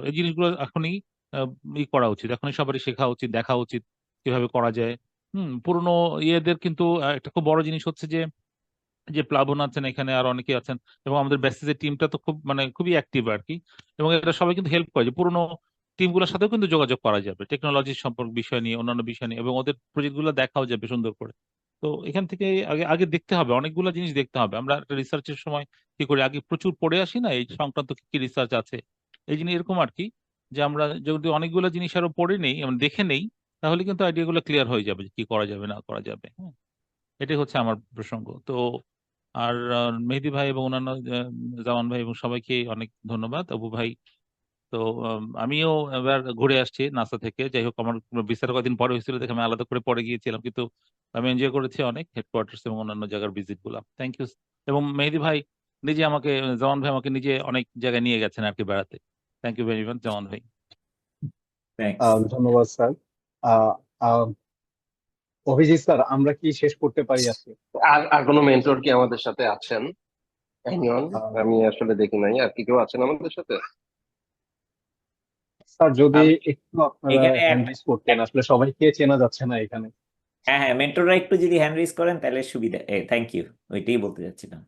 এই জিনিসগুলো এখনই ই করা উচিত, এখনই সবারই শেখা উচিত, দেখা উচিত কিভাবে করা যায়। পুরনো ইয়েদের কিন্তু একটা খুব বড় জিনিস হচ্ছে যে যে প্লাবন আছেন এখানে, আর অনেকে আছেন, এবং আমাদের ব্যাসিসের টিমটা তো খুব মানে খুবই অ্যাক্টিভ আর কি, এবং এটা সবাই কিন্তু হেল্প করে যে পুরোনো টিমগুলোর সাথেও কিন্তু যোগাযোগ করা যাবে টেকনোলজি সম্পর্ক বিষয় নিয়ে, অন্যান্য বিষয় নিয়ে, এবং ওদের প্রজেক্ট গুলো দেখাও যাবে সুন্দর করে। তো এখান থেকে আগে আগে দেখতে হবে, অনেকগুলো জিনিস দেখতে হবে। আমরা একটা রিসার্চের সময় কি করি, আগে প্রচুর পড়ে আসি না এই সংক্রান্ত কি কি রিসার্চ আছে, এই জিনিস এরকম আর কি, যে আমরা যদি অনেকগুলো জিনিস আরো পড়ে নেই এবং দেখে নেই, তাহলে কিন্তু আইডিয়া গুলো ক্লিয়ার হয়ে যাবে যে কি করা যাবে না করা যাবে। হ্যাঁ, এটাই হচ্ছে আমার প্রসঙ্গ। তো আর মেহেদি ভাই এবং অন্যান্য জামান ভাই এবং সবাইকে অনেক ধন্যবাদ, অপু ভাই। তো আমিও এবার ঘুরে আসছি নাসা থেকে। যাই হোক, আমার ভিসার কদিন পরে হয়েছিল দেখে আমি আলাদা করে পরে গিয়েছিলাম, কিন্তু আমি এনজয় করেছি অনেক হেডকোয়ার্টার্স এবং অন্যান্য জায়গার ভিজিট গুলা। Thank you. এবং মেহেদি ভাই নিজে আমাকে জামান ভাই আমাকে নিজে অনেক জায়গায় নিয়ে গেছেন আর কি বেড়াতে। থ্যাংক ইউ ভেরি মাচ জামান ভাই। থ্যাংকস। ধন্যবাদ স্যার। অভিজিৎ স্যার, আমরা কি শেষ করতে পারি আজকে? আর কোনো মেন্টর কি আমাদের সাথে আছেন? এনিওয়ান? আহ, আমি আসলে দেখি নাই। আর কি কেউ আছেন আমাদের সাথে? স্যার যদি আমি একটু আপনারা এখানে হ্যান্ড রেজ করতেন, আসলে সবাইকে চেনা যাচ্ছে না এখানে। হ্যাঁ, মেন্টররা একটু যদি হ্যান্ড রেজ করেন তাহলে সুবিধা। থ্যাংক ইউ, ওইটাই বলতে চাচ্ছিলাম।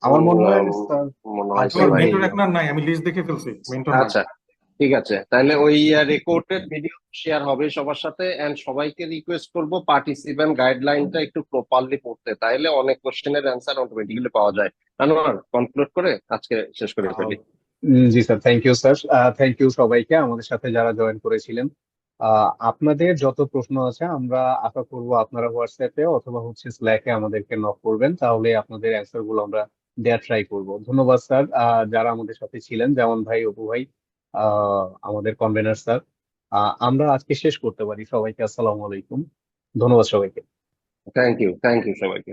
আমার মনে হয় স্যার মনে হয় আজকের সবাই। মেন্টর এখন আর নাই, আমি লিস্ট দেখে ফেলছি, মেন্টর নাই। আচ্ছা, ঠিক আছে, তাহলে ওই রেকর্ডেড ভিডিও শেয়ার হবে সবার সাথে, এন্ড সবাইকে রিকোয়েস্ট করব পার্টিসিপেন্ট গাইডলাইনটা একটু প্রপারলি পড়তে, তাহলে অনেক কোশ্চেনের অ্যান্সার অটোমেটিক্যালি পাওয়া যায়। আনোয়ার, কনক্লুড করে আজকে শেষ করে ফেলি। জি sir, thank you sir. Thank you সবাইকে আমাদের সাথে যারা জয়েন করেছিলেন। আপনাদের যত প্রশ্ন আছে আমরা আশা করব আপনারা হোয়াটসঅ্যাপে অথবা হচ্ছে স্ল্যাকে আমাদেরকে নক করবেন, তাহলে আপনাদের অ্যান্সার গুলো আমরা দেওয়ার ট্রাই করব। ধন্যবাদ স্যার যারা আমাদের সাথে ছিলেন, যেমন ভাই, অপু ভাই, আমাদের কনভেনার স্যার। আমরা আজকে শেষ করতে পারি। সবাইকে আসসালামু আলাইকুম, ধন্যবাদ সবাইকে। থ্যাংক ইউ সবাইকে।